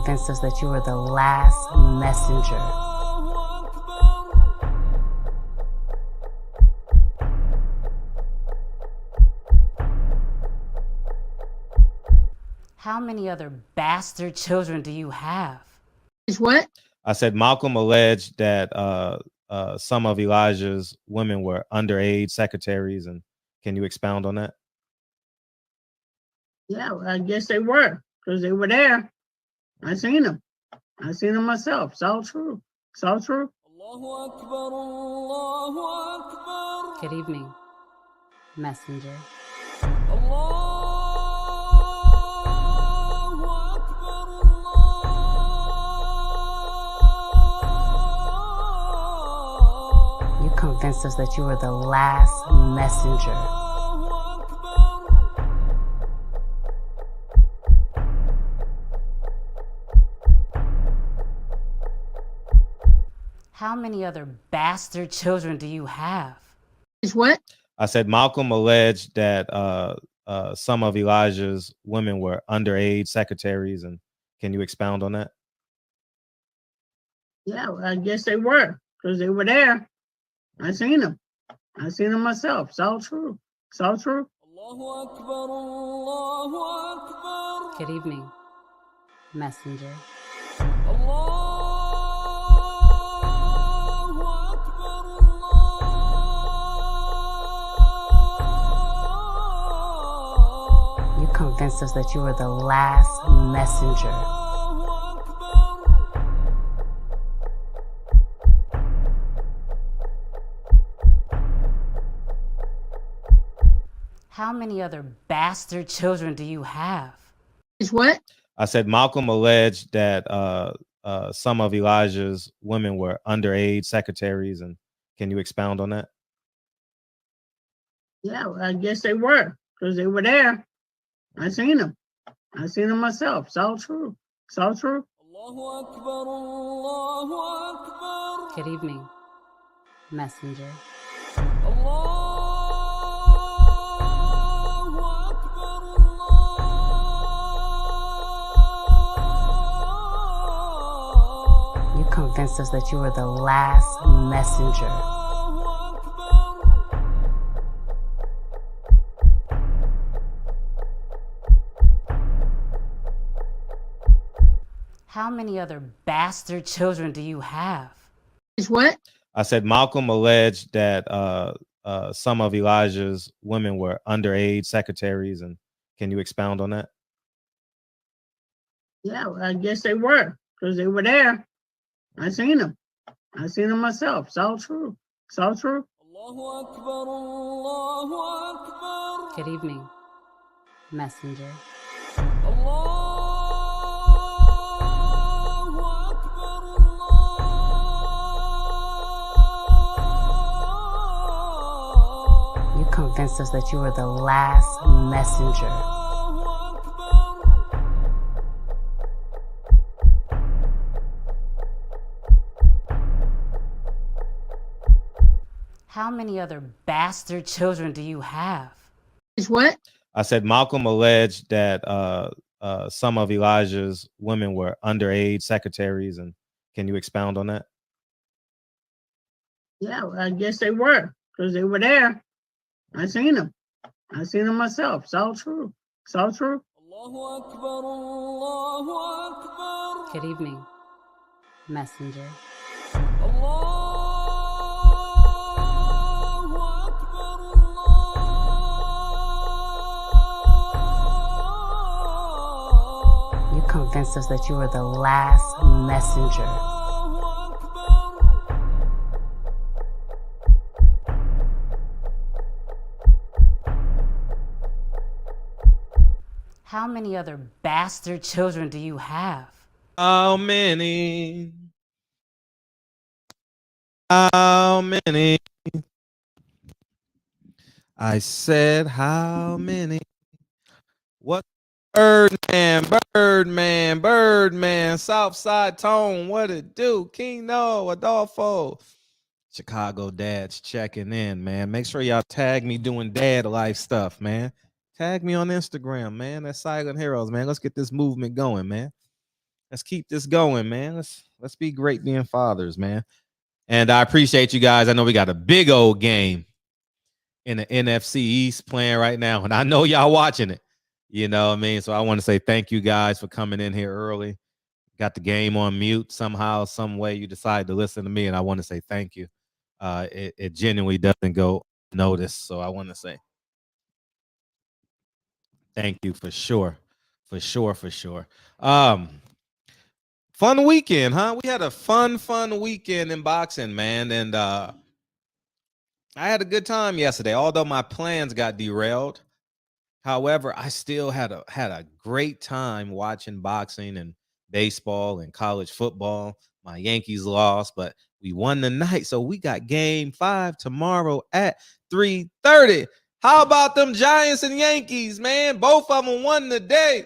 convinced us that you were the last messenger. How many other bastard children do you have? What? I said Malcolm alleged that some of Elijah's women were underage secretaries, and can you expound on that? Yeah, well, I guess they were, because they were there. I seen them. I seen them myself. It's all true. It's all true. Good evening, messenger. You convinced us that you were the last messenger. How many other bastard children do you have? What? I said Malcolm alleged that some of Elijah's women were underage secretaries, and can you expound on that? Yeah, well, I guess they were, because they were there. I seen them. I seen them myself. It's all true. It's all true. Good evening, messenger. You convinced us that you were the last messenger. How many other bastard children do you have? What? I said Malcolm alleged that some of Elijah's women were underage secretaries, and can you expound on that? Yeah, well, I guess they were, because they were there. I seen them. I seen them myself. It's all true. It's all true. Good evening, messenger. You convinced us that you were the last messenger. How many other bastard children do you have? What? I said Malcolm alleged that some of Elijah's women were underage secretaries, and can you expound on that? Yeah, well, I guess they were, because they were there. I seen them. I seen them myself. It's all true. It's all true. Good evening, messenger. You convinced us that you were the last messenger. How many other bastard children do you have? What? I said Malcolm alleged that some of Elijah's women were underage secretaries, and can you expound on that? Yeah, well, I guess they were, because they were there. I seen them. I seen them myself. It's all true. It's all true. Good evening, messenger. You convinced us that you were the last messenger. How many other bastard children do you have? How many? How many? I said how many? What? Birdman, Southside Tone, what it do? Kino, Adolfo. Chicago dads checking in, man. Make sure y'all tag me doing dad life stuff, man. Tag me on Instagram, man. That's Silent Heroes, man. Let's get this movement going, man. Let's keep this going, man. Let's be great being fathers, man. And I appreciate you guys. I know we got a big old game in the NFC East playing right now, and I know y'all watching it. You know what I mean? So I want to say thank you guys for coming in here early. Got the game on mute somehow, some way you decided to listen to me, and I want to say thank you. It genuinely doesn't go noticed, so I want to say thank you for sure. Fun weekend, huh? We had a fun weekend in boxing, man, and I had a good time yesterday, although my plans got derailed. However, I still had a great time watching boxing and baseball and college football. My Yankees lost, but we won the night. So we got game 5 tomorrow at 3:30. How about them Giants and Yankees, man? Both of them won the day.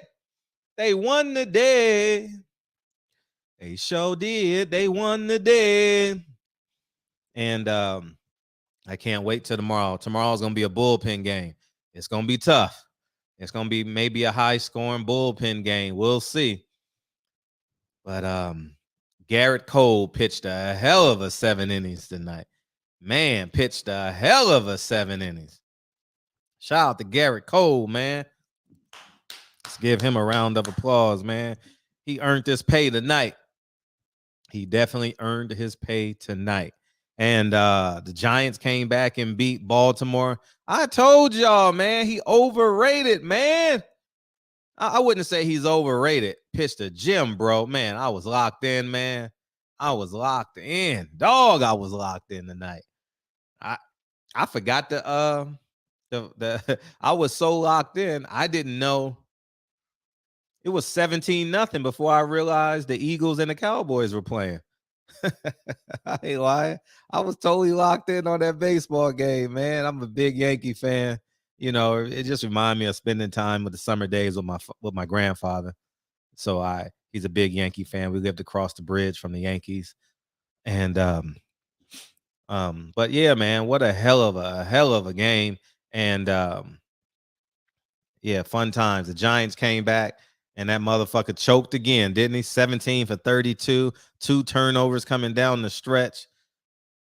They won the day. They sure did. They won the day. And I can't wait till tomorrow. Tomorrow's going to be a bullpen game. It's going to be tough. It's going to be maybe a high-scoring bullpen game. We'll see. But Garrett Cole pitched a hell of a 7 innings tonight. Man, pitched a hell of a 7 innings. Shout out to Garrett Cole, man. Let's give him a round of applause, man. He earned his pay tonight. He definitely earned his pay tonight. And the Giants came back and beat Baltimore. I told y'all, man, he overrated, man. I wouldn't say he's overrated. Pitched a gym, bro. Man, I was locked in, man. I was locked in. Dog, I was locked in tonight. I forgot the I was so locked in, I didn't know it was 17-0 before I realized the Eagles and the Cowboys were playing. I ain't lying. I was totally locked in on that baseball game, man. I'm a big Yankee fan. You know, it just reminded me of spending time with the summer days with my grandfather. So he's a big Yankee fan. We lived across the bridge from the Yankees. And but yeah, man, what a hell of a game. And yeah, fun times. The Giants came back and that motherfucker choked again, didn't he? 17 for 32, 2 turnovers coming down the stretch.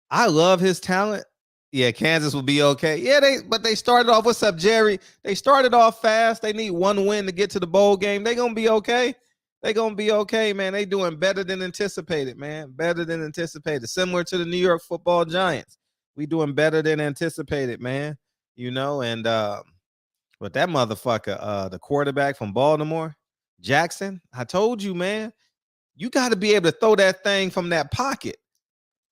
I love his talent. Yeah, Kansas will be okay. Yeah, but they started off. What's up, Jerry? They started off fast. They need one win to get to the bowl game. They gonna be okay. They gonna be okay, man. They doing better than anticipated, man. Better than anticipated. Similar to the New York Football Giants. We doing better than anticipated, man. You know, and but that motherfucker, the quarterback from Baltimore, Jackson. I told you, man. You got to be able to throw that thing from that pocket.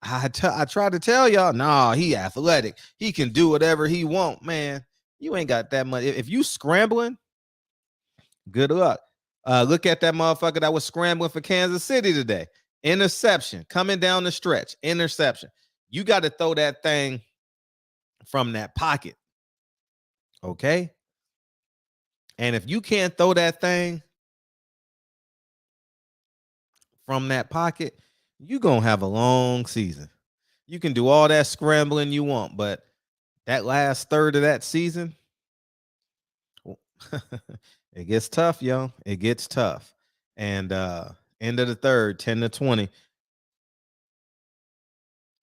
I tried to tell y'all, nah, he athletic. He can do whatever he want, man. You ain't got that much. If you scrambling, good luck. Look at that motherfucker that was scrambling for Kansas City today. Interception coming down the stretch. Interception. You got to throw that thing from that pocket. Okay? And if you can't throw that thing from that pocket, you're going to have a long season. You can do all that scrambling you want, but that last third of that season, it gets tough, yo. It gets tough. And end of the third, 10-20.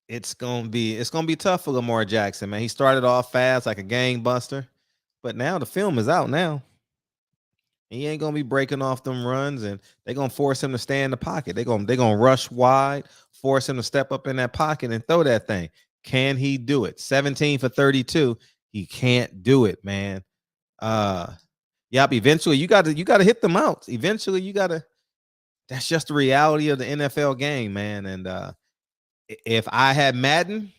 It's gonna be tough for Lamar Jackson, man. He started off fast like a gangbuster, but now the film is out now. He ain't gonna be breaking off them runs, and they're gonna force him to stay in the pocket. They're gonna rush wide, force him to step up in that pocket and throw that thing. Can he do it? 17 for 32. He can't do it, man. Yep. Eventually, you gotta hit them out. Eventually, you gotta. That's just the reality of the NFL game, man. And if I had Madden,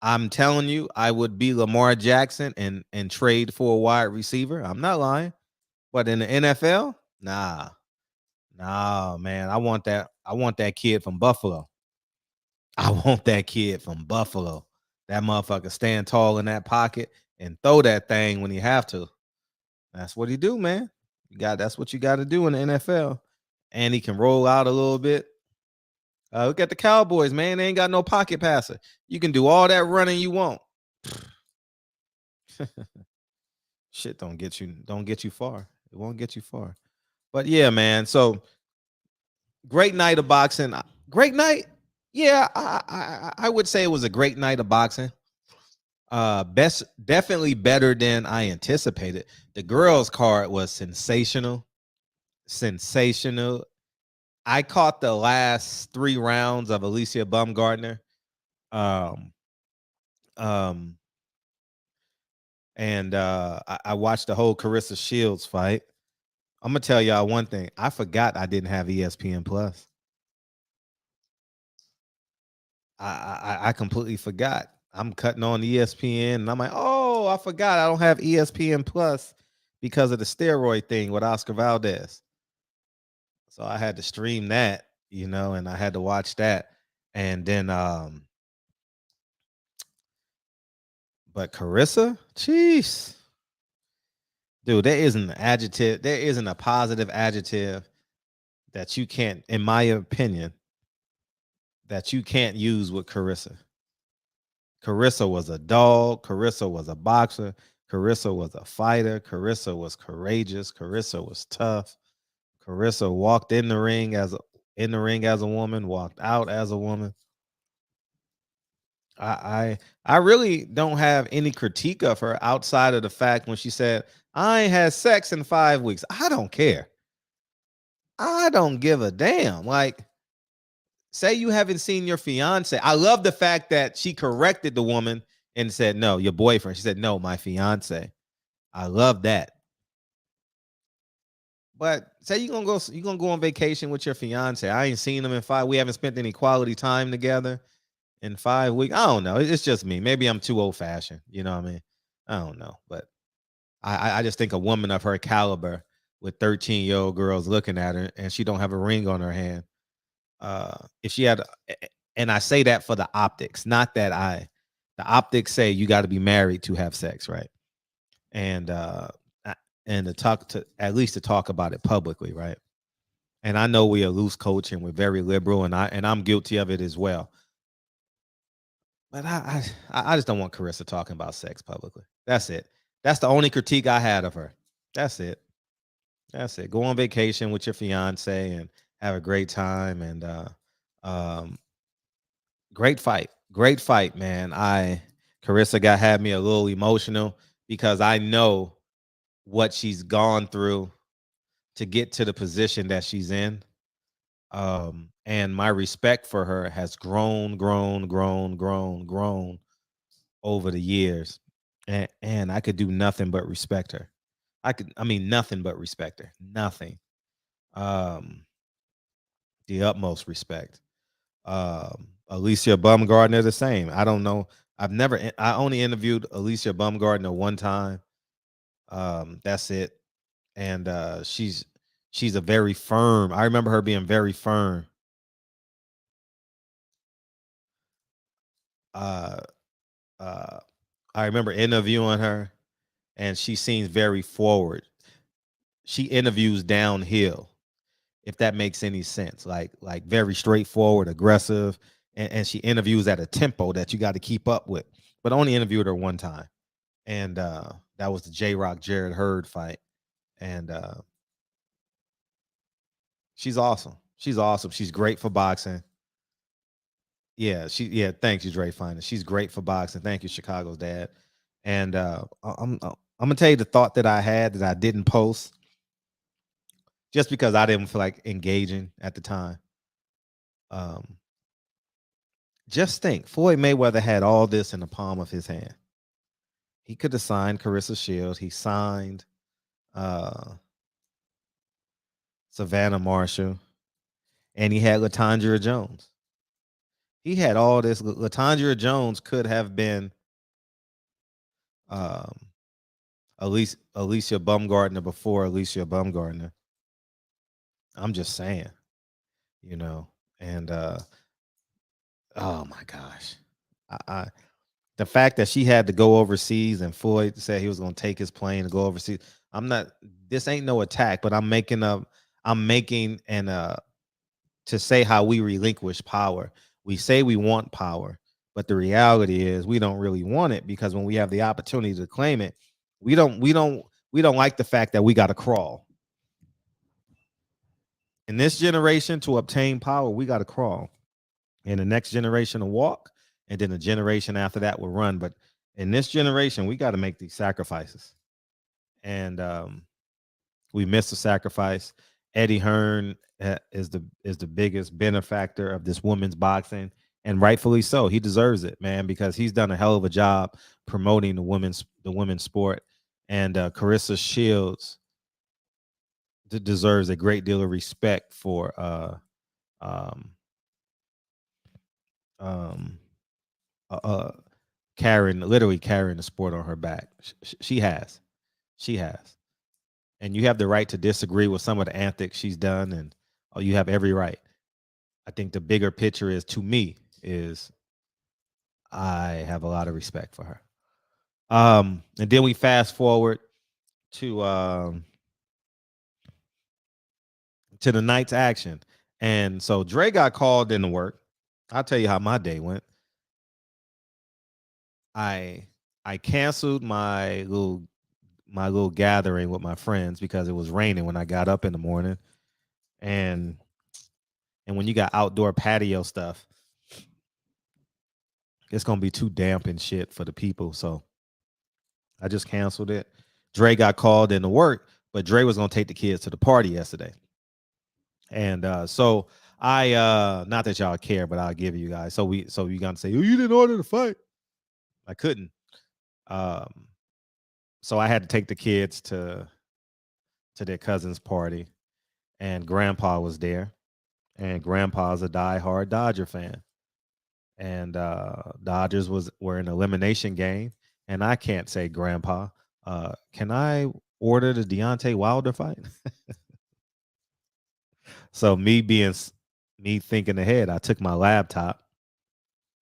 I'm telling you, I would be Lamar Jackson and trade for a wide receiver. I'm not lying. But in the NFL, nah, man. I want that kid from Buffalo. I want that kid from Buffalo. That motherfucker stand tall in that pocket and throw that thing when he have to. That's what he do, man. That's what you got to do in the NFL. And he can roll out a little bit. Look at the Cowboys, man. They ain't got no pocket passer. You can do all that running you want. Shit don't get you far. It won't get you far. But yeah, man. So great night of boxing. Great night. Yeah, I would say it was a great night of boxing. Definitely better than I anticipated. The girls' card was sensational. Sensational. I caught the last 3 rounds of Alicia Baumgartner. Um, um, and I watched the whole Carissa Shields fight. I'm gonna tell y'all one thing. I forgot I didn't have ESPN Plus. I completely forgot. I'm cutting on ESPN, and I'm like, oh, I forgot I don't have ESPN Plus because of the steroid thing with Oscar Valdez. So I had to stream that, and I had to watch that. And then but Carissa, jeez. Dude, there isn't an adjective, there isn't a positive adjective that you can't, in my opinion, that you can't use with Carissa. Carissa was a dog. Carissa was a boxer. Carissa was a fighter. Carissa was courageous. Carissa was tough. Carissa walked in the ring as a woman, walked out as a woman. I really don't have any critique of her outside of the fact when she said, I ain't had sex in 5 weeks. I don't care. I don't give a damn. Like, say you haven't seen your fiance. I love the fact that she corrected the woman and said, no, your boyfriend. She said, no, my fiance. I love that. But say you're gonna go on vacation with your fiance. I ain't seen him in 5. We haven't spent any quality time together in 5 weeks. I don't know. It's just me. Maybe I'm too old fashioned. You know what I mean? I don't know. But I just think a woman of her caliber with 13-year-old girls looking at her and she don't have a ring on her hand. If she had, and I say that for the optics, not that the optics say you got to be married to have sex, right? And at least to talk about it publicly, right? And I know we are loose coach and we're very liberal, and I'm guilty of it as well. But I just don't want Carissa talking about sex publicly. That's it. That's the only critique I had of her. That's it. That's it. Go on vacation with your fiance and have a great time. And great fight, man. Carissa had me a little emotional because I know what she's gone through to get to the position that she's in. And my respect for her has grown over the years. And I could do nothing but respect her. Nothing but respect her. Nothing. The utmost respect. Alicia Baumgartner, the same. I don't know. I only interviewed Alicia Baumgartner one time. That's it. And she's a very firm. I remember her being very firm. I remember interviewing her, and she seems very forward. She interviews downhill, if that makes any sense. Like very straightforward, aggressive, and she interviews at a tempo that you got to keep up with. But I only interviewed her one time, and that was the J-Rock Jared Hurd fight. And she's awesome. She's awesome. She's great for boxing. Yeah, thank you, Dre Finest. She's great for boxing. Thank you, Chicago's dad. And I'm gonna tell you the thought that I had that I didn't post just because I didn't feel like engaging at the time. Just think, Floyd Mayweather had all this in the palm of his hand. He could have signed Carissa Shields. He signed Savannah Marshall, and he had Latondra Jones. He had all this. Latondra Jones could have been Alicia Baumgartner before Alicia Baumgartner. I'm just saying, and oh my gosh, the fact that she had to go overseas and Floyd said he was going to take his plane and go overseas. This ain't no attack, but I'm making to say how we relinquish power. We say we want power, but the reality is we don't really want it, because when we have the opportunity to claim it, we don't like the fact that we got to crawl. In this generation, to obtain power, we got to crawl. In the next generation, to walk, and then the generation after that will run. But in this generation, we got to make these sacrifices, and we missed the sacrifice. Eddie Hearn is the biggest benefactor of this women's boxing, and rightfully so. He deserves it, man, because he's done a hell of a job promoting the women's sport. And Claressa Shields deserves a great deal of respect for literally carrying the sport on her back. She has, and you have the right to disagree with some of the antics she's done, and you have every right. I think the bigger picture is, to me, is I have a lot of respect for her. And then we fast forward to the night's action. And so Dre got called into work. I'll tell you how my day went. I canceled my little gathering with my friends because it was raining when I got up in the morning. And when you got outdoor patio stuff, it's gonna be too damp and shit for the people. So I just canceled it. Dre got called into work, but Dre was gonna take the kids to the party yesterday. And so I not that y'all care, but I'll give you guys. So you gonna say, oh, you didn't order the fight. I couldn't. So I had to take the kids to their cousin's party, and Grandpa was there, and Grandpa's a diehard Dodger fan, and Dodgers were in an elimination game, and I can't say, Grandpa, can I order the Deontay Wilder fight? So me thinking ahead, I took my laptop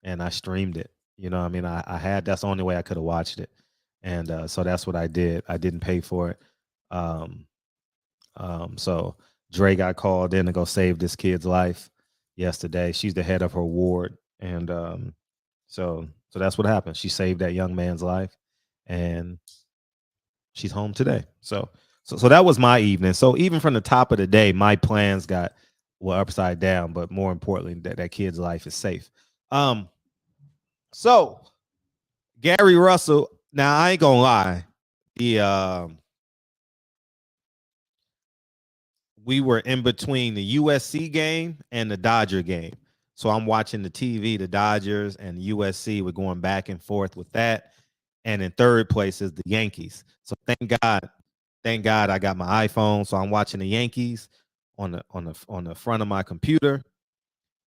and I streamed it. You know what I mean? That's the only way I could have watched it. And so that's what I did. I didn't pay for it. So Dre got called in to go save this kid's life yesterday. She's the head of her ward. And so that's what happened. She saved that young man's life, and she's home today. So that was my evening. So even from the top of the day, my plans were upside down, but more importantly, that kid's life is safe. So Gary Russell, now I ain't gonna lie, we were in between the USC game and the Dodger game. So I'm watching the TV, the Dodgers and the USC. We're going back and forth with that. And in third place is the Yankees. So thank God I got my iPhone. So I'm watching the Yankees on the front of my computer.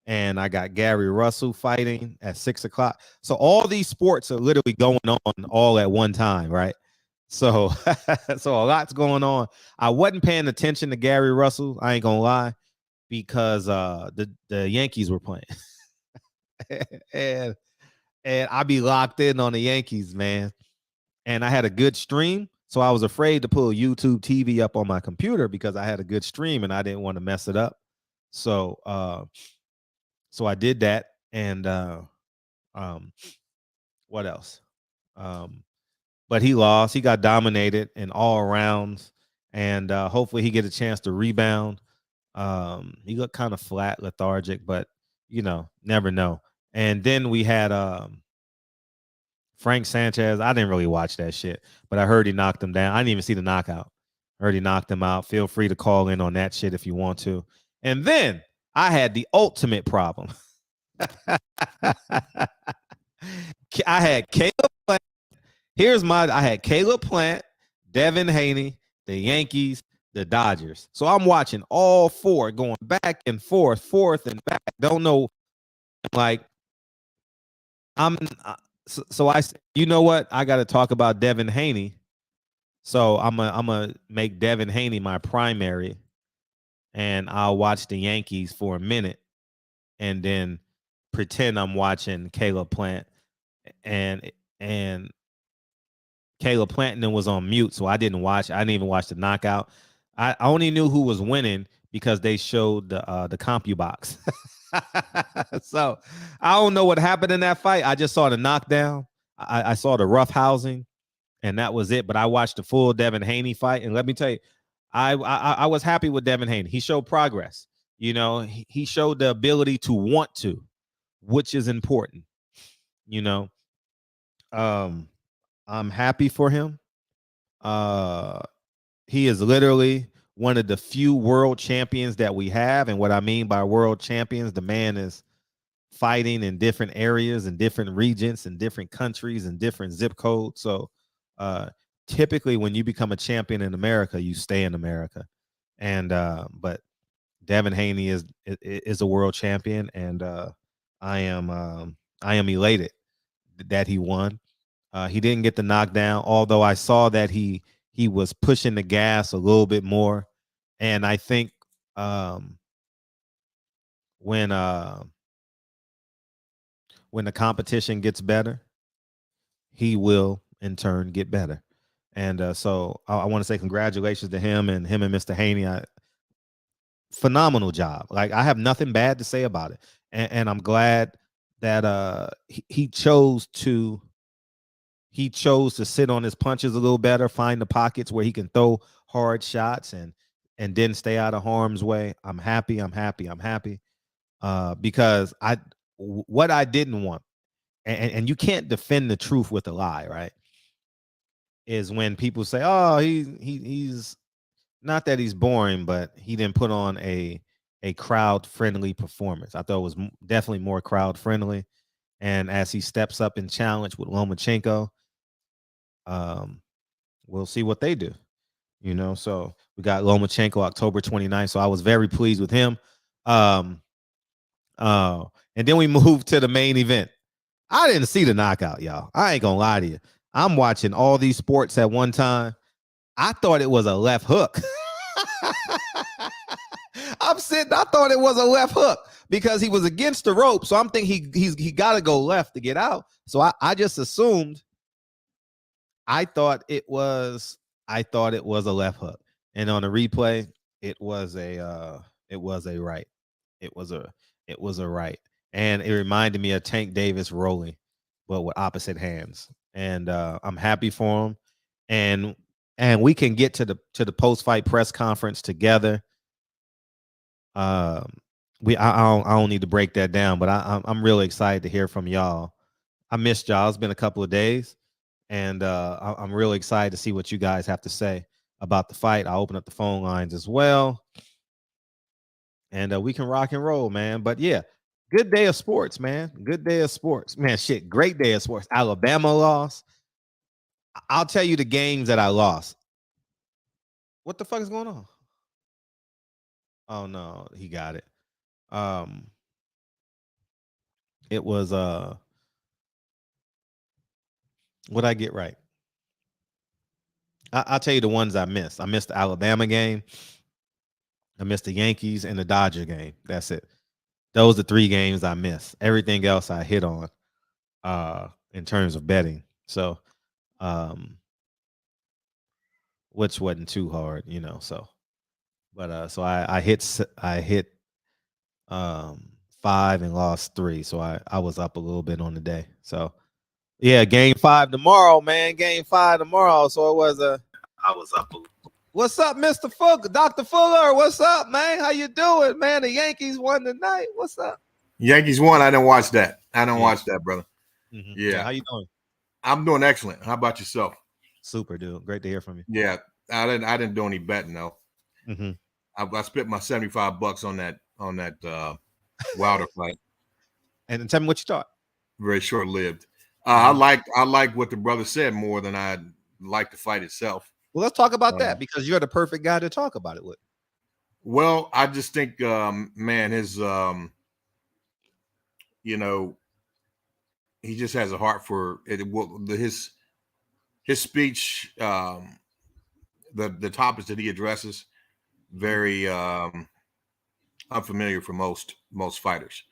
And I got Gary Russell fighting at 6:00. So all these sports are literally going on all at one time, right? So so a lot's going on. I wasn't paying attention to Gary Russell, I ain't gonna lie, because the Yankees were playing. and I be locked in on the Yankees, man. And I had a good stream, so I was afraid to pull YouTube TV up on my computer because I had a good stream and I didn't want to mess it up. So I did that. And what else? But he lost. He got dominated in all rounds, and hopefully he get a chance to rebound. He looked kind of flat, lethargic, but never know. And then we had Frank Sanchez. I didn't really watch that shit, but I heard he knocked him down. I didn't even see the knockout. I heard he knocked him out. Feel free to call in on that shit if you want to. And then I had the ultimate problem. I had Caleb Plant. I had Caleb Plant, Devin Haney, the Yankees, the Dodgers. So I'm watching all four going back and forth and back. Don't know, like, so I, you know what? I got to talk about Devin Haney. So I'm gonna make Devin Haney my primary, and I'll watch the Yankees for a minute, and then pretend I'm watching Caleb Plant, and Caleb Plant was on mute, so I didn't watch. I didn't even watch the knockout. I only knew who was winning because they showed the CompuBox. So I don't know what happened in that fight. I just saw the knockdown. I saw the rough housing, and that was it. But I watched the full Devin Haney fight, and let me tell you, I was happy with Devin Haney. He showed progress. You know, he showed the ability to want to, which is important. You know, I'm happy for him. He is literally one of the few world champions that we have. And what I mean by world champions, the man is fighting in different areas and different regions and different countries and different zip codes. So typically when you become a champion in America, you stay in America. And but Devin Haney is a world champion, and I am elated that he won. He didn't get the knockdown, although I saw that he was pushing the gas a little bit more. And I think when the competition gets better, he will in turn get better. And so I want to say congratulations to him and Mr. Haney. Phenomenal job. Like, I have nothing bad to say about it. And I'm glad that he chose to sit on his punches a little better, find the pockets where he can throw hard shots and then stay out of harm's way. I'm happy. Because what I didn't want, and you can't defend the truth with a lie, right? Is when people say, "Oh, he's not that he's boring, but he didn't put on a crowd friendly performance." I thought it was definitely more crowd friendly. And as he steps up in challenge with Lomachenko, we'll see what they do. You know, so we got Lomachenko October 29th. So I was very pleased with him. And then we moved to the main event. I didn't see the knockout, y'all. I ain't gonna lie to you. I'm watching all these sports at one time. I thought it was a left hook. I thought it was a left hook because he was against the rope. So I'm thinking he got to go left to get out. So I just assumed. I thought it was a left hook, and on the replay, it was a right. It was a right, and it reminded me of Tank Davis rolling, but with opposite hands. And I'm happy for him, and we can get to the post fight press conference together. I don't need to break that down, but I'm really excited to hear from y'all. I missed y'all. It's been a couple of days. And I'm really excited to see what you guys have to say about the fight. I'll open up the phone lines as well. And we can rock and roll, man. But yeah, good day of sports, man. Good day of sports. Man, shit, great day of sports. Alabama lost. I'll tell you the games that I lost. What the fuck is going on? Oh, no, he got it. It was what'd I get right? I'll tell you the ones I missed. I missed the Alabama game. I missed the Yankees and the Dodger game. That's it. Those are 3 games I missed. Everything else I hit on in terms of betting. So which wasn't too hard, you know. So but so I hit 5 and lost 3. So I was up a little bit on the day. So yeah, game 5 tomorrow, man. Game 5 tomorrow. So it was I was up a little. What's up, Mr. Fuller? Dr. Fuller, what's up, man? How you doing, man? The Yankees won tonight. What's up? Yankees won. I didn't watch that. I didn't watch that, brother. Mm-hmm. Yeah. How you doing? I'm doing excellent. How about yourself? Super, dude. Great to hear from you. Yeah. I didn't do any betting though. Mm-hmm. I spent my $75 on that Wilder fight. And tell me what you thought. Very short lived. I like what the brother said more than I like the fight itself. Well, let's talk about that because you're the perfect guy to talk about it with. Well, I just think, man, his, you know, he just has a heart for it. His speech, the topics that he addresses, very unfamiliar for most fighters.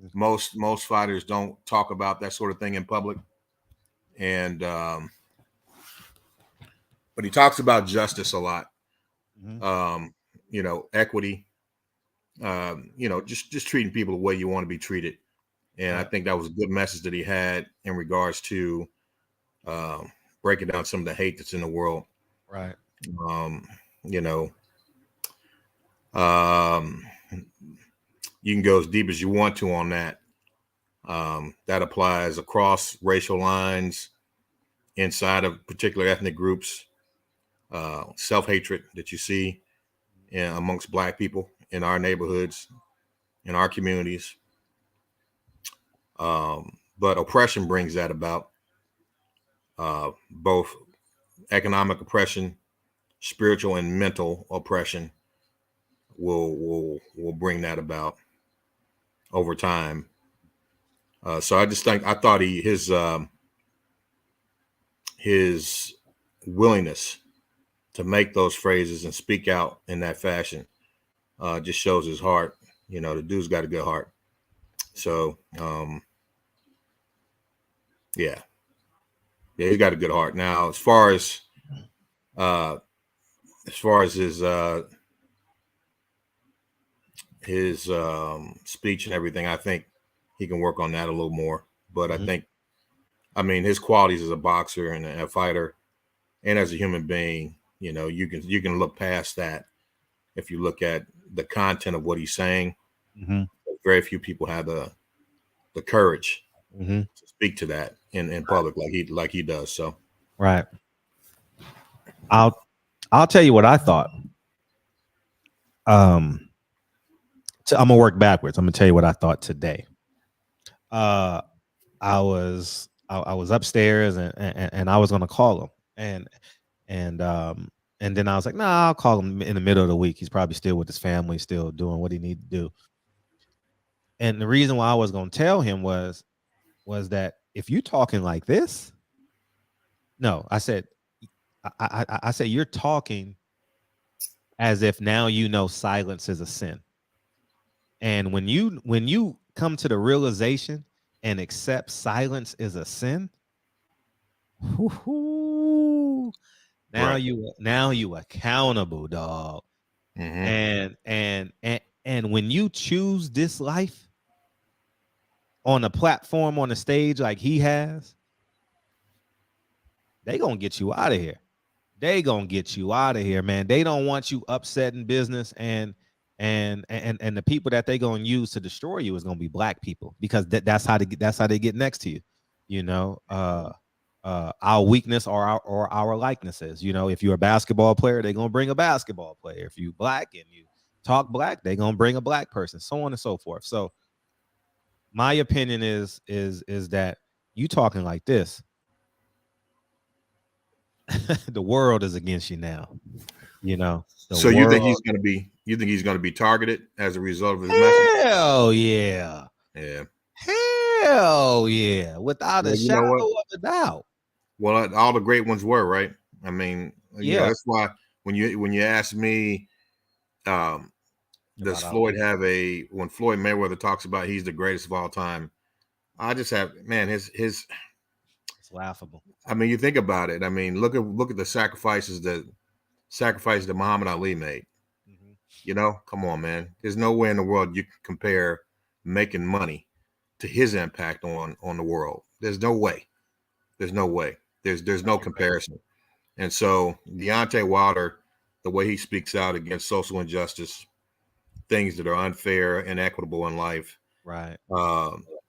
Mm-hmm. Most fighters don't talk about that sort of thing in public, and but he talks about justice a lot. Mm-hmm. You know, equity. You know, just treating people the way you want to be treated, and I think that was a good message that he had in regards to breaking down some of the hate that's in the world. Right. You know, You can go as deep as you want to on that. That applies across racial lines, inside of particular ethnic groups, self-hatred that you see amongst Black people in our neighborhoods, in our communities. But oppression brings that about, both economic oppression, spiritual and mental oppression will bring that about over time. So I thought his willingness to make those phrases and speak out in that fashion just shows his heart. You know, the dude's got a good heart. So yeah, he's got a good heart. Now, as far as his speech and everything, I think he can work on that a little more. But I mean, his qualities as a boxer and a fighter, and as a human being, you know, you can look past that if you look at the content of what he's saying. Very few people have the courage to speak to that in public like he does. So right. I'll tell you what I thought. I'm gonna work backwards. I'm gonna tell you what I thought today. I was upstairs and I was gonna call him and then I was like, nah, I'll call him in the middle of the week. He's probably still with his family, still doing what he needs to do. And the reason why I was gonna tell him was that if you're talking like this, no, I said you're talking as if now you know silence is a sin. And when you come to the realization and accept silence is a sin, now you accountable, dog. And when you choose this life on a platform, on a stage like he has, they gonna get you out of here. They gonna get you out of here, man. They don't want you upsetting business, and the people that they gonna use to destroy you is gonna be Black people, because that's how they get next to you. You know, our weakness or our likenesses. You know, if you're a basketball player, they're gonna bring a basketball player. If you Black and you talk Black, they're gonna bring a Black person, so on and so forth. So my opinion is that you talking like this, the world is against you now. You know. So you think he's going to be targeted as a result of his message? Hell yeah. Yeah. Hell yeah. Without a shadow of a doubt. Well, all the great ones were, right? I mean, you know, that's why when you ask me, does Floyd when Floyd Mayweather talks about he's the greatest of all time, I just have, man, his it's laughable. I mean, you think about it. I mean, look at the sacrifices that Muhammad Ali made. You know, come on, man. There's no way in the world you can compare making money to his impact on the world. There's no way. There's no comparison. And so Deontay Wilder, the way he speaks out against social injustice, things that are unfair and inequitable in life, right?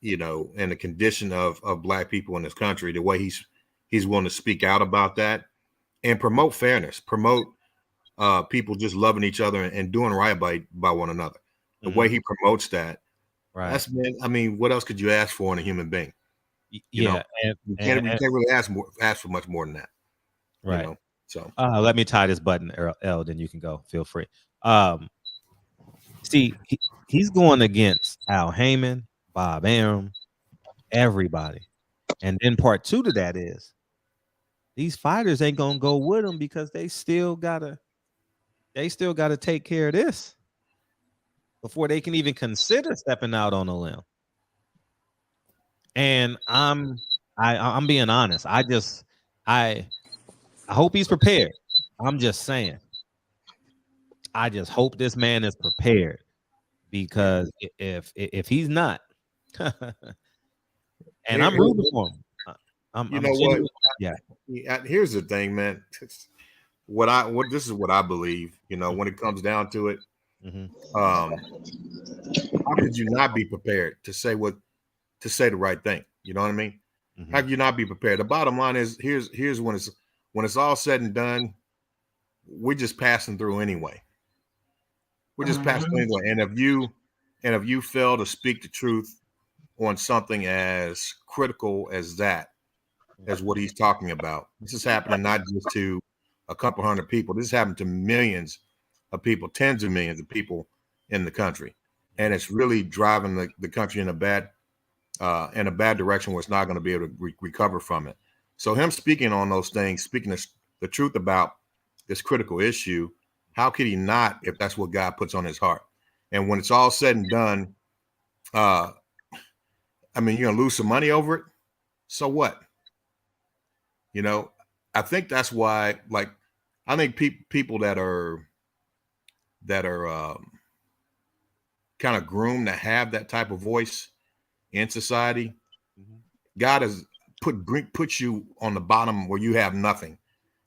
You know, and the condition of Black people in this country, the way he's willing to speak out about that and promote fairness, promote people just loving each other and doing right by one another. The way he promotes that, right? That's, man, I mean, what else could you ask for in a human being? You know, you can't really ask for much more than that, right? You know? So let me tie this button, L, then you can go. Feel free. See, he's going against Al Heyman, Bob Arum, everybody, and then part two to that is these fighters ain't gonna go with him because they still gotta take care of this before they can even consider stepping out on a limb. And I'm being honest. I hope he's prepared. I'm just saying. I just hope this man is prepared, because if he's not, and I'm rooting for him. You know what? Yeah. Here's the thing, man. This is what I believe. You know, when it comes down to it, How could you not be prepared to say the right thing? You know what I mean? How could you not be prepared? The bottom line is here's when it's all said and done, we're just passing through anyway. We're just passing through anyway. And if you fail to speak the truth on something as critical as that, as what he's talking about, this is happening not just to a couple hundred people. This is happening to millions of people, tens of millions of people in the country, and it's really driving the country in a bad direction where it's not going to be able to recover from it. So him speaking on those things, speaking the truth about this critical issue, how could he not if that's what God puts on his heart? And when it's all said and done, I mean, you're gonna lose some money over it. So what? You know, I think that's why, like, I think people that are kind of groomed to have that type of voice in society, God has put you on the bottom where you have nothing,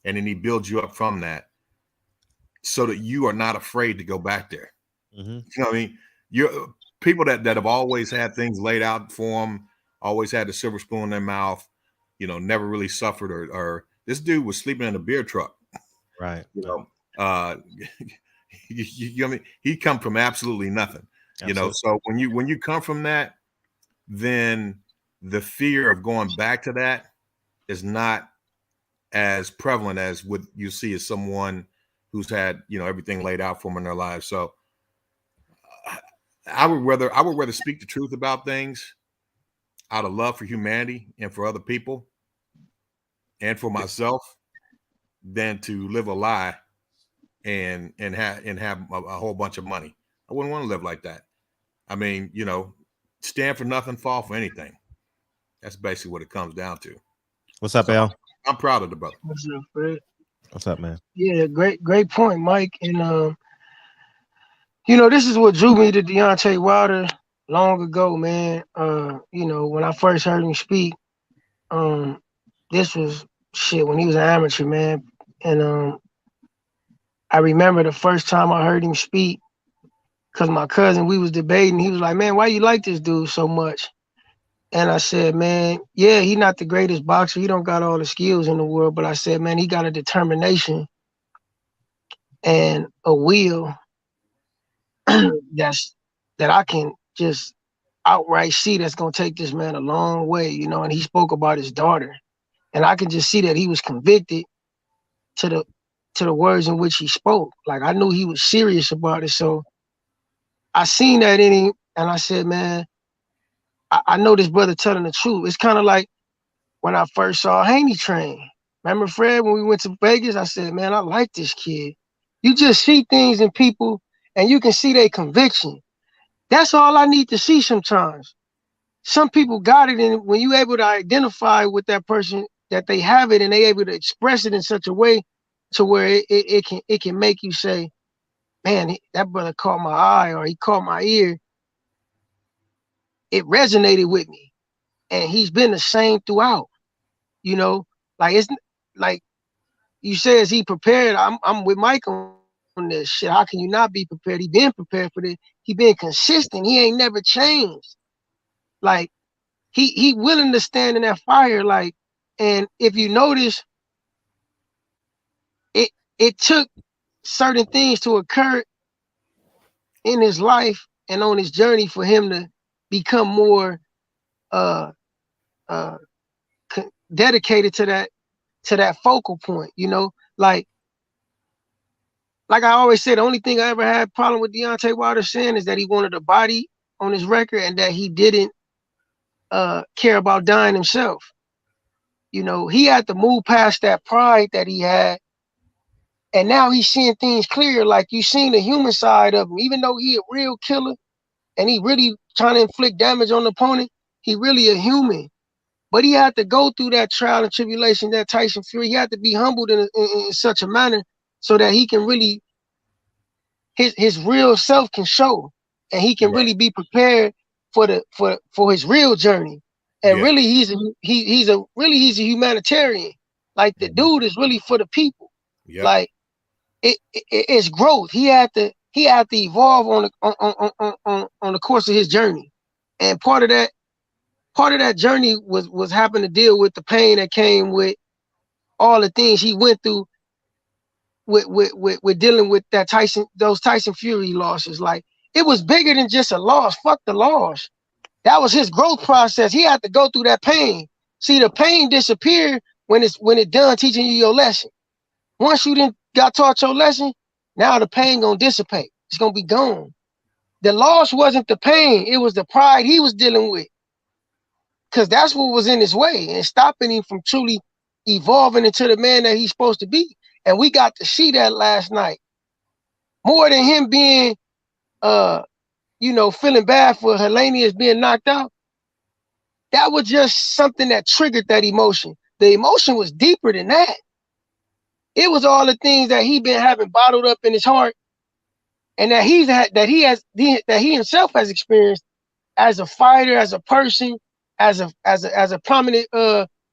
and then he builds you up from that so that you are not afraid to go back there. You know what I mean? You're people that have always had things laid out for them, always had the silver spoon in their mouth, you know, never really suffered, or this dude was sleeping in a beer truck. Right. You know, I mean, he come from absolutely nothing. Absolutely. You know, so when you come from that, then the fear of going back to that is not as prevalent as what you see as someone who's had, you know, everything laid out for them in their lives. So I would rather speak the truth about things out of love for humanity and for other people and for myself than to live a lie and have a whole bunch of money. I wouldn't want to live like that. I mean, you know, stand for nothing, fall for anything. That's basically what it comes down to. What's up, Al? I'm proud of the brother. What's up, Fred? What's up, man? Yeah, great point, Mike. And you know, this is what drew me to Deontay Wilder long ago, man. You know, when I first heard him speak, this was shit when he was an amateur, man. And I remember the first time I heard him speak, because my cousin, we was debating. He was like, man, why you like this dude so much? And I said, man, yeah, he not the greatest boxer. He don't got all the skills in the world. But I said, man, he got a determination and a will that I can just outright see that's going to take this man a long way, you know. And he spoke about his daughter. And I can just see that he was convicted to the words in which he spoke. Like, I knew he was serious about it. So I seen that in him, and I said, man, I know this brother telling the truth. It's kind of like when I first saw Haney Train. Remember, Fred, when we went to Vegas? I said, man, I like this kid. You just see things in people, and you can see their conviction. That's all I need to see sometimes. Some people got it, and when you're able to identify with that person, that they have it, and they able to express it in such a way to where it can make you say, man, that brother caught my eye, or he caught my ear. It resonated with me, and he's been the same throughout. You know, like, it's like you say, is he prepared? I'm with Mike on this shit. How can you not be prepared? He been prepared for this. He been consistent. He ain't never changed. Like, he willing to stand in that fire. Like, and if you notice, it took certain things to occur in his life and on his journey for him to become more dedicated to that focal point, you know. Like I always said, the only thing I ever had problem with Deontay Wilder saying is that he wanted a body on his record and that he didn't care about dying himself. You know, he had to move past that pride that he had, and now he's seeing things clear. Like, you seen the human side of him. Even though he a real killer and he really trying to inflict damage on the opponent, he really a human. But he had to go through that trial and tribulation, that Tyson Fury. He had to be humbled in such a manner so that he can really, his real self can show, and he can really be prepared for his real journey. And really, he's a humanitarian. Like, the dude is really for the people. Like, it's growth. He had to he had to evolve on the course of his journey. And part of that journey was having to deal with the pain that came with all the things he went through with dealing with those Tyson Fury losses. Like, it was bigger than just a loss. Fuck the loss. That was his growth process. He had to go through that pain. See, the pain disappeared when it done teaching you your lesson. Once you didn't got taught your lesson, now the pain gonna dissipate. It's gonna be gone. The loss wasn't the pain, it was the pride he was dealing with. Because that's what was in his way and stopping him from truly evolving into the man that he's supposed to be. And we got to see that last night. More than him being feeling bad for Hellenius being knocked out. That was just something that triggered that emotion. The emotion was deeper than that. It was all the things that he been having bottled up in his heart, and that he himself has experienced as a fighter, as a person, as a prominent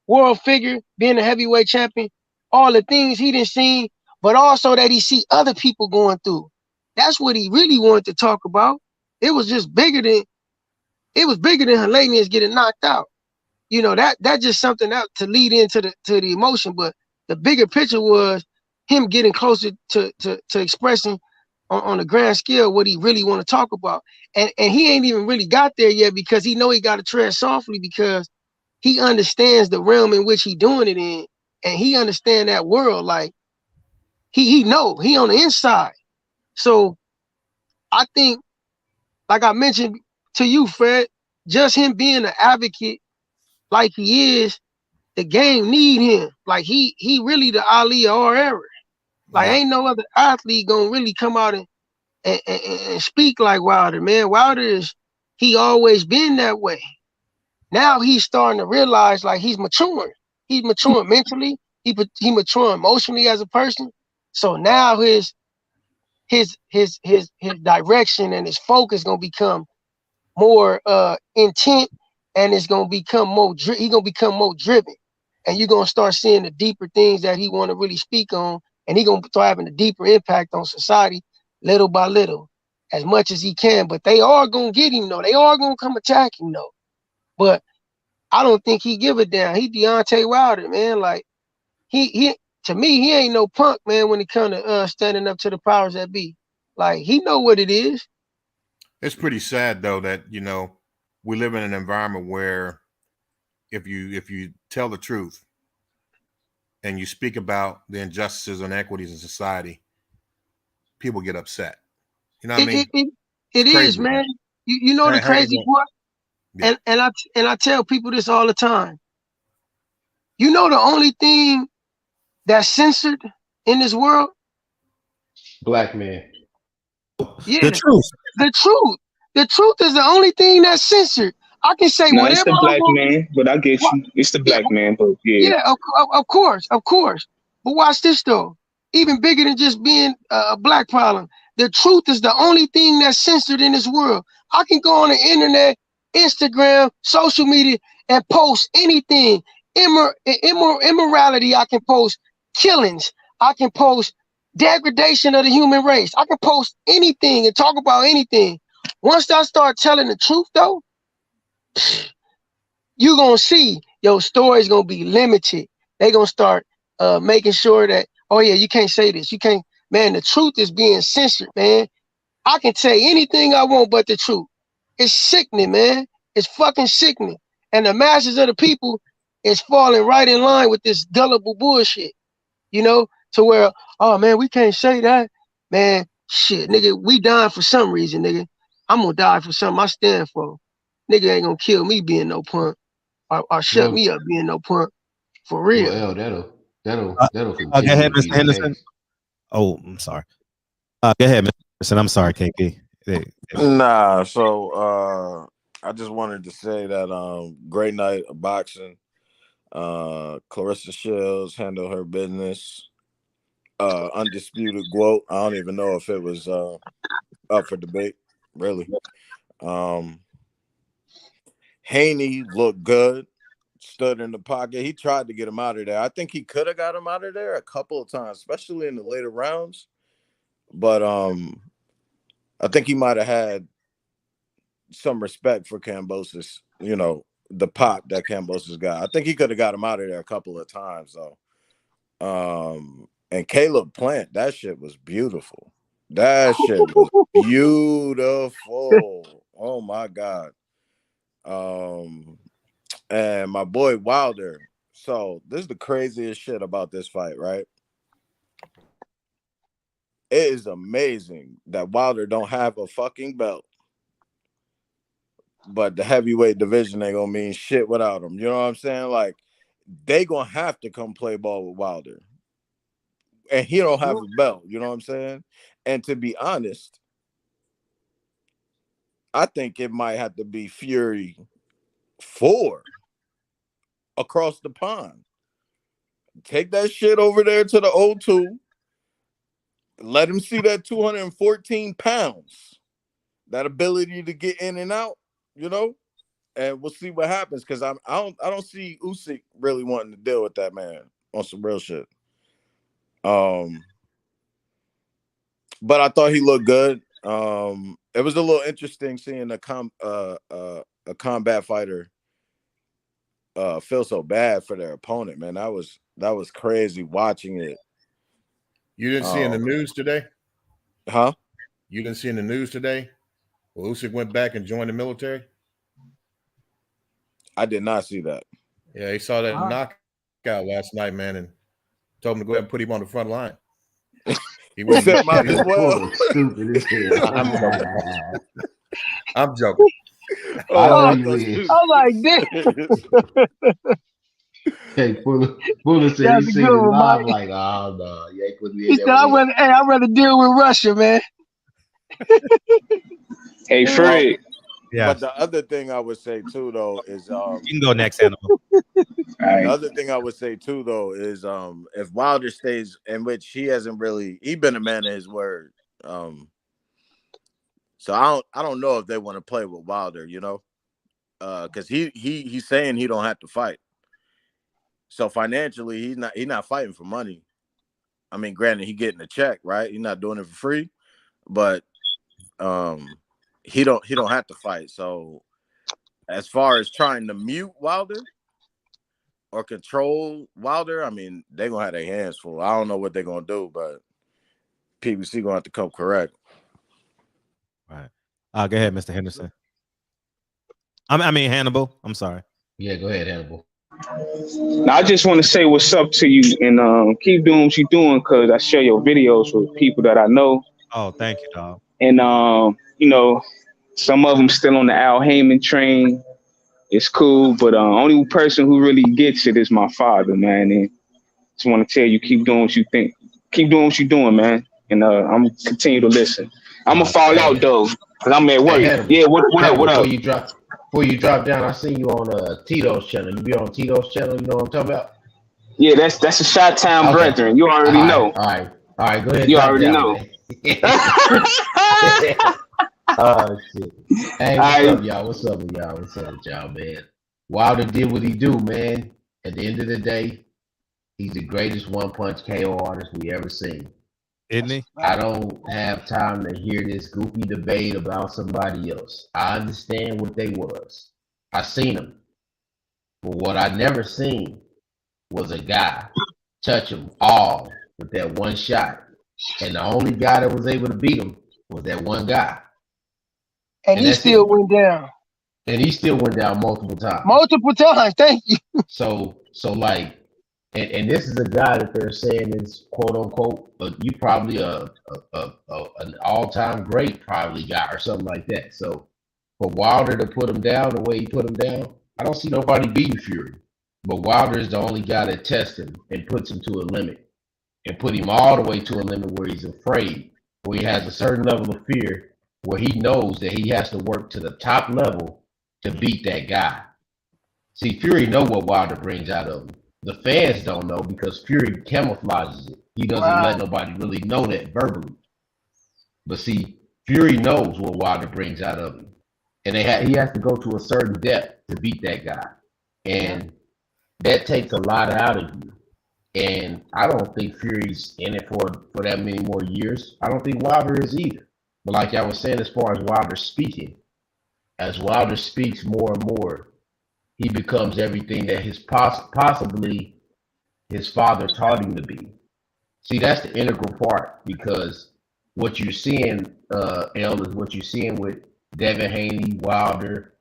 world figure, being a heavyweight champion. All the things he didn't see, but also that he see other people going through. That's what he really wanted to talk about. It was bigger than Hellenius getting knocked out. That just something else to lead into the emotion. But the bigger picture was him getting closer to expressing on a grand scale what he really want to talk about. And he ain't even really got there yet, because he know he got to tread softly, because he understands the realm in which he doing it in, and he understand that world. Like, he know he on the inside. So I think, like I mentioned to you, Fred, just him being an advocate like he is, the game need him. Like, he really the Ali of our era. Like, ain't no other athlete gonna really come out and speak like Wilder, man. Wilder he always been that way. Now he's starting to realize, like, he's maturing. He's maturing mentally. He maturing emotionally as a person. So now his direction and his focus gonna become more intent, and it's gonna become more. He gonna become more driven, and you're gonna start seeing the deeper things that he want to really speak on, and he gonna start having a deeper impact on society, little by little, as much as he can. But they are gonna get him, though. They are gonna come attack him, though. But I don't think he give a damn. He Deontay Wilder, man. Like, he to me, he ain't no punk, man, when it comes to standing up to the powers that be. Like, he know what it is. It's pretty sad, though, that we live in an environment where if you tell the truth and you speak about the injustices and inequities in society, people get upset. You know what I mean? It is, man. You know the crazy part? Yeah. And I tell people this all the time. You know the only thing that's censored in this world? Black man. Yeah. The truth. The truth. The truth is the only thing that's censored. I can say whatever. It's the black man, but I get you. It's the black man, but yeah. Yeah, of course. But watch this, though. Even bigger than just being a black problem. The truth is the only thing that's censored in this world. I can go on the internet, Instagram, social media, and post anything. Immorality, I can post killings. I can post degradation of the human race. I can post anything and talk about anything. Once I start telling the truth, though, you're going to see your story's going to be limited. They're going to start making sure that, oh, yeah, you can't say this. You can't. Man, the truth is being censored, man. I can say anything I want but the truth. It's sickening, man. It's fucking sickening. And the masses of the people is falling right in line with this gullible bullshit, to where, oh, man, we can't say that. Man, shit, nigga, we dying for some reason, nigga. I'm going to die for something I stand for. Nigga ain't going to kill me being no punk or shut me up being no punk. For real. Well, that'll go ahead, Mr. Henderson. Oh, I'm sorry. Go ahead, Mr. Henderson. I'm sorry, KP. Nah, so I just wanted to say that great night of boxing. Claressa Shields handled her business. Undisputed GOAT. I don't even know if it was up for debate, really. Haney looked good, stood in the pocket. He tried to get him out of there. I think he could have got him out of there a couple of times, especially in the later rounds. But I think he might have had some respect for Kambosos, you know, the pop that Kambosos got. I think he could have got him out of there a couple of times though. And Caleb Plant, that shit was beautiful. That shit was beautiful. Oh my God. And my boy Wilder. So this is the craziest shit about this fight, right? It is amazing that Wilder don't have a fucking belt. But the heavyweight division ain't gonna mean shit without him. You know what I'm saying? Like, they gonna have to come play ball with Wilder. And he don't have a belt, you know what I'm saying? And to be honest, I think it might have to be Fury 4 across the pond. Take that shit over there to the O2. Let him see that 214 pounds, that ability to get in and out, you know, and we'll see what happens. Because I don't see Usyk really wanting to deal with that man on some real shit. But I thought he looked good. It was a little interesting seeing a combat fighter feel so bad for their opponent, man. That was crazy watching it. You didn't see in the news today? Huh? You didn't see in the news today? Well, Usyk went back and joined the military? I did not see that. Yeah, he saw that knockout last night, man, and told him to go ahead and put him on the front line. He was might as well. Stupid as hell. I'm joking. I'm like, damn. Hey, Fuller said That's he a seen it good one, live, Mike. like, oh no, you ain't putting me He in said, there. I'd rather deal with Russia, man. Hey, Fred. Yeah. But the other thing I would say too, though, is You can go next, Hannibal. the other thing I would say too, though, is if Wilder stays, in which he hasn't really, he been a man of his word. So I don't know if they want to play with Wilder, you know, because he's saying he don't have to fight. So financially, he's not fighting for money. I mean, granted, he getting a check, right? He's not doing it for free, but he don't have to fight. So as far as trying to mute Wilder or control Wilder, I mean, they're gonna have their hands full. I don't know what they're gonna do, but PBC gonna have to come correct. Right. Go ahead, Mr. Henderson. I mean Hannibal. I'm sorry. Yeah, go ahead, Hannibal. Now, I just want to say what's up to you and keep doing what you're doing because I share your videos with people that I know. Oh, thank you, dog. And, you know, some of them still on the Al Heyman train. It's cool, but only person who really gets it is my father, man. And just want to tell you, keep doing what you think. Keep doing what you're doing, man. And I'm going to continue to listen. I'm going to fall out, though, because I'm at work. Hey, yeah, what up? Before you drop down, I see you on Tito's channel. You be on Tito's channel, you know what I'm talking about? Yeah, that's a Shot Time Brethren. You already know. All right, go ahead. You already know. Oh shit. Hey, what's up, y'all? What's up with y'all, man? Wilder did what he do, man. At the end of the day, he's the greatest one-punch KO artist we ever seen. Isn't he? I don't have time to hear this goofy debate about somebody else. I understand what they was. I seen them. But what I never seen was a guy touch him all with that one shot. And the only guy that was able to beat him was that one guy. And he still went down. And he still went down multiple times. Multiple times, thank you. So like, and this is a guy that they're saying is quote unquote, you probably an all-time great probably guy or something like that. So for Wilder to put him down the way he put him down, I don't see nobody beating Fury. But Wilder is the only guy that tests him and puts him to a limit and put him all the way to a limit where he's afraid, where he has a certain level of fear, where he knows that he has to work to the top level to beat that guy. See, Fury know what Wilder brings out of him. The fans don't know because Fury camouflages it. He doesn't let nobody really know that verbally. But see, Fury knows what Wilder brings out of him. And he has to go to a certain depth to beat that guy. And that takes a lot out of you. And I don't think Fury's in it for that many more years. I don't think Wilder is either. But like I was saying, as far as Wilder speaking, as Wilder speaks more and more, he becomes everything that possibly his father taught him to be. See, that's the integral part, because what you're seeing, L, is what you're seeing with Devin Haney, Wilder,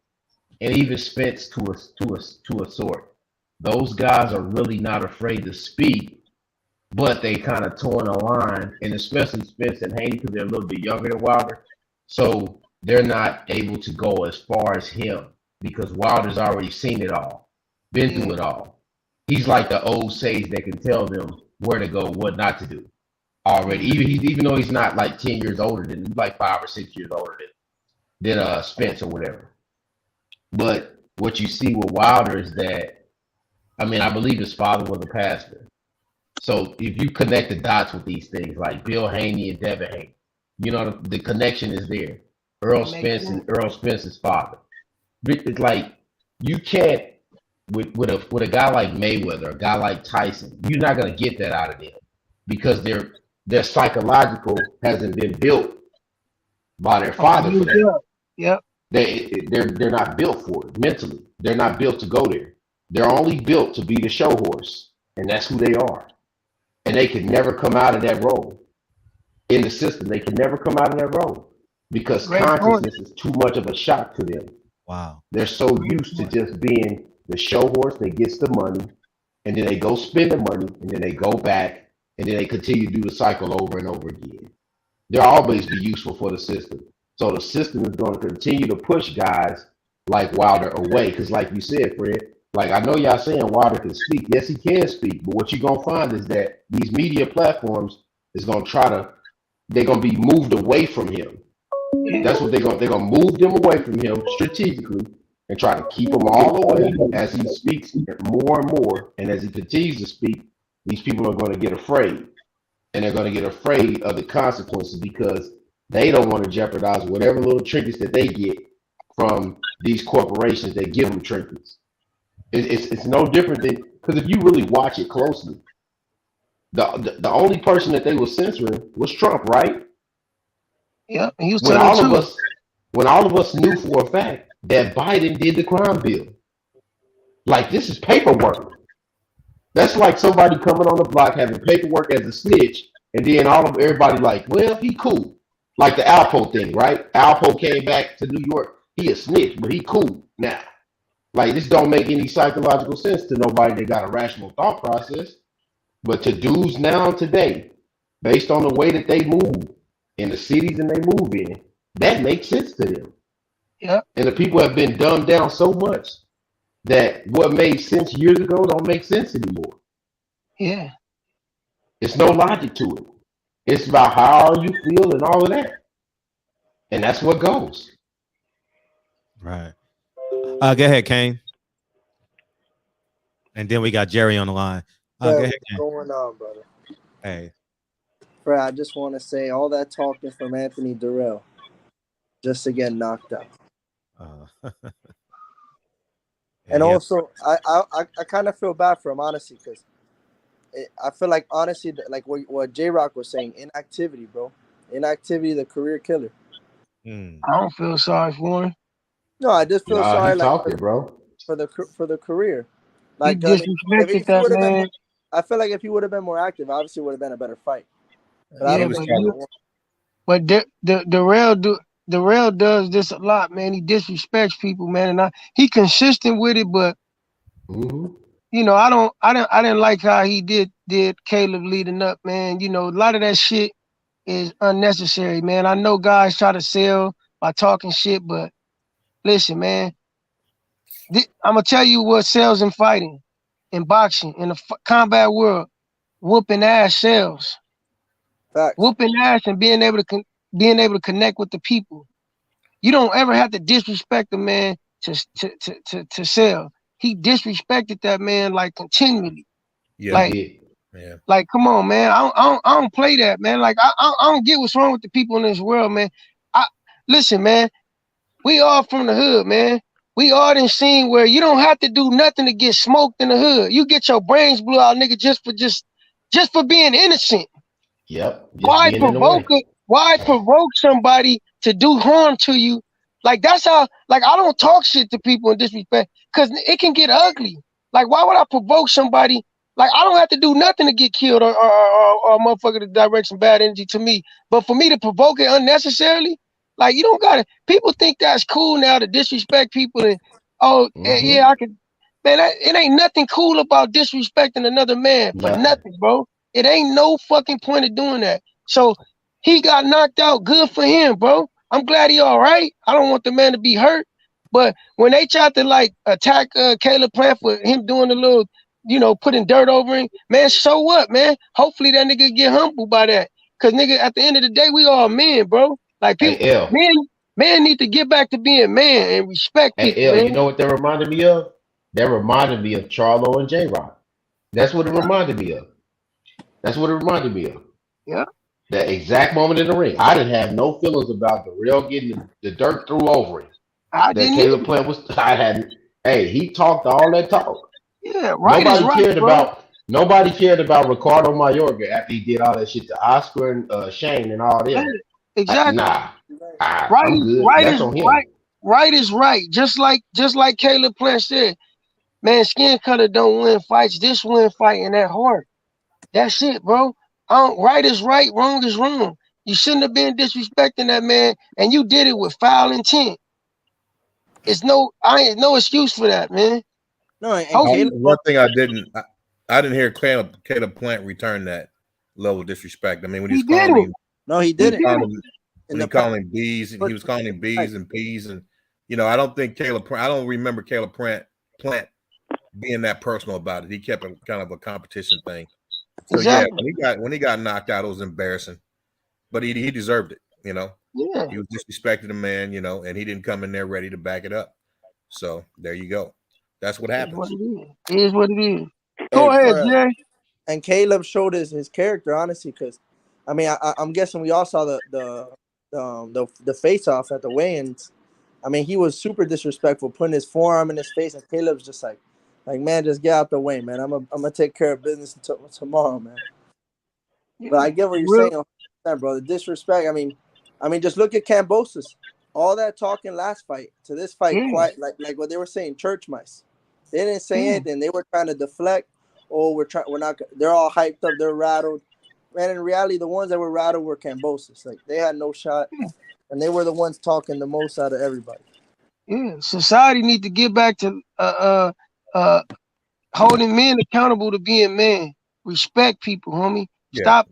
and even Spence to a sort. Those guys are really not afraid to speak, but they kind of torn a line, and especially Spence and Haney, because they're a little bit younger than Wilder, so they're not able to go as far as him, because Wilder's already seen it all, been through it all. He's like the old sage that can tell them where to go, what not to do already. Even though he's not like 10 years older than, he's like 5 or 6 years older than Spence or whatever. But what you see with Wilder is that, I mean, I believe his father was a pastor. So if you connect the dots with these things, like Bill Haney and Devin Haney, you know, the connection is there. Earl Spence and Earl Spence's father. It's like, you can't, with a guy like Mayweather, a guy like Tyson, you're not going to get that out of them, because their psychological hasn't been built by their father for that. Yep. They're not built for it mentally. They're not built to go there. They're only built to be the show horse, and that's who they are. And they can never come out of that role in the system. They can never come out of that role, because consciousness is too much of a shock to them. Wow. They're so used to just being the show horse that gets the money, and then they go spend the money, and then they go back, and then they continue to do the cycle over and over again. They'll always be useful for the system. So the system is going to continue to push guys like Wilder away, because like you said, Fred, like I know y'all saying Wilder can speak. Yes, he can speak, but what you're going to find is that these media platforms is going to they're going to be moved away from him. That's what they're going to move them away from him strategically, and try to keep him all the way as he speaks more and more. And as he continues to speak, these people are going to get afraid, and they're going to get afraid of the consequences, because they don't want to jeopardize whatever little trinkets that they get from these corporations that give them trinkets. It's no different than, because if you really watch it closely, the only person that they were censoring was Trump, right? Yeah, he was when all of us knew for a fact that Biden did the crime bill. Like, this is paperwork. That's like somebody coming on the block having paperwork as a snitch, and then everybody like, well, he cool. Like the Alpo thing, right? Alpo came back to New York. He a snitch, but he cool now. Like, this don't make any psychological sense to nobody that got a rational thought process. But to dudes now today, based on the way that they move in the cities and they move in, that makes sense to them. Yeah. And the people have been dumbed down so much that what made sense years ago don't make sense anymore. Yeah. It's no logic to it. It's about how you feel and all of that. And that's what goes. Right. Go ahead, Kane. And then we got Jerry on the line. Go ahead, Kane. What's going on, brother? Hey. Fred, I just want to say all that talking from Anthony Durrell just to get knocked out. And also, I kind of feel bad for him, honestly, because I feel like, honestly, like what J-Rock was saying, inactivity, bro. Inactivity, the career killer. I don't feel sorry for him. No, I just feel sorry, like, bro, for the career. Like, he disrespected that man. I feel like if he would have been more active, obviously, it would have been a better fight. But Durrell does this a lot, man. He disrespects people, man, and he consistent with it. But you know, I didn't like how he did Caleb leading up, man. You know, a lot of that shit is unnecessary, man. I know guys try to sell by talking shit, but listen, man, I'm gonna tell you what sells in fighting, in boxing, in the combat world. Whooping ass sells. Facts. Whooping ass and being able to connect with the people. You don't ever have to disrespect a man to sell. He disrespected that man like continually. Yeah. Like, come on, man. I don't play that, man. Like, I don't get what's wrong with the people in this world, man. Listen, man. We all from the hood, man. We all done seen where you don't have to do nothing to get smoked in the hood. You get your brains blew out, nigga, just for being innocent. Yep. Why Why provoke somebody to do harm to you? Like that's how. Like I don't talk shit to people in disrespect because it can get ugly. Like why would I provoke somebody? Like I don't have to do nothing to get killed or motherfucker to direct some bad energy to me. But for me to provoke it unnecessarily, like you don't gotta. People think that's cool now to disrespect people and yeah, I could. Man, it ain't nothing cool about disrespecting another man for nothing, bro. It ain't no fucking point of doing that. So he got knocked out. Good for him, bro. I'm glad he all right. I don't want the man to be hurt. But when they tried to like attack Caleb Plant for him doing a little, putting dirt over him, man, so what, man? Hopefully that nigga get humbled by that. Cause nigga, at the end of the day, we all men, bro. Like people, men need to get back to being man and respect people. Hey, man. you know what that reminded me of? That reminded me of Charlo and J-Rock. That's what it reminded me of. Yeah. That exact moment in the ring. I didn't have no feelings about the real getting the dirt threw over him. Caleb Plant was. He talked all that talk. Yeah, right. Nobody cared about Ricardo Mayorga after he did all that shit to Oscar and Shane and all them. Exactly. I'm good. That's on him. Right is right. Just like Caleb Plant said, man, skin color don't win fights. This win fight in that heart. That's it, bro. Right is right, wrong is wrong. You shouldn't have been disrespecting that man, and you did it with foul intent. I ain't no excuse for that, man. No, and one thing I didn't hear Caleb Plant return that level of disrespect. I mean, when he didn't. When he called him bees, and he was calling him bees and peas, and I don't think I don't remember Caleb Plant being that personal about it. He kept it kind of a competition thing. So exactly. when he got knocked out, it was embarrassing, but he deserved it. Yeah. He was disrespecting the man, and he didn't come in there ready to back it up. So there you go. That's what happens. It is what it is. Go ahead, Jay. And Caleb showed his character, honestly, because I mean, I'm guessing we all saw the face off at the weigh-ins. I mean, he was super disrespectful, putting his forearm in his face, and Caleb's just like, man, just get out the way, man. I'm gonna take care of business until tomorrow, man. But I get what you're saying, bro. The disrespect. I mean, just look at Kambosos. All that talking last fight to this fight, quite like what they were saying, church mice. They didn't say anything. They were trying to deflect. Oh, we're not. They're all hyped up. They're rattled. Man, in reality, the ones that were rattled were Kambosos. Like they had no shot, and they were the ones talking the most out of everybody. Yeah, society need to get back to holding men accountable to being men. Respect people, homie. Stop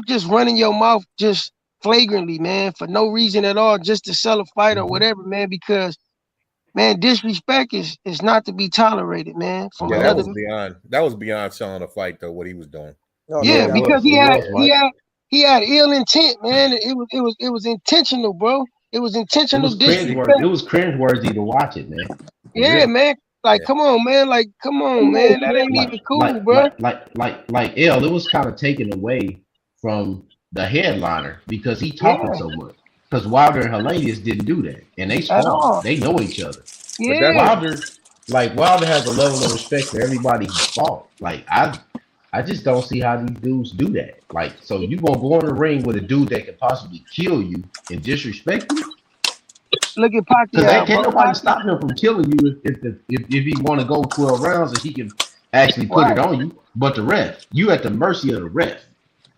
just running your mouth just flagrantly, man, for no reason at all, just to sell a fight or whatever, man. Because, man, disrespect is not to be tolerated, man. That was beyond selling a fight, though. What he was doing. Because he had ill intent, man. It was intentional, bro. It was intentional disrespect. It was cringeworthy to watch it, man. Yeah, man. Like, come on, man. That ain't even cool, bro. Like L, it was kind of taken away from the headliner because he talking so much. Because Wilder and Hellenius didn't do that, and they fought. They know each other. Yeah. But Wilder has a level of respect for everybody he fought. Like I just don't see how these dudes do that. Like, so you gonna go in the ring with a dude that could possibly kill you and disrespect you? Look at Pacquiao. Because can't nobody stop him from killing you if he want to go 12 rounds and he can actually put it on you. But the ref, you at the mercy of the ref.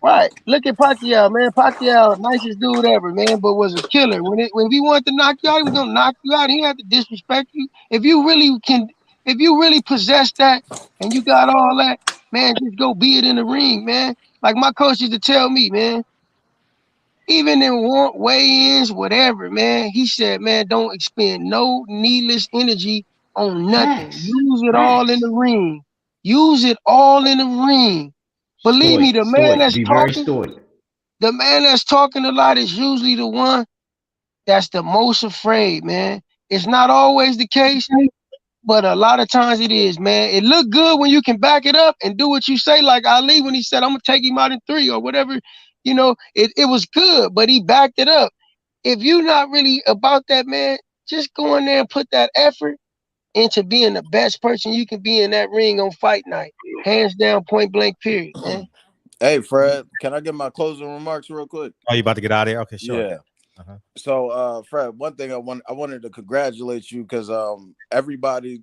Right. Look at Pacquiao, man. Pacquiao, nicest dude ever, man, but was a killer. When he wanted to knock you out, he was gonna knock you out. He had to disrespect you. If you really possess that and you got all that, man, just go be it in the ring, man. Like my coach used to tell me, man. Even in weigh-ins, whatever, man, he said, man, don't expend no needless energy on nothing. Use it all in the ring. Use it all in the ring. Believe me, the man that's talking a lot is usually the one that's the most afraid, man. It's not always the case, but a lot of times it is, man. It look good when you can back it up and do what you say, like Ali when he said, I'm gonna take him out in 3 or whatever. It was good, but he backed it up. If you're not really about that, man, just go in there and put that effort into being the best person you can be in that ring on fight night. Hands down, point blank, period, man. Hey, Fred, can I get my closing remarks real quick? Oh, you about to get out of here? Okay, sure. Yeah. So, Fred, one thing I wanted to congratulate you because everybody,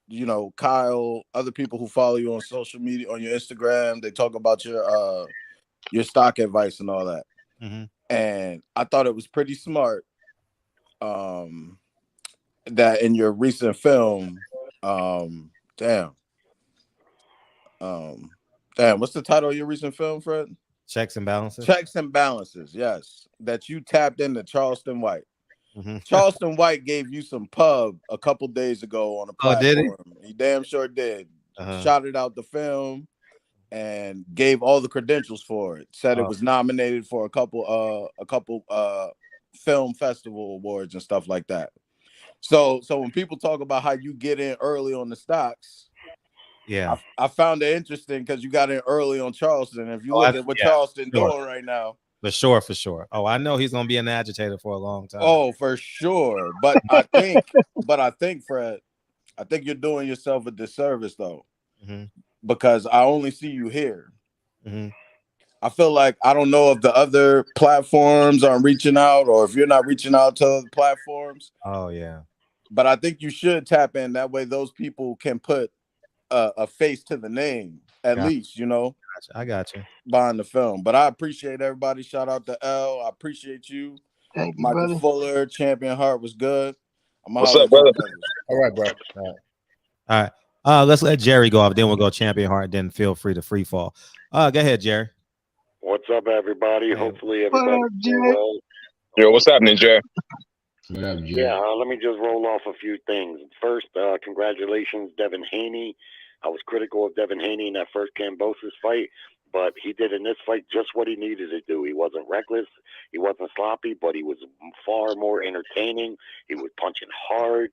you know, Kyle, other people who follow you on social media, on your Instagram, they talk about your stock advice and all that. And I thought it was pretty smart that in your recent film, damn, what's the title of your recent film, Fred? Checks and Balances. Checks and Balances, yes. That you tapped into Charleston White. Charleston White gave you some pub a couple days ago on a platform. Oh, did he damn sure did. Shouted out the film and gave all the credentials for it. Said it was nominated for a couple film festival awards and stuff like that. So when people talk about how you get in early on the stocks, yeah, I found it interesting because you got in early on Charleston. If you look at what Charleston doing right now, for sure. Oh, I know he's gonna be an agitator for a long time. Oh, for sure. But I think, Fred, I think you're doing yourself a disservice though, because I only see you here. I feel like I don't know if the other platforms aren't reaching out, or if you're not reaching out to other platforms. Oh yeah. But I think you should tap in. That way, those people can put a face to the name, at least, you know. I got you. Behind the film. But I appreciate everybody. Shout out to L. I appreciate you. Thank you, Michael brother. Fuller, Champion Heart was good. What's up, brother? All right, bro. All right. Let's let Jerry go off. Then we'll go Champion Heart. Then feel free to free fall. Go ahead, Jerry. What's up, everybody? Hopefully everybody's doing well. Yo, what's happening, Jerry? Yeah, let me just roll off a few things. First, congratulations, Devin Haney. I was critical of Devin Haney in that first Kambosos fight, but he did in this fight just what he needed to do. He wasn't reckless, he wasn't sloppy, but he was far more entertaining. He was punching hard.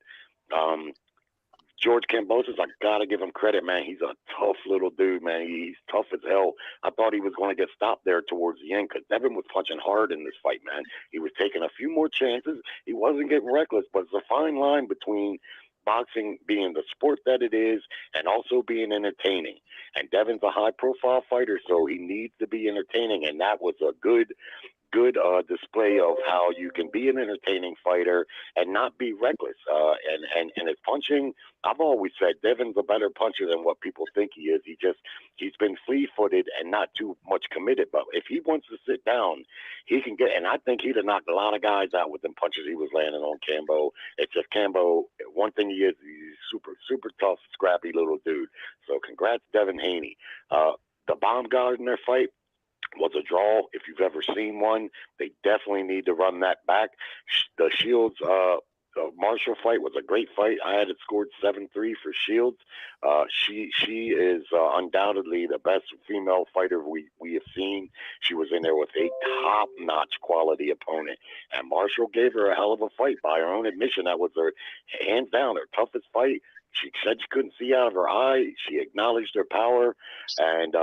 George Kambosos, I gotta give him credit, man. He's a tough little dude, man. He's tough as hell. I thought he was going to get stopped there towards the end because Devin was punching hard in this fight, man. He was taking a few more chances. He wasn't getting reckless, but it's a fine line between boxing being the sport that it is and also being entertaining. And Devin's a high-profile fighter, so he needs to be entertaining, and that was a good display of how you can be an entertaining fighter and not be reckless. And his punching, I've always said Devin's a better puncher than what people think he is. He's been fleet-footed and not too much committed. But if he wants to sit down, he can get. And I think he'd have knocked a lot of guys out with them punches he was landing on Kambo. It's just Kambo. One thing he is, he's super, super tough, scrappy little dude. So congrats, Devin Haney. The Baumgartner fight was a draw. If you've ever seen one, they definitely need to run that back. The Shields Marshall fight was a great fight. I had it scored 7-3 for Shields. She is undoubtedly the best female fighter we have seen. She was in there with a top-notch quality opponent, and Marshall gave her a hell of a fight. By her own admission, that was her hands down her toughest fight. She said she couldn't see out of her eye. She acknowledged her power, and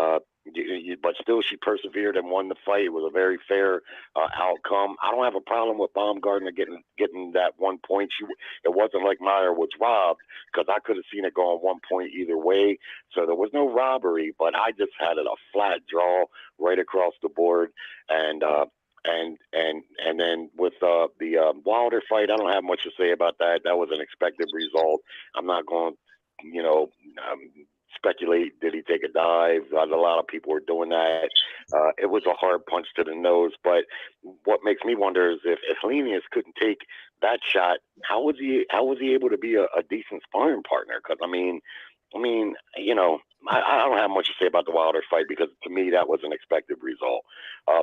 but still she persevered and won the fight. It was a very fair outcome. I don't have a problem with Baumgartner getting that 1 point. It wasn't like Meyer was robbed, because I could have seen it going 1 point either way. So there was no robbery, but I just had it a flat draw right across the board. And then with the Wilder fight, I don't have much to say about that. That was an expected result. I'm not going, speculate, did he take a dive? A lot of people were doing that. It was a hard punch to the nose, but what makes me wonder is if Helenius couldn't take that shot, how was he able to be a decent sparring partner? Because I don't have much to say about the Wilder fight, because to me that was an expected result.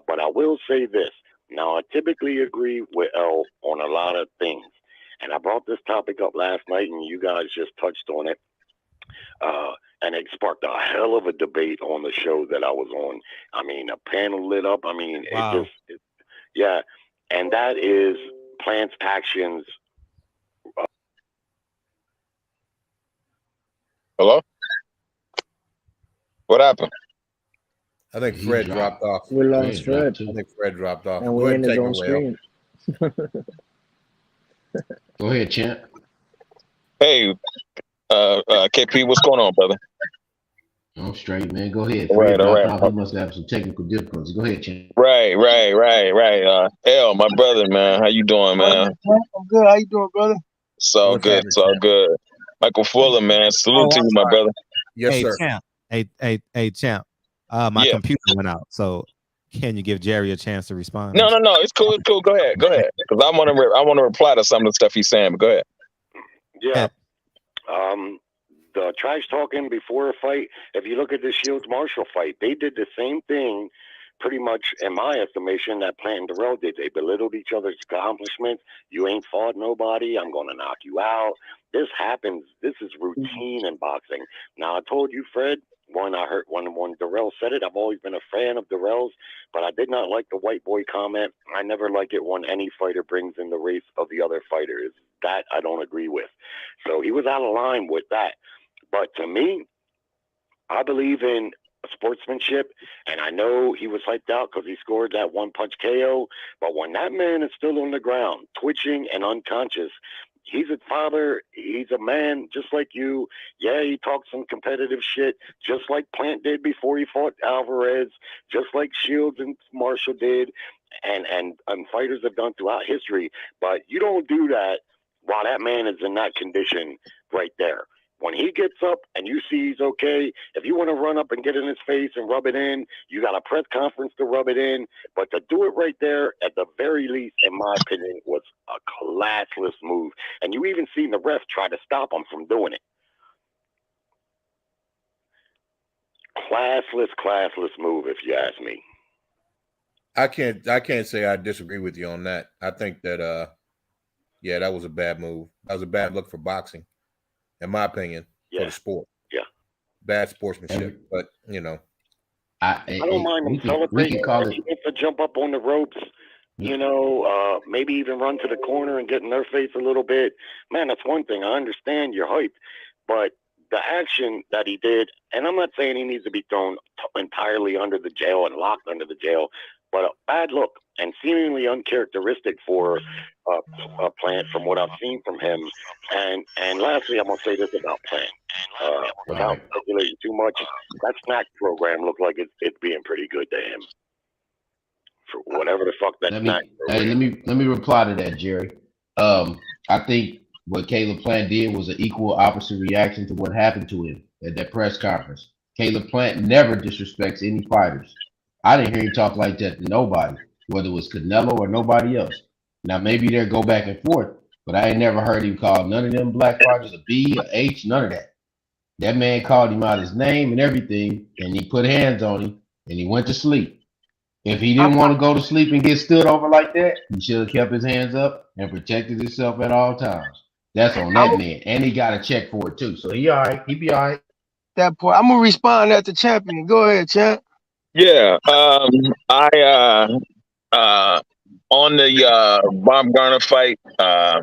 But I will say this. Now, I typically agree with L on a lot of things, and I brought this topic up last night, and you guys just touched on it. And it sparked a hell of a debate on the show that I was on. I mean, a panel lit up. I mean, wow. Yeah. And that is Plant's actions. Hello? What happened? I think Fred dropped off. We lost Fred. I think Fred dropped off. And we're in his own screen. Go ahead, champ. Hey, KP, what's going on, brother? I'm straight, man. Go ahead. All Fred right, all dropped right. off. He must have some technical difficulties. Go ahead, champ. Right. L, my brother, man. How you doing, man? I'm good. How you doing, brother? It's all What's good. happening, It's all champ? good. Michael Fuller, man. Salute Oh, to I'm you, my sorry. brother. Yes, Hey, sir. champ. Hey, champ. My Yeah. computer went out, so can you give Jerry a chance to respond? No. It's cool. It's cool. Go ahead. Because I want to reply to some of the stuff he's saying. But go ahead. Yeah. The trash talking before a fight, if you look at the Shields Marshall fight, they did the same thing pretty much, in my estimation, that Plant and Darrell did. They belittled each other's accomplishments. You ain't fought nobody. I'm going to knock you out. This happens. This is routine in boxing. Now, I told you, Fred, when I heard when Darrell said it, I've always been a fan of Darrell's, but I did not like the white boy comment. I never like it when any fighter brings in the race of the other fighters. That I don't agree with. So he was out of line with that. But to me, I believe in sportsmanship, and I know he was hyped out because he scored that one-punch KO, but when that man is still on the ground, twitching and unconscious, he's a father, he's a man just like you. Yeah, he talks some competitive shit, just like Plant did before he fought Alvarez, just like Shields and Marshall did, and fighters have done throughout history, but you don't do that while that man is in that condition right there. When he gets up and you see he's okay, if you want to run up and get in his face and rub it in, you got a press conference to rub it in. But to do it right there, at the very least, in my opinion, was a classless move. And you even seen the ref try to stop him from doing it. Classless move, if you ask me. I can't say I disagree with you on that. I think that yeah, that was a bad move. That was a bad look for boxing, in my opinion, for the sport. Yeah. Bad sportsmanship, but you know. I don't mind them celebrating. If he wants to jump up on the ropes, you know, maybe even run to the corner and get in their face a little bit. Man, that's one thing. I understand you're hyped, but the action that he did, and I'm not saying he needs to be thrown entirely under the jail and locked under the jail, but a bad look and seemingly uncharacteristic for a Plant from what I've seen from him. And lastly, I'm going to say this about Plant. Without speculating too much, that snack program looked like it's being pretty good to him. For whatever the fuck that snack program. Let me reply to that, Jerry. I think what Caleb Plant did was an equal opposite reaction to what happened to him at that press conference. Caleb Plant never disrespects any fighters. I didn't hear him talk like that to nobody, whether it was Canelo or nobody else. Now, maybe they'll go back and forth, but I ain't never heard him call none of them black fighters a B, a H, none of that. That man called him out his name and everything, and he put hands on him, and he went to sleep. If he didn't want to go to sleep and get stood over like that, he should have kept his hands up and protected himself at all times. That's on that man. And he got a check for it, too. So he all right. He be all right. That point. I'm going to respond at the champion. Go ahead, champ. Yeah, on the Baumgartner fight, I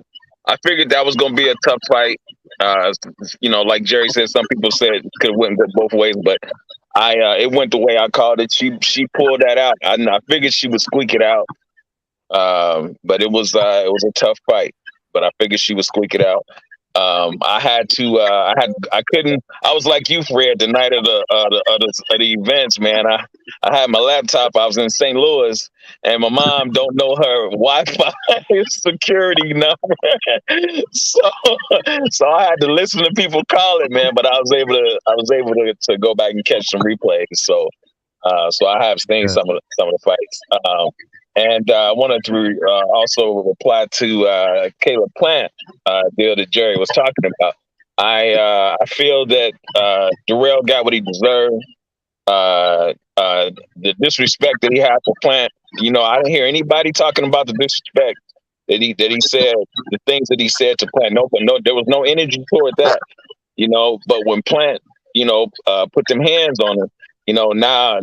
figured that was going to be a tough fight. You know, like Jerry said, some people said it could have went both ways, but it went the way I called it. She pulled that out. I figured she would squeak it out, but it was a tough fight. But I figured she would squeak it out. I was like you, Fred, the night of the events, man. I had my laptop. I was in St. Louis, and my mom don't know her Wi-Fi security number, so I had to listen to people call it, man. But I was able to go back and catch some replays. So I have seen some of the fights. And I wanted to also reply to Caleb Plant deal that Jerry was talking about. I feel that Darrell got what he deserved. The disrespect that he had for Plant, you know, I didn't hear anybody talking about the disrespect that he said, the things that he said to Plant. No, there was no energy toward that, you know. But when Plant, you know, put them hands on him, you know, now,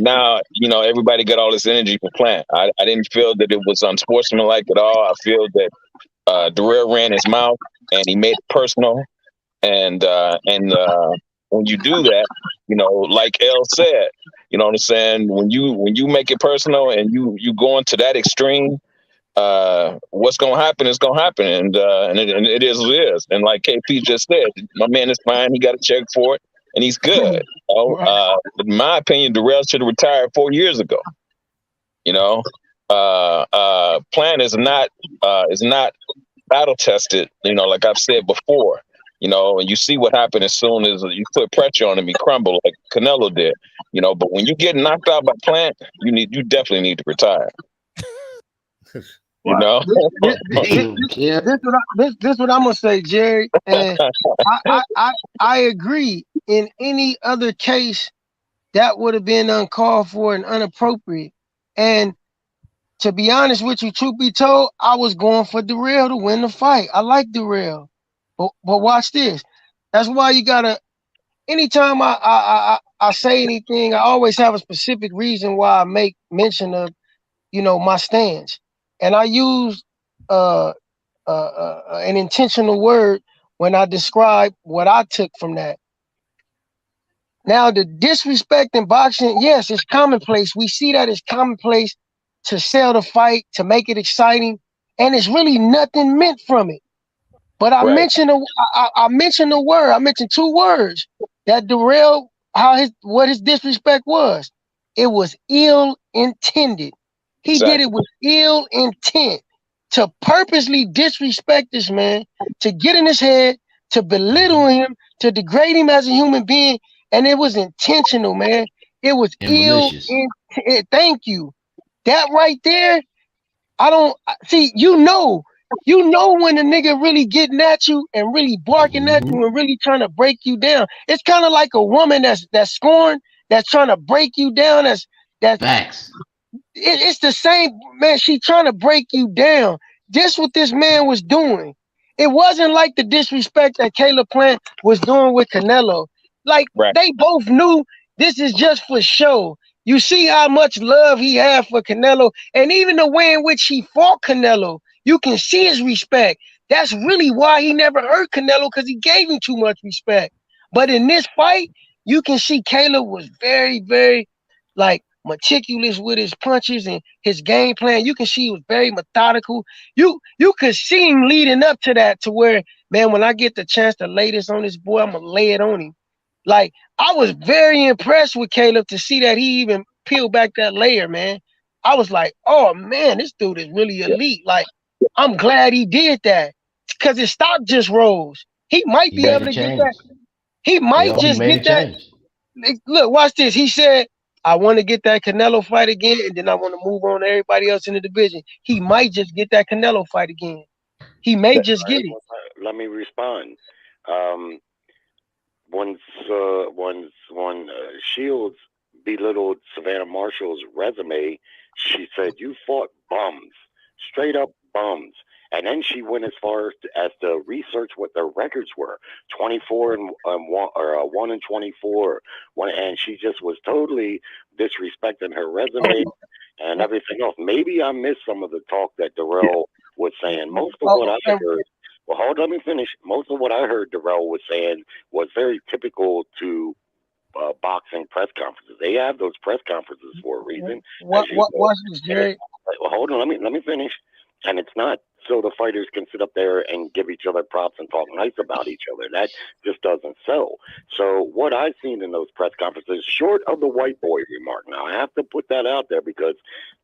you know, everybody got all this energy for Plant. I didn't feel that it was unsportsmanlike at all. I feel that Darrell ran his mouth and he made it personal. And when you do that, you know, like Elle said, you know what I'm saying? When you make it personal and you go into that extreme, what's gonna happen is gonna happen, and it is what it is. And like KP just said, my man is fine. He got a check for it, and he's good. In my opinion, Darrell should have retired 4 years ago. Plant is not battle tested. Like I've said before. And you see what happened as soon as you put pressure on him, he crumbled like Canelo did. But when you get knocked out by Plant, you definitely need to retire. This what I'm gonna say, Jerry, and I agree. In any other case, that would have been uncalled for and inappropriate. And to be honest with you, truth be told, I was going for Darrell to win the fight. I like Darrell, but watch this. That's why you gotta. Anytime I say anything, I always have a specific reason why I make mention of, my stance. And I use an intentional word when I describe what I took from that. Now, the disrespect in boxing, yes, it's commonplace. We see that it's commonplace to sell the fight, to make it exciting, and it's really nothing meant from it. But I mentioned I mentioned the word. I mentioned two words that derailed what his disrespect was. It was ill intended. He did it with ill intent to purposely disrespect this man, to get in his head, to belittle him, to degrade him as a human being, and it was intentional, man. It was ill intent. Thank you. That right there, I don't see. When a nigga really getting at you and really barking at you and really trying to break you down. It's kind of like a woman that's scorned, that's trying to break you down. That's facts. It's the same, man. She trying to break you down. This what this man was doing. It wasn't like the disrespect that Caleb Plant was doing with Canelo. Like they both knew this is just for show. You see how much love he had for Canelo, and even the way in which he fought Canelo, you can see his respect. That's really why he never hurt Canelo, because he gave him too much respect. But in this fight, you can see Caleb was very, very meticulous with his punches and his game plan. You can see he was very methodical. You could see him leading up to that, to where, man, when I get the chance to lay this on this boy, I'm gonna lay it on him. Like, I was very impressed with Caleb to see that he even peeled back that layer, man. I was like, oh man, this dude is really elite. Like, I'm glad he did that, because his stock just rose. He might be able to get that. He might just get that. Look, watch this. He said, I want to get that Canelo fight again, and then I want to move on to everybody else in the division. He might just get that Canelo fight again. He may just get it. Let me respond. When Shields belittled Savannah Marshall's resume, she said, "You fought bums, straight up bums." And then she went as far as to research what their records were: 1 and 24. And she just was totally disrespecting her resume and everything else. Maybe I missed some of the talk that Darrell was saying. Most of what I heard. Well, hold on, let me finish. Most of what I heard Darrell was saying was very typical to boxing press conferences. They have those press conferences for a reason. Watch this, Jerry. Well, hold on, let me finish. And it's not so the fighters can sit up there and give each other props and talk nice about each other. That just doesn't sell. So what I've seen in those press conferences, short of the white boy remark, now I have to put that out there because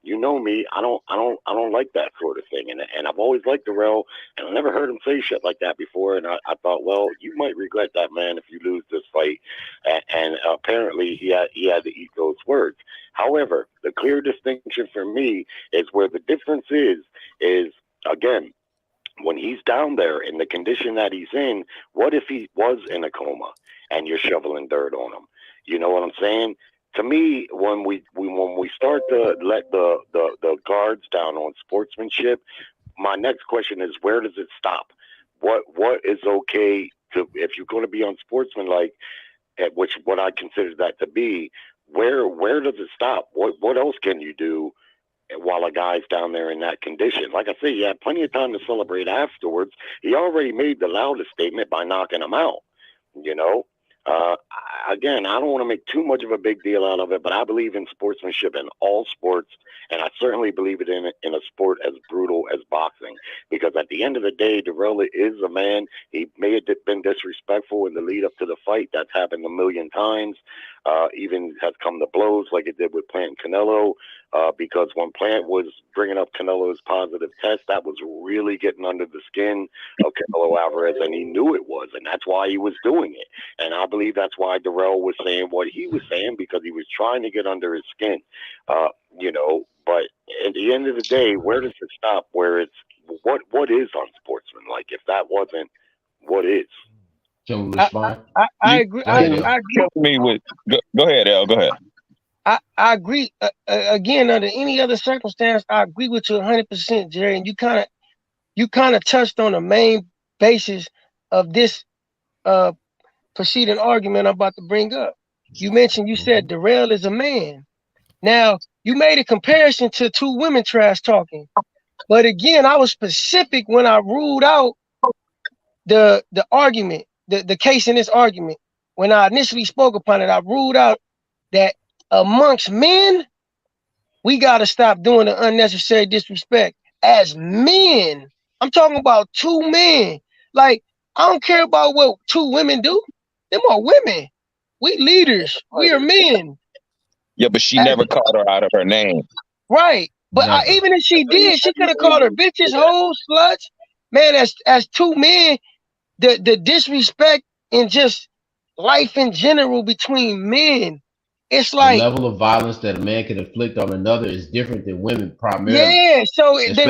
you know me, I don't like that sort of thing. And I've always liked Darrell, and I never heard him say shit like that before. And I thought, well, you might regret that, man, if you lose this fight. And apparently he had to eat those words. However, the clear distinction for me is where the difference is again, when he's down there in the condition that he's in, what if he was in a coma and you're shoveling dirt on him? You know what I'm saying? To me, when we start to let the guards down on sportsmanship, my next question is, where does it stop? What is okay to, if you're going to be unsportsmanlike, which what I consider that to be, where does it stop? What else can you do while a guy's down there in that condition? Like I say, you had plenty of time to celebrate afterwards. He already made the loudest statement by knocking him out, you know? Again, I don't want to make too much of a big deal out of it, but I believe in sportsmanship in all sports, and I certainly believe it in a sport as brutal as boxing. Because at the end of the day, Darrell is a man. He may have been disrespectful in the lead up to the fight. That's happened a million times. Even has come to blows like it did with Plant and Canelo. Because when Plant was bringing up Canelo's positive test, that was really getting under the skin of Canelo Alvarez, and he knew it was, and that's why he was doing it. And I believe that's why Darrell was saying what he was saying, because he was trying to get under his skin, But at the end of the day, where does it stop? Where it's what is unsportsman? Like, if that wasn't, what is? Can we respond? I agree. I agree. Go ahead, El. Go ahead. I agree. Again, under any other circumstance, I agree with you 100%, Jerry. And you kind of touched on the main basis of this preceding argument I'm about to bring up. You said Darrell is a man. Now, you made a comparison to two women trash talking. But again, I was specific when I ruled out the argument, the case in this argument. When I initially spoke upon it, I ruled out that amongst men, we got to stop doing the unnecessary disrespect. As men, I'm talking about two men. Like, I don't care about what two women do. Them are women. We leaders. We are men. Yeah, but she never called her out of her name. Right. But even if she did, she could have called her bitches, hoes, sluts. Man, as two men, the disrespect and just life in general between men, it's like the level of violence that a man can inflict on another is different than women primarily. Yeah, so the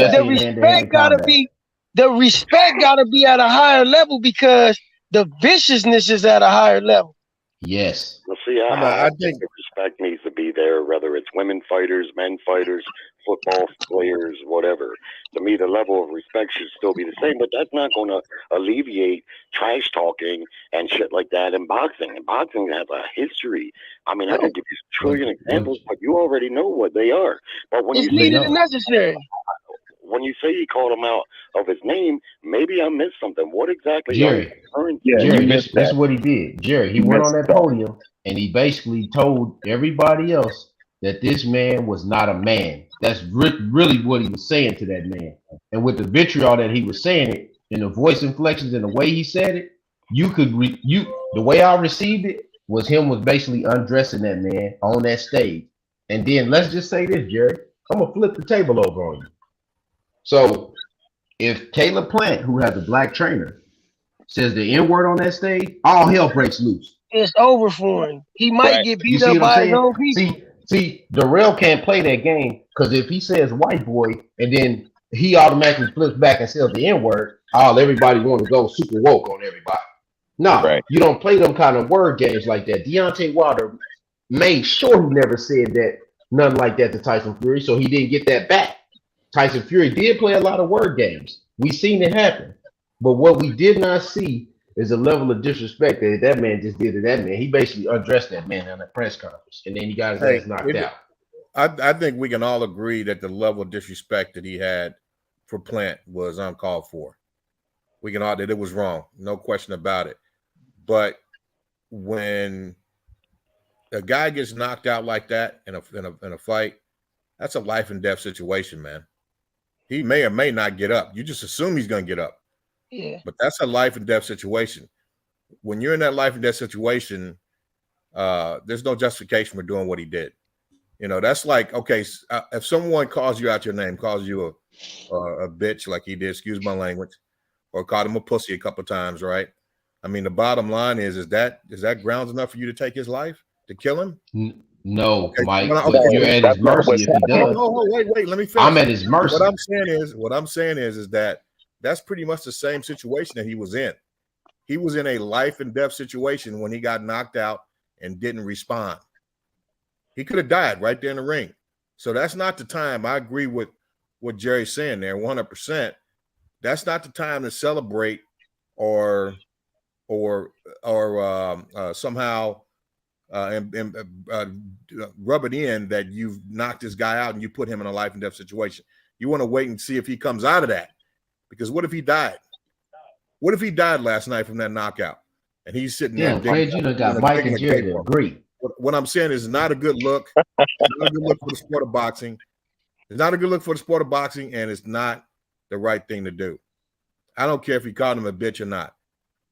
respect gotta be at a higher level, because the viciousness is at a higher level. Yes. Well, see, I think the respect needs to be there, whether it's women fighters, men fighters, football players, whatever. To me, the level of respect should still be the same, but that's not going to alleviate trash talking and shit like that in boxing. And boxing has a history. I mean, I could give you a trillion examples, but you already know what they are. But when it's needed and necessary. When you say he called him out of his name, maybe I missed something. What exactly? Jerry, this is what he did. Jerry, he went on that podium and he basically told everybody else that this man was not a man. That's really what he was saying to that man. And with the vitriol that he was saying it, and the voice inflections and the way he said it, the way I received it was basically undressing that man on that stage. And then let's just say this, Jerry, I'm gonna flip the table over on you. So if Caleb Plant, who has a black trainer, says the N-word on that stage, all hell breaks loose. It's over for him. He might get beat up by his own people. See, Darrell can't play that game, because if he says white boy and then he automatically flips back and says the N-word, everybody want to go super woke on everybody. No, you don't play them kind of word games like that. Deontay Wilder made sure he never said that, nothing like that to Tyson Fury, so he didn't get that back. Tyson Fury did play a lot of word games. We seen it happen. But what we did not see is a level of disrespect that man just did to that man. He basically undressed that man on that press conference, and then he got his ass knocked out. I think we can all agree that the level of disrespect that he had for Plant was uncalled for. We can all that it was wrong, no question about it. But when a guy gets knocked out like that in a fight, that's a life and death situation, man. He may or may not get up. You just assume he's going to get up. Yeah. But that's a life and death situation. When you're in that life and death situation, there's no justification for doing what he did. That's like, okay, if someone calls you out your name, calls you a bitch like he did, excuse my language, or called him a pussy a couple times, right? I mean, the bottom line is that grounds enough for you to take his life, to kill him? No, okay. Mike, but you're at his mercy if he does. Oh, wait, let me finish. I'm at his mercy. What I'm saying is that that's pretty much the same situation that he was in. He was in a life and death situation when he got knocked out and didn't respond. He could have died right there in the ring. So that's not the time. I agree with what Jerry's saying there, 100%. That's not the time to celebrate or somehow rub it in that you've knocked this guy out and you put him in a life and death situation. You want to wait and see if he comes out of that, because what if he died? What if he died last night from that knockout and he's sitting there. Yeah, Fred, you done got Mike and Jerry to agree. What I'm saying is not a good look. It's not a good look for the sport of boxing. It's not a good look for the sport of boxing, and it's not the right thing to do. I don't care if you called him a bitch or not.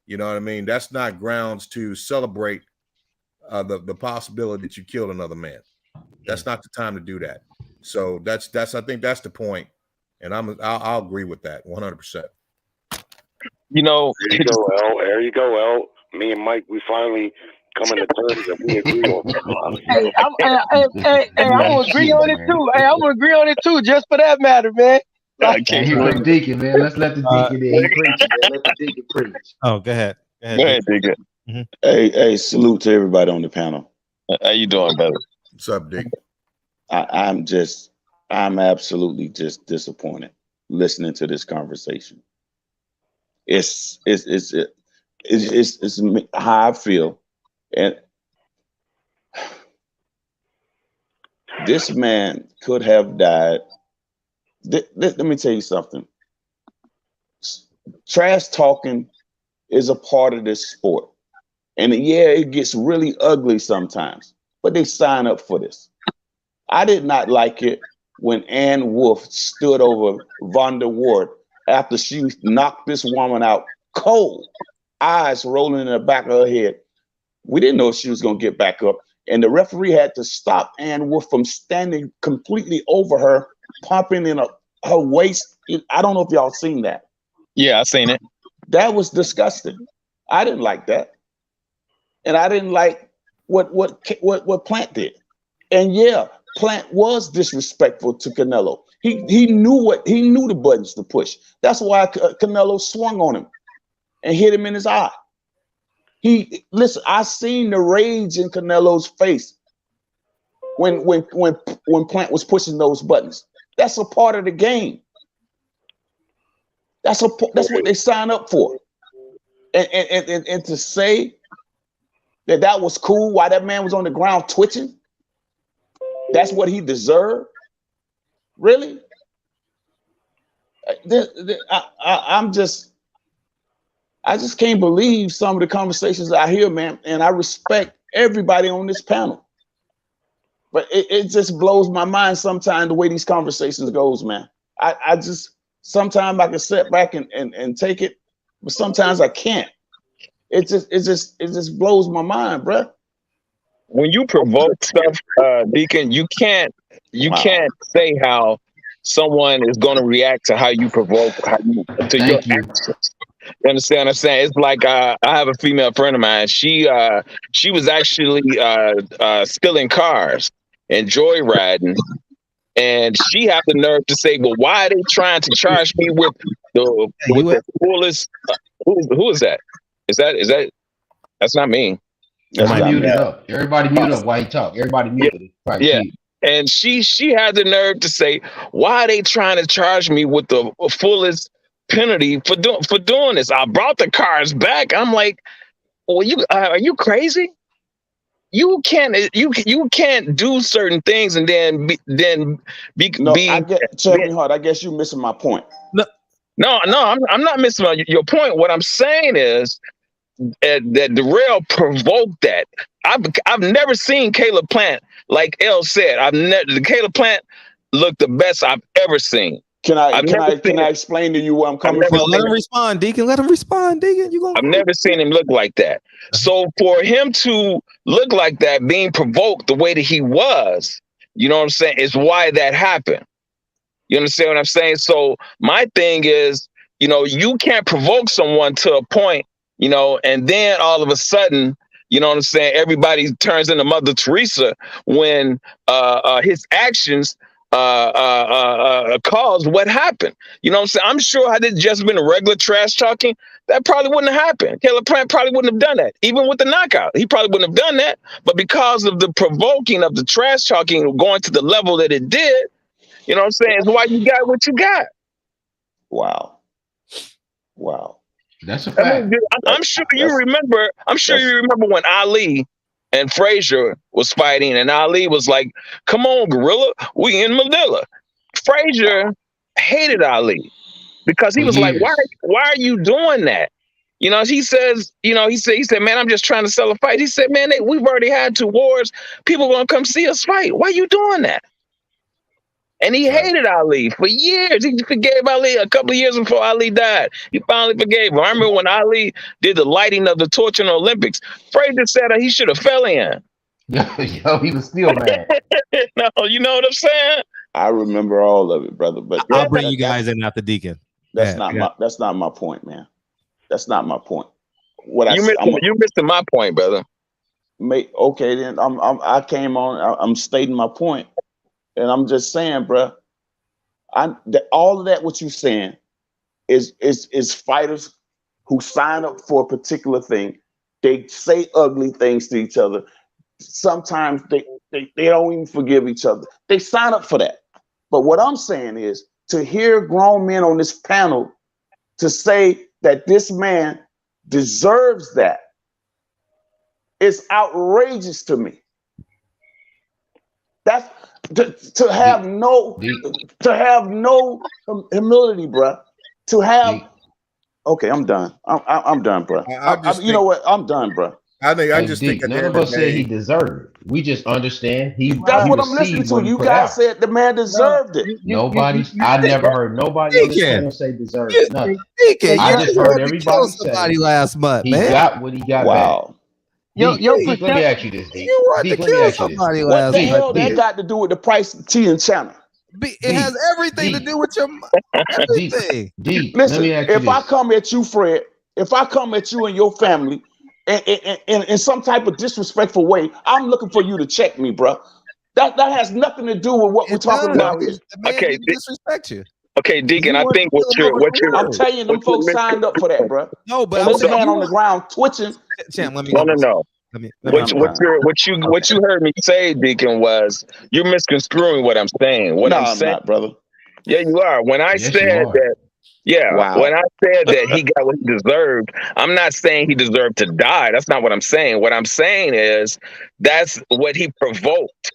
You know what I mean? That's not grounds to celebrate the possibility that you killed another man. That's not the time to do that. So that's I think that's the point, and I'll agree with that 100%. You know, there you go, L. There you go, L. Me and Mike, we finally coming to terms that we agree on. Hey, I'm gonna agree on it too. Hey, I'm gonna agree on it too, just for that matter, man. Hey, here comes Deacon, man. Let's let the Deacon in. He preaching, man. Let the Deacon preach. Oh, go ahead. Go ahead, Deacon. Mm-hmm. Hey, salute to everybody on the panel. How you doing, brother? What's up, Dick? I'm absolutely just disappointed listening to this conversation. It's how I feel, and this man could have died. Let me tell you something. Trash talking is a part of this sport, and yeah, it gets really ugly sometimes. But they sign up for this. I did not like it when Ann Wolf stood over Vonda Ward after she knocked this woman out cold, eyes rolling in the back of her head. We didn't know if she was going to get back up. And the referee had to stop Ann Wolf from standing completely over her, pumping in her waist. I don't know if y'all seen that. Yeah, I seen it. That was disgusting. I didn't like that. And I didn't like what Plant did. And yeah, Plant was disrespectful to Canelo. He knew the buttons to push. That's why Canelo swung on him and hit him in his eye. Listen, I seen the rage in Canelo's face when Plant was pushing those buttons. That's a part of the game. That's what they sign up for. And to say that was cool while that man was on the ground twitching, that's what he deserved. Really? I just can't believe some of the conversations I hear, man. And I respect everybody on this panel, but it just blows my mind sometimes the way these conversations goes, man. I just sometimes I can sit back and take it, but sometimes I can't. It just blows my mind, bro. When you provoke stuff, Deacon, you can't say how someone is going to react to how you provoke your actions. You understand what I'm saying? It's like I have a female friend of mine. She was actually stealing cars and joyriding, and she had the nerve to say, "Well, why are they trying to charge me with the fullest?" Who is that? Is that? That's not me. Everybody mute up. Everybody mute up while you talk. Everybody mute it. Yeah. And she had the nerve to say, "Why are they trying to charge me with the fullest penalty for doing this? I brought the cars back." I'm like, "Well, are you crazy? You can't do certain things and then be." Check me hard. I guess you're missing my point. No, I'm not missing your point. What I'm saying is that Darrell provoked that. I've never seen Caleb Plant, like El said. Caleb Plant looked the best I've ever seen. Can I explain to you where I'm coming from? Let him respond, Deacon. Let him respond, Deacon. I've never seen him look like that. So for him to look like that, being provoked the way that he was, you know what I'm saying, is why that happened. You understand what I'm saying? So my thing is, you can't provoke someone to a point, and then all of a sudden, you know what I'm saying, everybody turns into Mother Teresa when his actions caused what happened. You know what I'm saying? I'm sure had it just been a regular trash talking, that probably wouldn't have happened. Caleb Plant probably wouldn't have done that. Even with the knockout, he probably wouldn't have done that. But because of the provoking of the trash talking going to the level that it did, you know what I'm saying, is why you got what you got. Wow. That's a fact. I'm sure you remember when Ali and Frazier was fighting, and Ali was like, "Come on, gorilla, we in Manila." Frazier hated Ali because he was like, "Why are you doing that?" You know, he says, you know, he said, man, I'm just trying to sell a fight. He said, man, we've already had 2 wars. People gonna come see us fight. Why you doing that? And he hated Ali for years. He forgave Ali a couple of years before Ali died. He finally forgave him. I remember when Ali did the lighting of the torch in the Olympics. Frazier said that he should have fell in. Yo, he was still mad. No, you know what I'm saying? I remember all of it, brother. But I'll bring you guys in after Deacon. That's not my point, man. That's not my point. You missed my point, brother. Okay, then I came on. I'm stating my point, and I'm just saying, bro. All of that what you saying is fighters who sign up for a particular thing. They say ugly things to each other. Sometimes they don't even forgive each other. They sign up for that. But what I'm saying is to hear grown men on this panel to say that this man deserves that is outrageous to me. That's to have no humility, bro. To have okay, I'm done. I'm done, bro. You know what? I'm done, bro. I just think none of us said he deserved. We just understand That's what I'm listening to. You guys said the man deserved it. I never heard nobody on this panel say deserved nothing. I just heard everybody say last month, he man. got what he got. Wow. Let me ask you this, D. You wanted to kill somebody last month. What the hell that got to do with the price of tea in China? It has everything to do with your everything. Listen, if I come at you, Fred, if I come at you and your family in some type of disrespectful way, I'm looking for you to check me, bro. That has nothing to do with what we're talking about here. Okay, disrespect you. Okay, Deacon, I think what you're I'm telling you, them folks signed up for that, bro. No, but this man on the ground twitching. Champ, let me no. What you heard me say, Deacon, was you're misconstruing what I'm saying. What I'm saying, not, brother. Yeah, you are. When I said that. Yeah, when I said that he got what he deserved, I'm not saying he deserved to die. That's not what I'm saying. What I'm saying is that's what he provoked.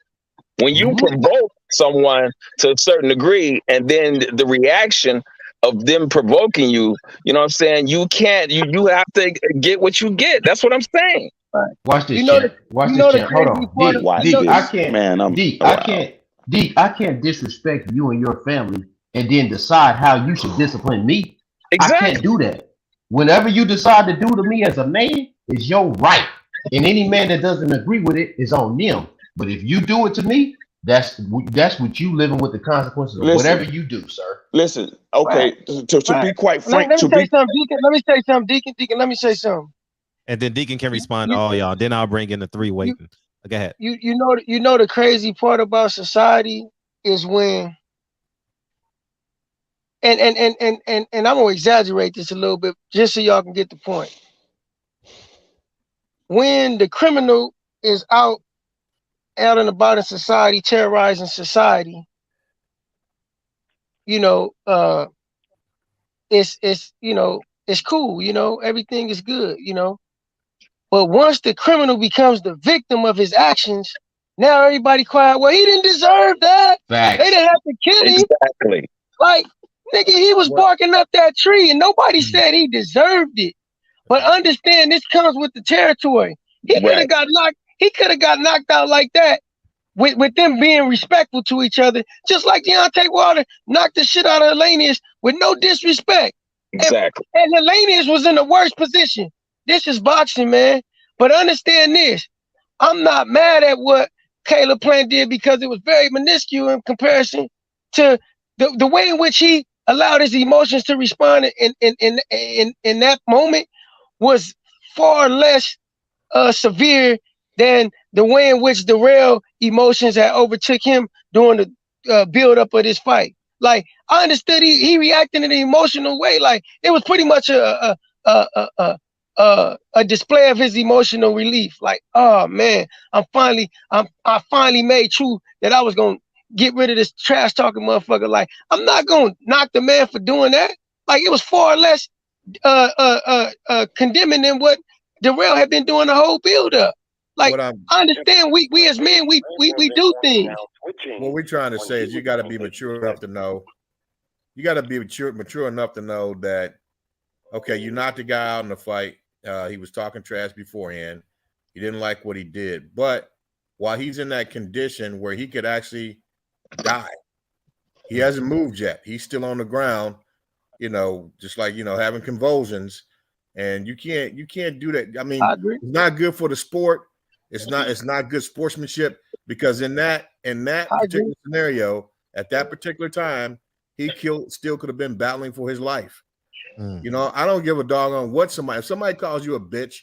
When you provoke someone to a certain degree, and then the reaction of them provoking you, you know what I'm saying? You can't, you have to get what you get. That's what I'm saying. Watch this, champ. Watch this, champ. Hold on. I can't disrespect you and your family and then decide how you should discipline me. Exactly. I can't do that. Whatever you decide to do to me as a man is your right. And any man that doesn't agree with it is on them. But if you do it to me, that's what you living with the consequences of whatever you do, sir. Listen, okay, to be quite frank, let me say something, Deacon. Let me say something, Deacon. Let me say something. And then Deacon can respond to all y'all. Then I'll bring in the 3 waiting. Go ahead. You know the crazy part about society is when and I'm gonna exaggerate this a little bit just so y'all can get the point. When the criminal is out and about in society, terrorizing society, you know, it's it's cool, everything is good, But once the criminal becomes the victim of his actions, now everybody quiet. Well, he didn't deserve that. Facts. They didn't have to kill him. Exactly. Like, nigga, he was barking up that tree and nobody said he deserved it. But understand, this comes with the territory. He could have got knocked out like that with them being respectful to each other, just like Deontay Wilder knocked the shit out of Hellenius with no disrespect. Exactly. And Hellenius was in the worst position. This is boxing, man. But understand this. I'm not mad at what Caleb Plant did because it was very minuscule in comparison to the way in which he allowed his emotions to respond in that moment was far less severe than the way in which the real emotions had overtook him during the build up of this fight. Like, I understood he reacted in an emotional way. Like, it was pretty much a display of his emotional relief. Like, oh man, I finally made true that I was gonna get rid of this trash talking motherfucker. Like, I'm not gonna knock the man for doing that. Like, it was far less condemning than what Darrell had been doing the whole build up. Like, I understand we as men we do things. What we're trying to say is you got to be mature enough to know. You got to be mature enough to know that okay, you knocked the guy out in the fight. He was talking trash beforehand. He didn't like what he did. But while he's in that condition where he could actually die, he hasn't moved yet. He's still on the ground, just like, having convulsions. And you can't do that. I mean, it's not good for the sport. It's not good sportsmanship, because in that particular scenario, at that particular time, he still could have been battling for his life. I don't give a doggone what if somebody calls you a bitch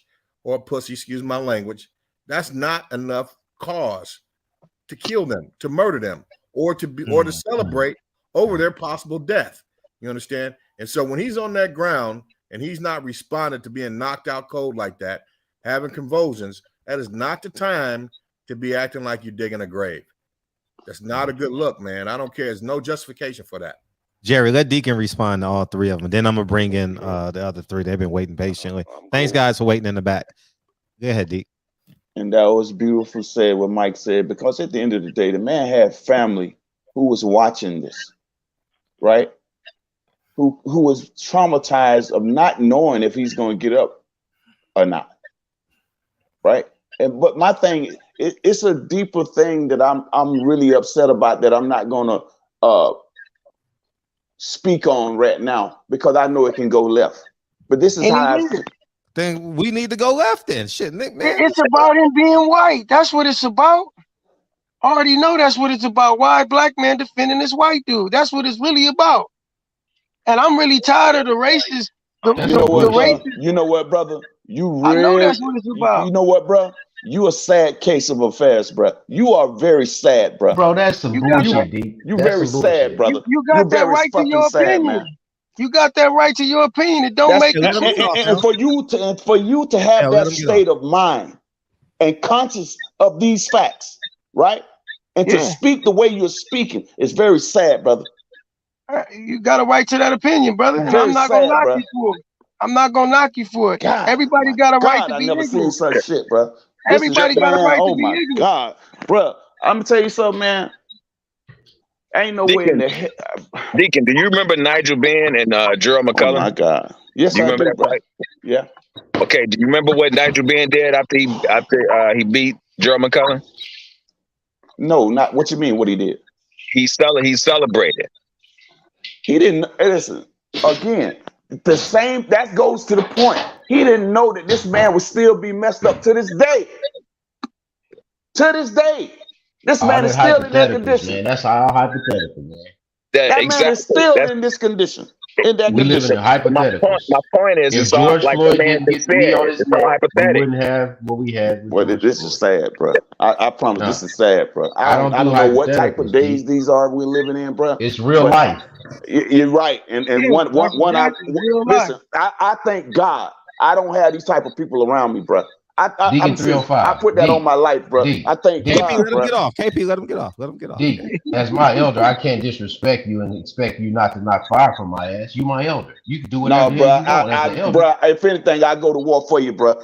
or a pussy, excuse my language, that's not enough cause to kill them, to murder them, or to celebrate over their possible death. You understand? And so when he's on that ground and he's not responding to being knocked out cold like that, having convulsions, that is not the time to be acting like you're digging a grave. That's not a good look, man. I don't care. There's no justification for that. Jerry, let Deacon respond to all three of them. Then I'm going to bring in the other three. They've been waiting patiently. Thanks, guys, for waiting in the back. Go ahead, Deacon. And that was beautiful said, what Mike said, because at the end of the day, the man had family who was watching this, right? Who was traumatized of not knowing if he's going to get up or not, right? But my thing, it's a deeper thing that I'm really upset about, that I'm not going to speak on right now, because I know it can go left. But this is how I feel. Then we need to go left then. Shit, Nick, man. It's about him being white. That's what it's about. I already know that's what it's about. Why black man defending this white dude? That's what it's really about. And I'm really tired of the racist. You know what, brother? I know that's what it's about. You know what, bro? You a sad case of affairs, bro. You are very sad, bro. Bro, that's some bullshit, D. You very sad, brother. You got that right to your opinion. Man. You got that right to your opinion. It don't make the truth. And for you to have that state of mind and conscious of these facts, right? And to speak the way you're speaking is very sad, brother. You got a right to that opinion, brother. And I'm not gonna knock you for it. I'm not gonna knock you for it. God, everybody got a right to be ignorant. I've never seen such shit, bro. Everybody got a right to be ignorant. Oh my God, bro. I'm gonna tell you something, man. Ain't no way in the head. Deacon, do you remember Nigel Benn and Jerome McCullum? Oh my God. Yes, do you remember that fight? Yeah. Okay. Do you remember what Nigel Benn did after he beat Jerome McCullum? No, not what you mean. What he did? He celebrated. He didn't listen. Again, the same. That goes to the point. He didn't know that this man would still be messed up to this day. To this day, this man is still in that condition. Man. That's all hypothetical, man. That man is still in this condition. In that we live in a hypothetical. My point is, if it's George all like Floyd the man didn't get on his neck, we wouldn't have what we had. Well, this is sad, bro. I promise this is sad, bro. I don't know what type of days these are we're living in, bro. It's real life. You're right. And listen, I thank God I don't have these type of people around me, bro. I put that on my life, bro. I thank God, let him get off. KP, let him get off. Let him get off. As my elder, I can't disrespect you and expect you not to knock fire from my ass. You my elder. You can do whatever you want. Bro, if anything, I go to war for you, bro.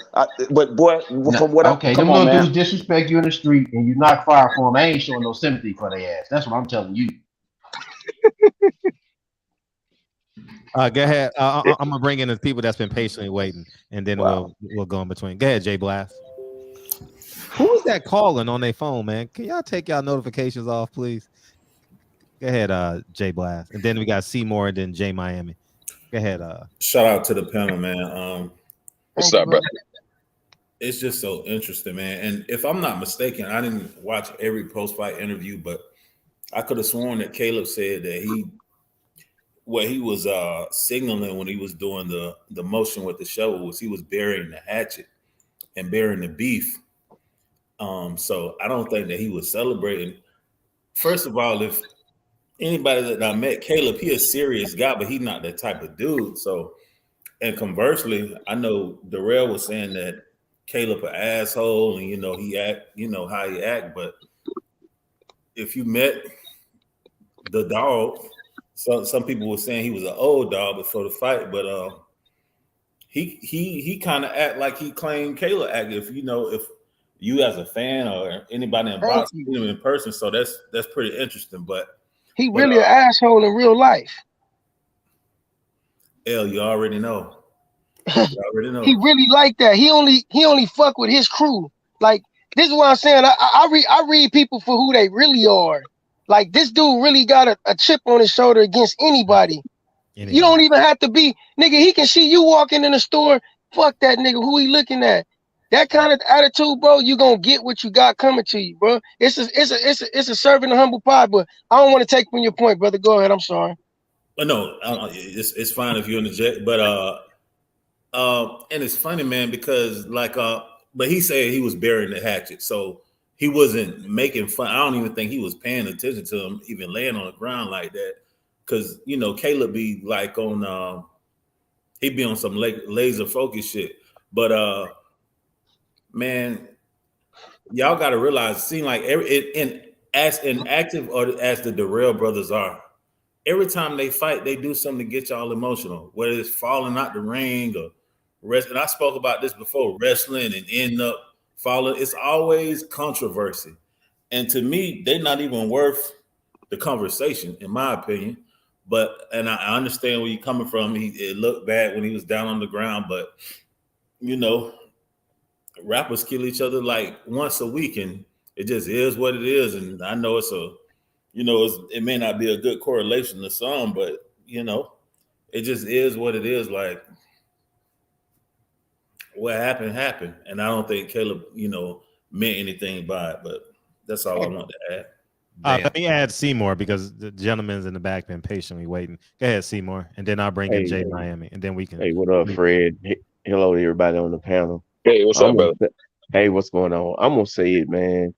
But boy, from what them little dudes disrespect you in the street and you knock fire for them, I ain't showing no sympathy for their ass. That's what I'm telling you. Go ahead. I'm gonna bring in the people that's been patiently waiting, and then we'll go in between. Go ahead, Jay Blast. Who is that calling on their phone, man? Can y'all take y'all notifications off, please? Go ahead, Jay Blast, and then we got Seymour and then Jay Miami. Go ahead. Shout out to the panel, man. What's up, bro? It's just so interesting, man. And if I'm not mistaken, I didn't watch every post-fight interview, but I could have sworn that Caleb said that he was signaling when he was doing the motion with the shovel was he was burying the hatchet and burying the beef. So I don't think that he was celebrating. First of all, if anybody that I met, Caleb, he a serious guy, but he's not that type of dude. So, and conversely, I know Darrell was saying that Caleb an asshole and he act, how he act, but if you met the dog, some people were saying he was an old dog before the fight, but he kind of act like he claimed Caleb act. If you as a fan or anybody in boxing him in person, so that's pretty interesting. But he really an asshole in real life. You already know. already know. He really like that. He only fuck with his crew. Like, this is what I'm saying. I read people for who they really are. Like, this dude really got a chip on his shoulder against anybody. You don't even have to be, nigga. He can see you walking in the store. Fuck that nigga. Who he looking at? That kind of attitude, bro. You gonna get what you got coming to you, bro. It's a serving a humble pie. But I don't want to take from your point, brother. Go ahead. I'm sorry. But no, it's fine if you interject. But and it's funny, man, because but he said he was burying the hatchet, so he wasn't making fun. I don't even think he was paying attention to him even laying on the ground like that. Because, you know, Caleb be like on, he'd be on some laser focus shit. But, man, y'all got to realize, it seems like as inactive or as the Darrell brothers are, every time they fight, they do something to get y'all emotional, whether it's falling out the ring or wrestling. And I spoke about this before, wrestling and end up falling. It's always controversy. And to me, they're not even worth the conversation, in my opinion. And I understand where you're coming from. It looked bad when he was down on the ground, but you know, rappers kill each other like once a week, and it just is what it is. And I know it may not be a good correlation to some, but you know, it just is what it is. Like, what happened, and I don't think Caleb, meant anything by it. But that's all I want to add. Let me add Seymour because the gentleman's in the back been patiently waiting. Go ahead, Seymour, and then I'll bring in Jay Miami, and then we can. Hey, what up, Fred? Hello to everybody on the panel. Hey, what's up, brother? Hey, what's going on? I'm gonna say it, man.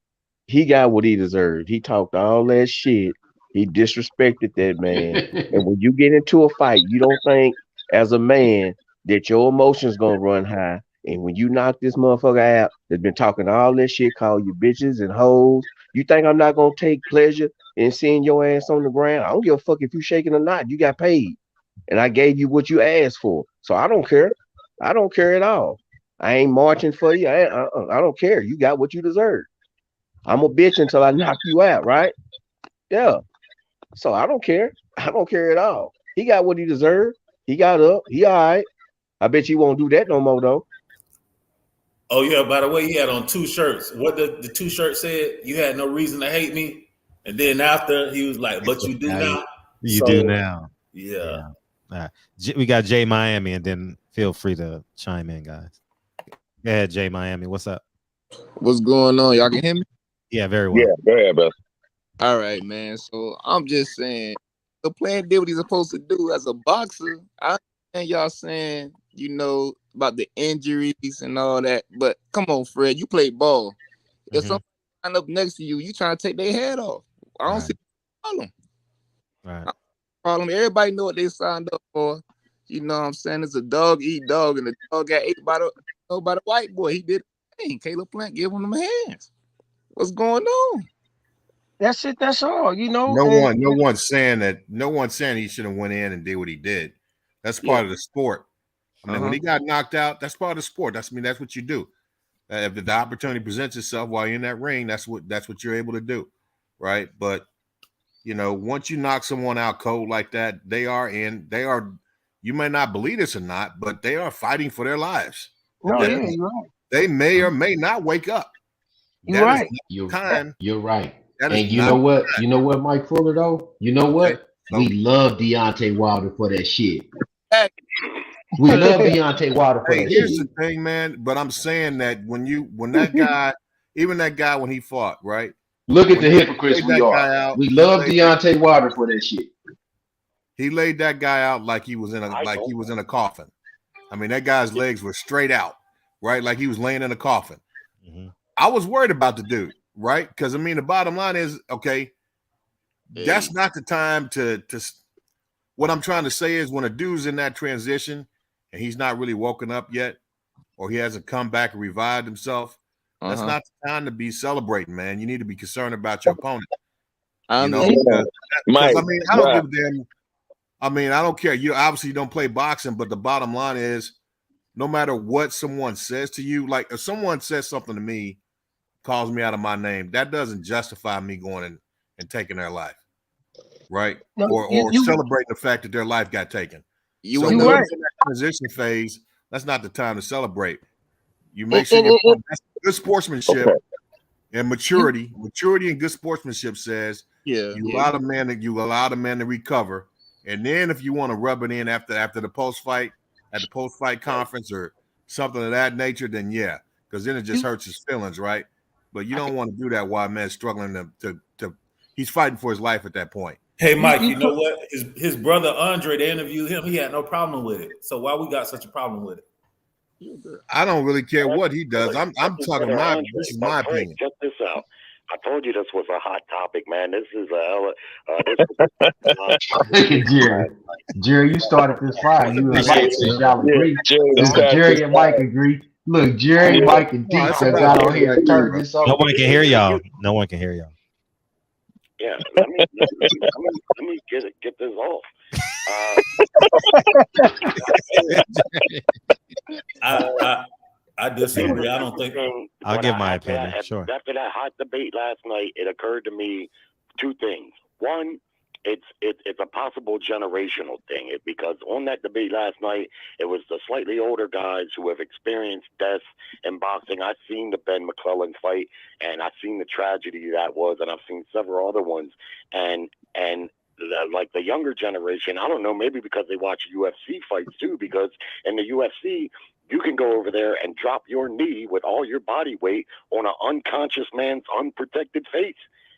He got what he deserved. He talked all that shit. He disrespected that man. And when you get into a fight, you don't think as a man that your emotions gonna run high. And when you knock this motherfucker out that's been talking all that shit, call you bitches and hoes, you think I'm not gonna take pleasure in seeing your ass on the ground? I don't give a fuck if you shaking or not. You got paid. And I gave you what you asked for. So I don't care. I don't care at all. I ain't marching for you. I don't care. You got what you deserve. I'm a bitch until I knock you out, right? Yeah. So I don't care. I don't care at all. He got what he deserved. He got up. He all right. I bet you won't do that no more, though. Oh, yeah, by the way, he had on 2 shirts. What the 2 shirts said, you had no reason to hate me. And then after, he was like, but you do now. You do now. Yeah. All right. We got Jay Miami, and then feel free to chime in, guys. Go ahead, Jay Miami. What's up? What's going on? Y'all can hear me? Yeah, very well. Yeah, go ahead, brother. All right, man. So I'm just saying, the plan did what he's supposed to do as a boxer. I understand y'all saying, about the injuries and all that, but come on, Fred, you play ball. If someone line up next to you, you trying to take their head off. I don't see the problem. Right. Problem. Everybody know what they signed up for. You know what I'm saying? It's a dog eat dog, and the dog got ate by the white boy. He did the thing. Caleb Plant gave him them hands. What's going on? That's it. That's all. No one's saying he should have went in and did what he did. That's part of the sport. I mean, when he got knocked out, that's part of the sport. That's what you do. If the opportunity presents itself while you're in that ring, that's what you're able to do, right? But once you knock someone out cold like that, they are. You may not believe this or not, but they are fighting for their lives. No, yeah, you're right. They may or may not wake up. You're right. You're right. And you know what? You know what, Mike Fuller, though? You know what? We love Deontay Wilder for that shit. We love Deontay Wilder for that shit. Here's the thing, man. But I'm saying that when that guy, even that guy when he fought, right? Look at the hypocrites we are. We love Deontay Wilder for that shit. He laid that guy out like he was in a coffin. I mean, that guy's legs were straight out, right? Like he was laying in a coffin. I was worried about the dude, right? Because I mean, the bottom line is, okay, that's not the time to. What I'm trying to say is, when a dude's in that transition and he's not really woken up yet, or he hasn't come back and revived himself, that's not the time to be celebrating, man. You need to be concerned about your opponent. Mike, I mean, I don't give a damn. I mean, I don't care. You obviously don't play boxing, but the bottom line is, no matter what someone says to you, like if someone says something to me, calls me out of my name, that doesn't justify me going and taking their life, right? No, or celebrating the fact that their life got taken. You so in that transition phase, that's not the time to celebrate. You make sure that's good sportsmanship and maturity. Maturity and good sportsmanship says you allow the man to recover. And then if you want to rub it in after the post-fight, at the post-fight conference or something of that nature, then because then it just hurts his feelings, right? But you don't want to do that while a man's struggling to he's fighting for his life at that point. Hey, Mike, you know what? His brother Andre, they interviewed him. He had no problem with it. So why we got such a problem with it? I don't really care what he does. I'm talking this is my opinion. Check this out. I told you this was a hot topic, man. This is Jerry, you started this fire. You and Mike y'all agree. Jerry and Mike agree. Look, Jerry, Mike, and Deep got on here and turned this off. No one can hear y'all. No one can hear y'all. Yeah, let me get this off. I disagree. I don't think I'll give my opinion. Sure. After that hot debate last night, it occurred to me two things. One, it's a possible generational thing because on that debate last night, it was the slightly older guys who have experienced death in boxing. I've seen the Ben McClellan fight, and I've seen the tragedy that was, and I've seen several other ones, and like the younger generation, I don't know, maybe because they watch UFC fights too, because in the UFC, you can go over there and drop your knee with all your body weight on an unconscious man's unprotected face,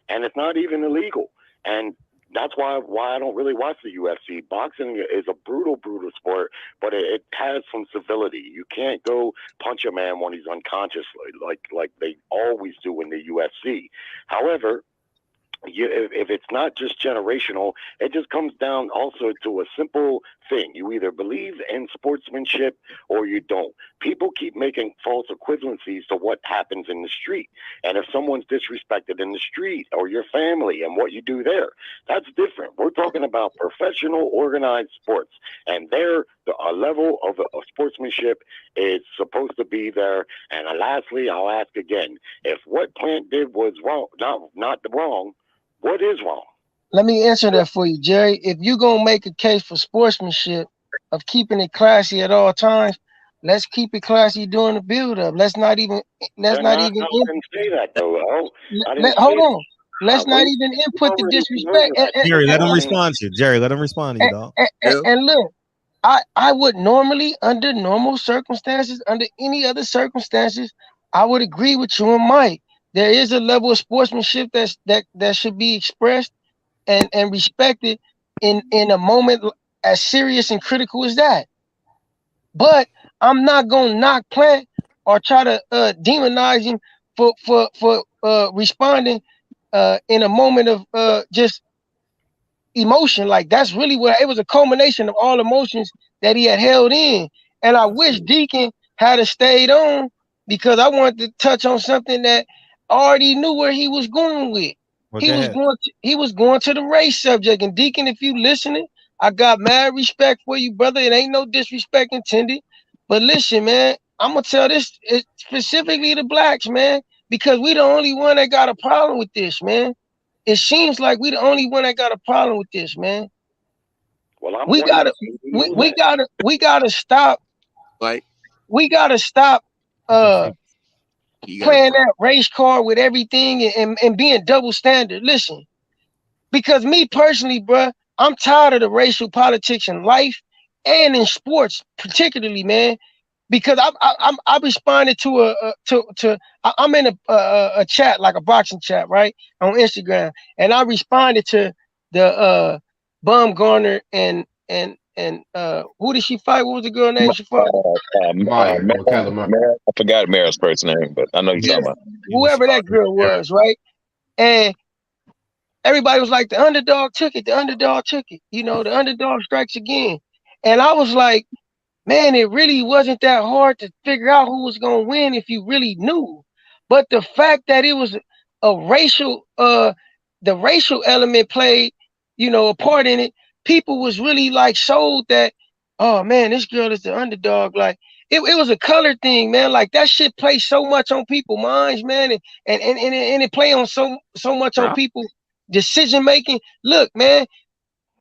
and it's not even illegal. And that's why I don't really watch the UFC. Boxing is a brutal sport, but it has some civility. You can't go punch a man when he's unconscious like they always do in the UFC. However, if it's not just generational, it just comes down also to a simple thing. You either believe in sportsmanship or you don't. People keep making false equivalencies to what happens in the street. And if someone's disrespected in the street or your family and what you do there, that's different. We're talking about professional organized sports. And there, a level of sportsmanship is supposed to be there. And lastly, I'll ask again, if what Plant did was wrong, not wrong, what is wrong? Let me answer that for you, Jerry. If you're gonna make a case for sportsmanship of keeping it classy at all times, let's keep it classy during the build-up. Let's not even I didn't say that though. Hold on. Let's not even input the disrespect. Jerry, let him respond to you. Jerry, let him respond to you, dog. And look, I would normally, under normal circumstances, under any other circumstances, I would agree with you and Mike. There is a level of sportsmanship that should be expressed and respected in a moment as serious and critical as that. But I'm not gonna knock Plant or try to demonize him for responding in a moment of just emotion. Like that's really what it was, a culmination of all emotions that he had held in. And I wish Deacon had stayed on because I wanted to touch on something that already knew where he was going with. He was going to the race subject. And Deacon, if you listening, I got mad respect for you, brother. It ain't no disrespect intended. But listen, man, I'm gonna tell this specifically to blacks, man, because we the only one that got a problem with this, man. It seems like we the only one that got a problem with this, man. Well, we gotta stop. Like we gotta stop playing that race card with everything and being double standard. Listen, because me personally, bro, I'm tired of the racial politics in life and in sports, particularly, man. Because I responded to I'm in a chat, like a boxing chat, right, on Instagram, and I responded to the Bumgarner and who did she fight? What was the girl name she fought? I forgot Mara's first name, but I know you're talking about whoever that girl was, right? And everybody was like, the underdog took it. The underdog took it. You know, the underdog strikes again. And I was like, man, it really wasn't that hard to figure out who was gonna win if you really knew. But the fact that it was a racial, the racial element played, you know, a part in it. People was really like sold that, oh man, this girl is the underdog. Like it was a color thing, man. Like that shit plays so much on people's minds, man, and it play on so much on people decision making. Look, man,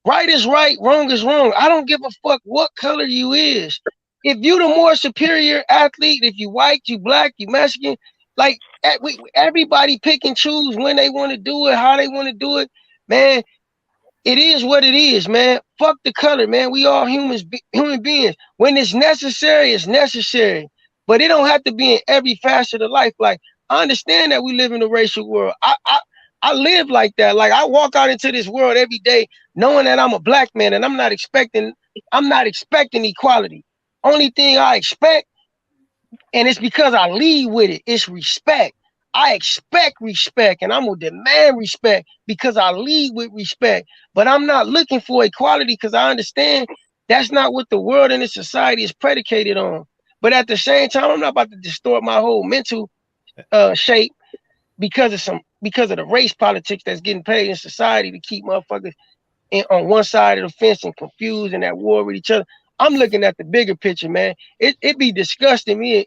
right is right, wrong is wrong. I don't give a fuck what color you is. if you the more superior athlete, if you white, you black, you Mexican, like everybody pick and choose when they want to do it, how they want to do it, man. It is what it is, man. Fuck the color, man. We all human beings. When it's necessary, it's necessary. But it don't have to be in every facet of life. Like, I understand that we live in a racial world. I live like that. Like, I walk out into this world every day knowing that I'm a black man, and I'm not expecting equality. Only thing I expect, and it's because I lead with it, it's respect. I expect respect, and I'm gonna demand respect because I lead with respect. But I'm not looking for equality because I understand that's not what the world and the society is predicated on. But at the same time, I'm not about to distort my whole mental shape because of the race politics that's getting paid in society to keep motherfuckers on one side of the fence and confused and at war with each other. I'm looking at the bigger picture, man. It be disgusting me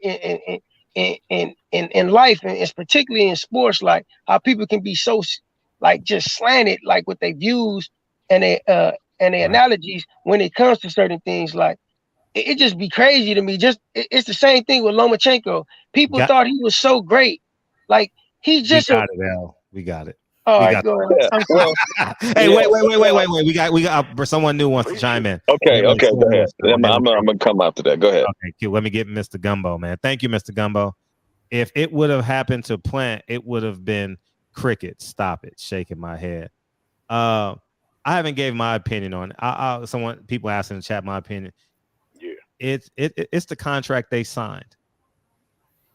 in life, and it's particularly in sports, like how people can be so like just slanted, like with their views and their analogies when it comes to certain things. Like it just be crazy to me. It's the same thing with Lomachenko. People thought he was so great, like he's just we got it, Al. We got it. All we right, got go ahead. Hey, wait. We got someone new wants to chime in. Okay, go ahead. I'm gonna come after that. Go ahead. Okay, cute. Let me get Mr. Gumbo, man. Thank you, Mr. Gumbo. If it would have happened to Plant, it would have been cricket. Stop it. Shaking my head. I haven't gave my opinion on it. People asked in the chat my opinion. Yeah. It's the contract they signed.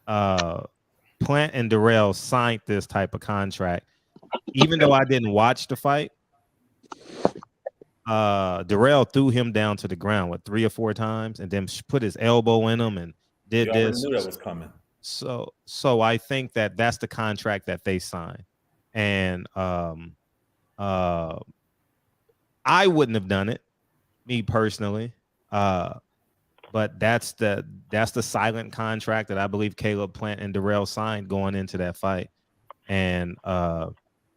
Plant and Darrell signed this type of contract. Even though I didn't watch the fight, Darrell threw him down to the ground 3 or 4 times and then put his elbow in him and did this. Knew that was coming. So I think that's the contract that they signed, and I wouldn't have done it, me personally, but that's the silent contract that I believe Caleb Plant and Darrell signed going into that fight, and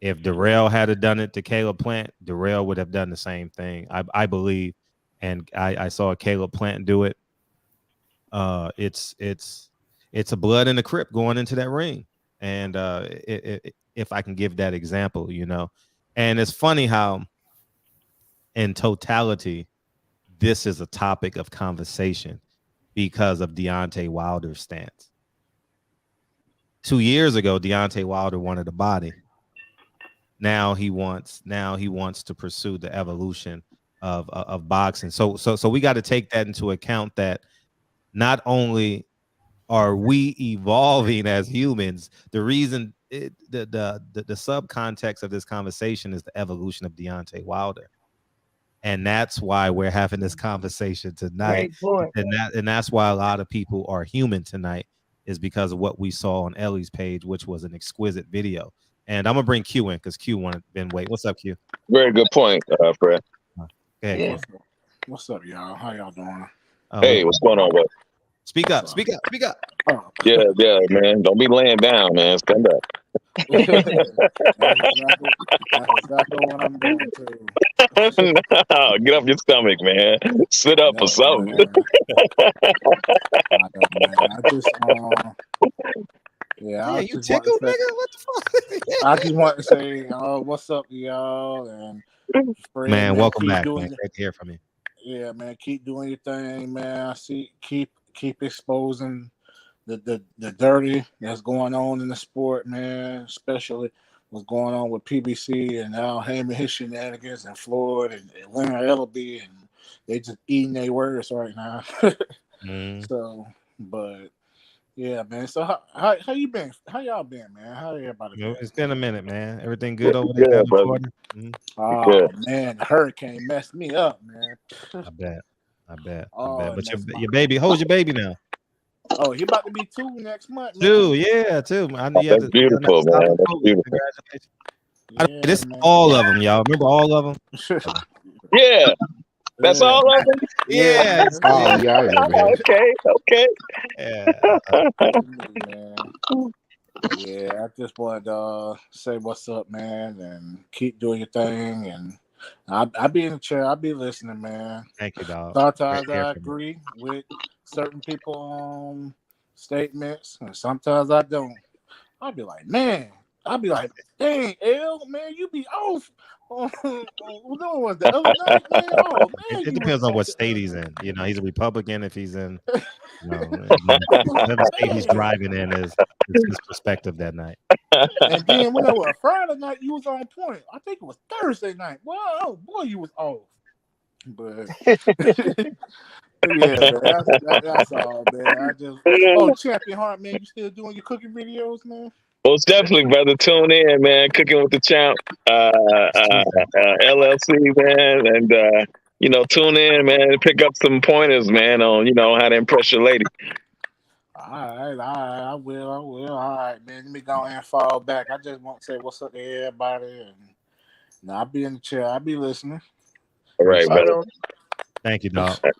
if Darrell had done it to Caleb Plant, Darrell would have done the same thing, I believe, and I saw Caleb Plant do it. It's a blood in the crypt going into that ring. And if I can give that example, and it's funny how in totality, this is a topic of conversation because of Deontay Wilder's stance. 2 years ago, Deontay Wilder wanted a body. Now he wants to pursue the evolution of boxing. So we got to take that into account, that not only are we evolving as humans, the reason the subcontext of this conversation is the evolution of Deontay Wilder, and that's why we're having this conversation tonight. And that's why a lot of people are human tonight, is because of what we saw on Ellie's page, which was an exquisite video. And I'm gonna bring Q in because Q been waiting. What's up, Q? Very good point, Fred. Yeah. What's up, y'all? How y'all doing? Hey, what's going on, bro? Speak up. Oh. Yeah, man. Don't be laying down, man. Stand up. That's exactly what I'm doing too. No, get off your stomach, man. Sit up or something. You tickled, nigga? What the fuck? I just want to say, what's up, y'all? And Fred, man, welcome back, man. Great to hear from you. Yeah, man, keep doing your thing, man. I see, keep exposing the dirty that's going on in the sport, man. Especially what's going on with PBC and Al Heyman, his shenanigans, and Floyd and Leonard Ellaby, and they just eating their words right now. So, but yeah, man. So how you been? How y'all been, man? How everybody been? It's been a minute, man. Everything good over there? Good, brother. Oh man, the hurricane messed me up, man. I bet. But your baby, how's your baby now? Oh, he about to be 2 next month. Man. 2, yeah, 2. That's beautiful, man. That's beautiful. Yeah, this is all of them, y'all. Remember all of them? Yeah. That's all of them? Yeah. Oh, yeah, man. Okay. Yeah, I just wanted to say what's up, man, and keep doing your thing. And I'll be in the chair. I'll be listening, man. Thank you, dog. Sometimes I agree with certain people statements, and sometimes I don't. I'll be like, dang, L, man, you be off. When was the other night, man? Oh man, It you was depends on off what the state other he's night. in. You know, he's a Republican. If he's in, whatever state he's driving in is his perspective that night. And then when it was Friday night, you was on point. I think it was Thursday night. Well, oh boy, you was off. But yeah, man, that's all, man. Champion Heart, man, you still doing your cooking videos, man? Most definitely, brother. Tune in, man. Cooking with the Champ, LLC, man, and tune in, man, and pick up some pointers, man, on how to impress your lady. All right, I will. All right, man. Let me go and fall back. I just want to say what's up to everybody, and I'll be in the chair. I'll be listening. All right, brother. Thank you, dog. Go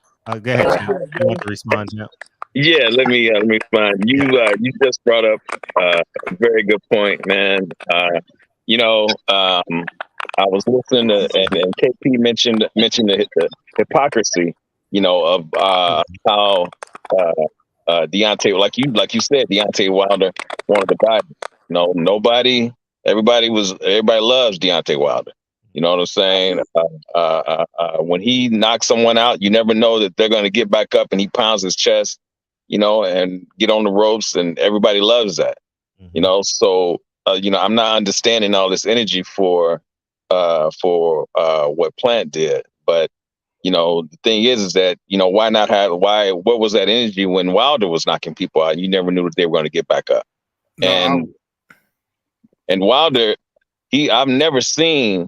ahead. You want to respond, Champ? Yeah, let me respond. You just brought up a very good point, man. I was listening to and KP mentioned the hypocrisy, of how Deontay, like you said, Deontay Wilder wanted to buy. Everybody loves Deontay Wilder. You know what I'm saying? When he knocks someone out, you never know that they're going to get back up, and he pounds his chest, and get on the ropes, and everybody loves that. So I'm not understanding all this energy for what Plant did, but the thing is that what was that energy when Wilder was knocking people out? You never knew that they were going to get back up. And Wilder, I've never seen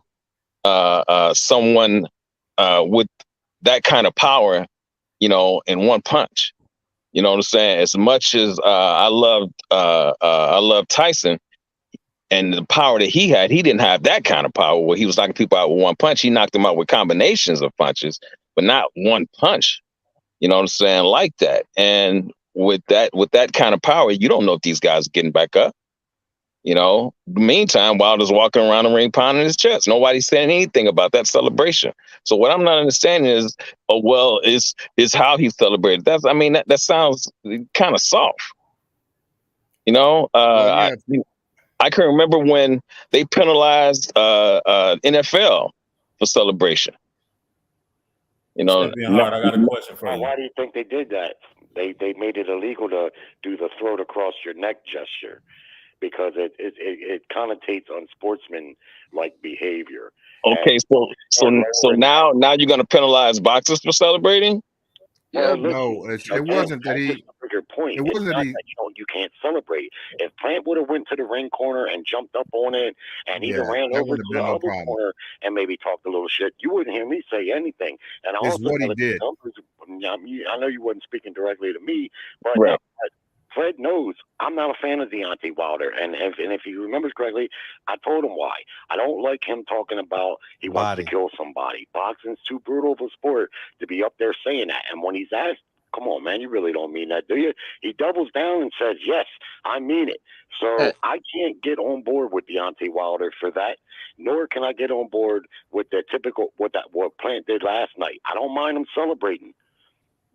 someone with that kind of power, in one punch. You know what I'm saying? As much as I love Tyson and the power that he had, he didn't have that kind of power where he was knocking people out with one punch. He knocked them out with combinations of punches, but not one punch. You know what I'm saying? Like that. And with that kind of power, you don't know if these guys are getting back up. Meantime, Wilder's walking around the ring pounding his chest. Nobody's saying anything about that celebration. So what I'm not understanding is, is how he celebrated. That sounds kind of soft. I can remember when they penalized NFL for celebration. I got a question for you. Why do you think they did that? They made it illegal to do the throat across your neck gesture, because it connotates unsportsman-like behavior. Okay, so now you're going to penalize boxers for celebrating? Well, no, it wasn't that he. Your point. It wasn't that he. You can't celebrate. If Plant would have went to the ring corner and jumped up on it, and even ran over to the other corner and maybe talked a little shit, you wouldn't hear me say anything. And It's what he did. I know you wasn't speaking directly to me, but right. Fred knows I'm not a fan of Deontay Wilder, and if he remembers correctly, I told him why. I don't like him talking about he wants to kill somebody. Boxing's too brutal of a sport to be up there saying that. And when he's asked, "Come on, man, you really don't mean that, do you?" he doubles down and says, "Yes, I mean it." So I can't get on board with Deontay Wilder for that, nor can I get on board with the typical what Plant did last night. I don't mind him celebrating.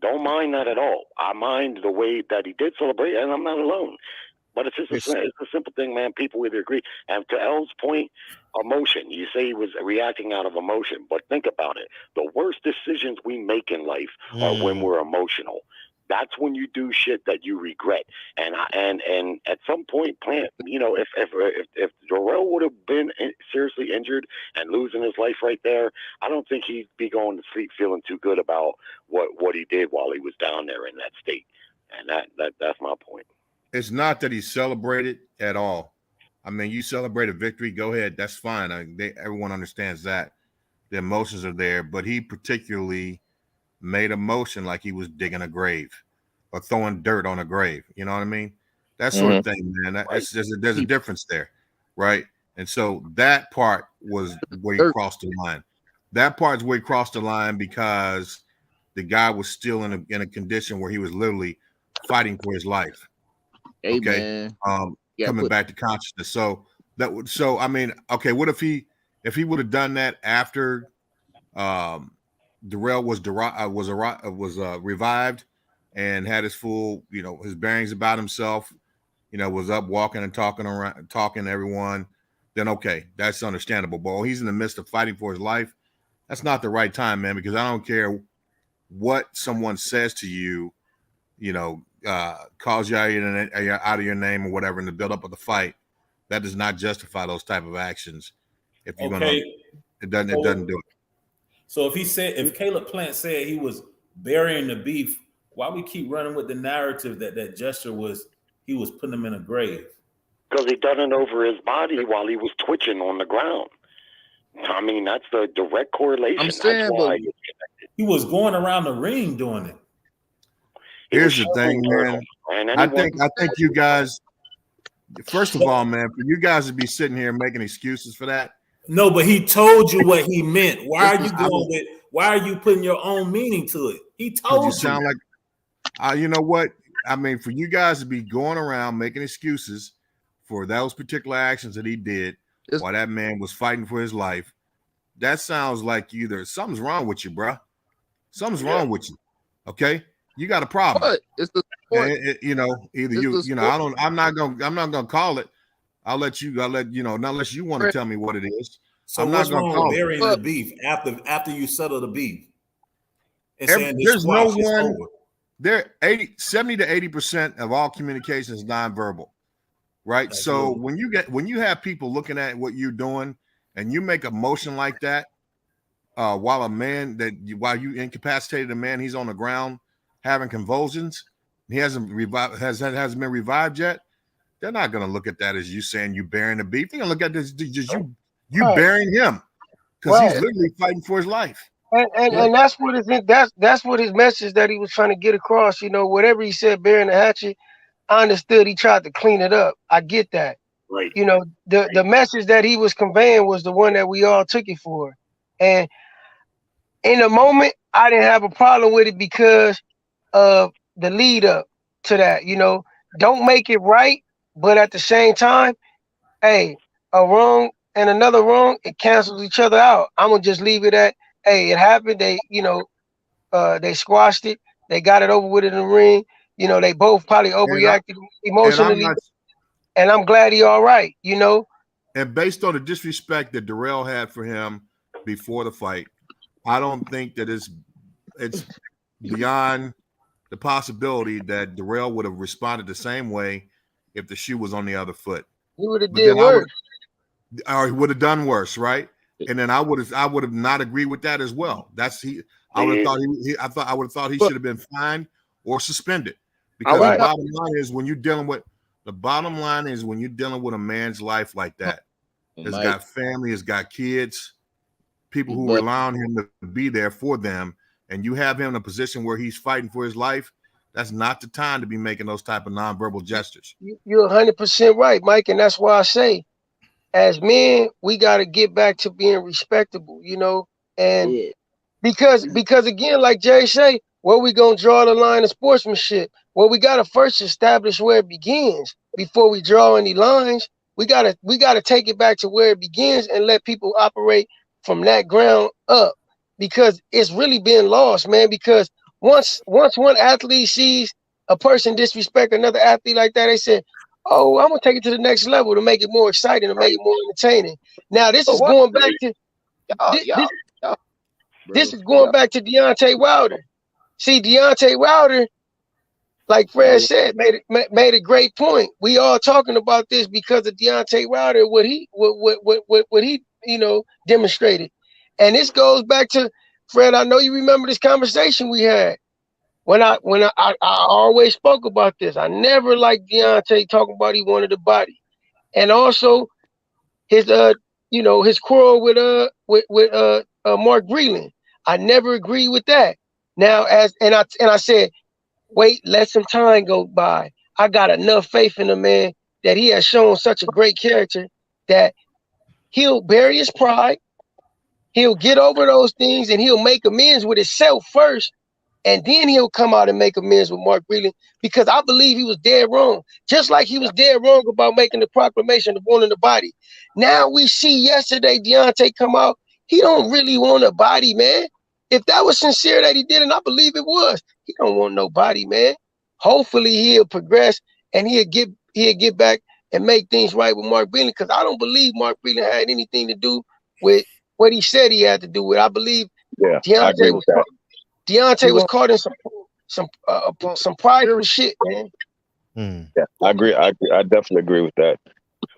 Don't mind that at all. I mind the way that he did celebrate, and I'm not alone. But it's just it's a simple thing, man. People either agree. And to L's point, emotion. You say he was reacting out of emotion, but think about it. The worst decisions we make in life are when we're emotional. That's when you do shit that you regret. And at some point, Plant, if Jerome would have been seriously injured and losing his life right there, I don't think he'd be going to sleep feeling too good about what he did while he was down there in that state. And that's my point. It's not that he celebrated at all. I mean, you celebrate a victory, go ahead. That's fine. Everyone understands that. The emotions are there, but he particularly made a motion like he was digging a grave or throwing dirt on a grave. You know what I mean? That sort of thing, man. There's a difference there, right? And so that part was where he crossed the line. That part is where he crossed the line because the guy was still in a condition where he was literally fighting for his life. Okay, coming back to consciousness. So I mean, okay, what if he would have done that after Darrell was revived, and had his full, his bearings about himself, was up walking and talking to everyone, then okay, that's understandable. But he's in the midst of fighting for his life. That's not the right time, man, because I don't care what someone says to you, calls you out of your name or whatever in the build up of the fight. That does not justify those type of actions. If you're it doesn't do it. So if Caleb Plant said he was burying the beef, why we keep running with the narrative that gesture he was putting him in a grave? Because he done it over his body while he was twitching on the ground. I mean, that's the direct correlation. I'm saying, that's why he was going around the ring doing it. Here's the thing, man. I think you guys, first of all, man, for you guys to be sitting here making excuses for that. No, but he told you what he meant. Why are you putting your own meaning to it? He told you. Sound like, you know what? I mean, for you guys to be going around making excuses for those particular actions that he did while that man was fighting for his life, that sounds like either something's wrong with you, bro. Something's wrong with you. Okay, you got a problem. But it's the sport. I'm not gonna call it. I'll let you know, unless you want to tell me what it is. So I'm what's wrong with burying the beef after you settle the beef? There's no one. 70 to 80% of all communication is nonverbal, right? So when you have people looking at what you're doing and you make a motion like that, while you incapacitated a man, he's on the ground having convulsions, he hasn't been revived yet. They're not going to look at that as you saying you burying the beef. They're going to look at this just you burying him because he's literally fighting for his life. And that's what his message that he was trying to get across. Whatever he said, burying the hatchet, I understood he tried to clean it up. I get that. Right. The message that he was conveying was the one that we all took it for. And in the moment, I didn't have a problem with it because of the lead up to that. Don't make it right, but at the same time, hey, a wrong and another wrong, it cancels each other out. I'm gonna just leave it at, hey, it happened. They, they squashed it. They got it over with in the ring. They both probably overreacted emotionally. And I'm glad he all right, And based on the disrespect that Darrell had for him before the fight, I don't think that it's beyond the possibility that Darrell would have responded the same way if the shoe was on the other foot. He would have did worse. Or he would have done worse, right? And then I would have not agreed with that as well. I would have thought he should have been fined or suspended. Because the bottom line is when you're dealing with a man's life like that, he's got family, he's got kids, people who rely on him to be there for them, and you have him in a position where he's fighting for his life, that's not the time to be making those type of nonverbal gestures. You're 100% right, Mike, and that's why I say, as men, we got to get back to being respectable, and because again, like Jay say, where we gonna draw the line of sportsmanship? Well, we got to first establish where it begins before we draw any lines. We gotta take it back to where it begins and let people operate from that ground up, because it's really been lost, man. Because once one athlete sees a person disrespect another athlete like that, they said, oh, I'm gonna take it to the next level to make it more exciting, to make it more entertaining. Now this is going back to this is going back to Deontay Wilder. See, Deontay Wilder, like Fred said, made a great point. We all talking about this because of Deontay Wilder, what he demonstrated. And this goes back to, Fred, I know you remember this conversation we had. When I always spoke about this. I never liked Deontay talking about he wanted a body. And also his quarrel with Mark Breland. I never agreed with that. Now I said, wait, let some time go by. I got enough faith in the man that he has shown such a great character that he'll bury his pride, he'll get over those things, and he'll make amends with himself first, and then he'll come out and make amends with Mark Breland, because I believe he was dead wrong. Just like he was dead wrong about making the proclamation of wanting the body. Now we see yesterday Deontay come out. He don't really want a body, man. If that was sincere that he did, and I believe it was, He don't want nobody, man. Hopefully he'll progress and he'll get back and make things right with Mark Breland, because I don't believe Mark Breland had anything to do with what he said he had to do with. I believe Deontay was caught in some prideful shit, man. Yeah, I agree. I definitely agree with that.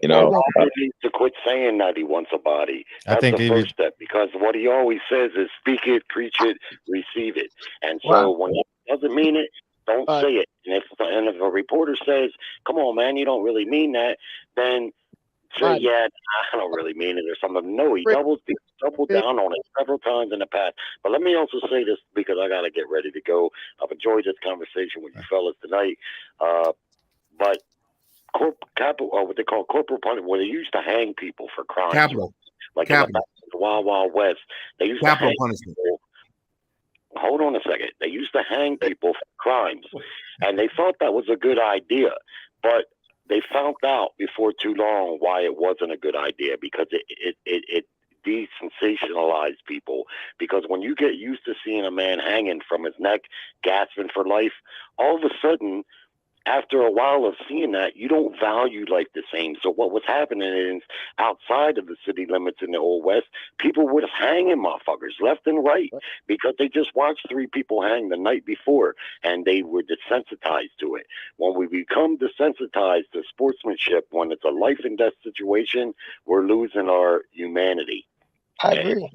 You know, he needs to quit saying that he wants a body. That's the first step, because what he always says is speak it, preach it, receive it. And so when he doesn't mean it, don't say it. And if a reporter says, "Come on, man, you don't really mean that," then say, "Yeah, I don't really mean it," or something. No, he doubled down on it several times in the past. But let me also say this, because I got to get ready to go. I've enjoyed this conversation with you fellas tonight. But what they call corporal punishment, where they used to hang people for crimes. Capital. Like in the Wild Wild West. They used to hang people. Hold on a second. They used to hang people for crimes, and they thought that was a good idea. But they found out before too long why it wasn't a good idea, because it desensationalized people. Because when you get used to seeing a man hanging from his neck, gasping for life, all of a sudden, after a while of seeing that, you don't value life the same. So what was happening is, outside of the city limits in the Old West, people were hanging motherfuckers left and right, because they just watched 3 people hang the night before, and they were desensitized to it. When we become desensitized to sportsmanship, when it's a life and death situation, we're losing our humanity. I agree.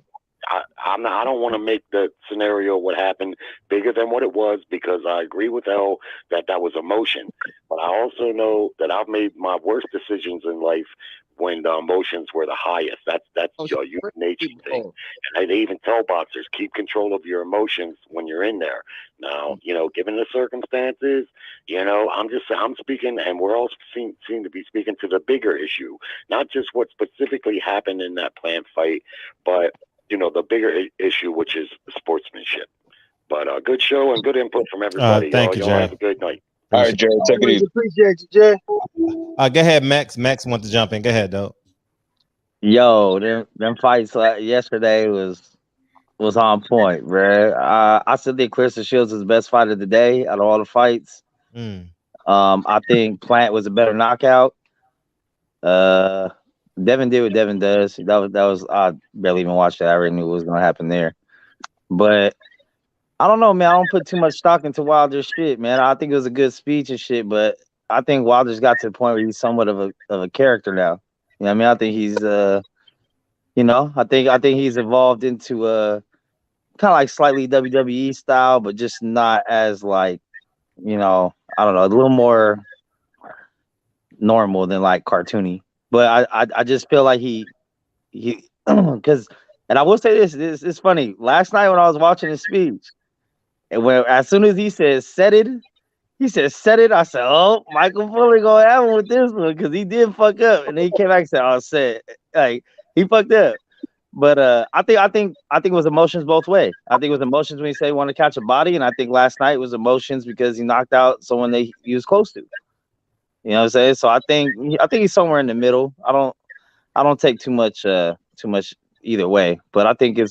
I don't want to make the scenario what happened bigger than what it was, because I agree with Elle that was emotion. But I also know that I've made my worst decisions in life when the emotions were the highest. That's your human nature thing. And they even tell boxers, keep control of your emotions when you're in there. Now, given the circumstances, I'm speaking, and we're all seem to be speaking to the bigger issue, not just what specifically happened in that planned fight, but the bigger issue, which is sportsmanship. But good show and good input from everybody. Thank you, y'all Jerry. have a good night. All right, Jerry, take it easy. Appreciate you, Jerry. Go ahead, Max. Max want to jump in. Go ahead, though. Yo, them fights yesterday was on point, bro. I still think Claressa Shields is the best fighter of the day out of all the fights. I think Plant was a better knockout. Devin did what Devin does. That was I barely even watched that. I already knew what was gonna happen there. But I don't know, man. I don't put too much stock into Wilder's shit, man. I think it was a good speech and shit, but I think Wilder's got to the point where he's somewhat of a character now. You know what I mean? I think he's I think he's evolved into kind of like slightly WWE style, but just not as like, I don't know, a little more normal than like cartoony. But I just feel like he because, and I will say this it's funny. Last night when I was watching his speech, and as soon as he said set it, I said, oh, Michael Fuller gonna have him with this one, because he did fuck up, and then he came back and said, oh, set, like he fucked up. But I think it was emotions both ways. I think it was emotions when he said he wanted to catch a body, and I think last night was emotions because he knocked out someone he was close to. You know what I'm saying? So I think he's somewhere in the middle. I don't take too much either way, but I think it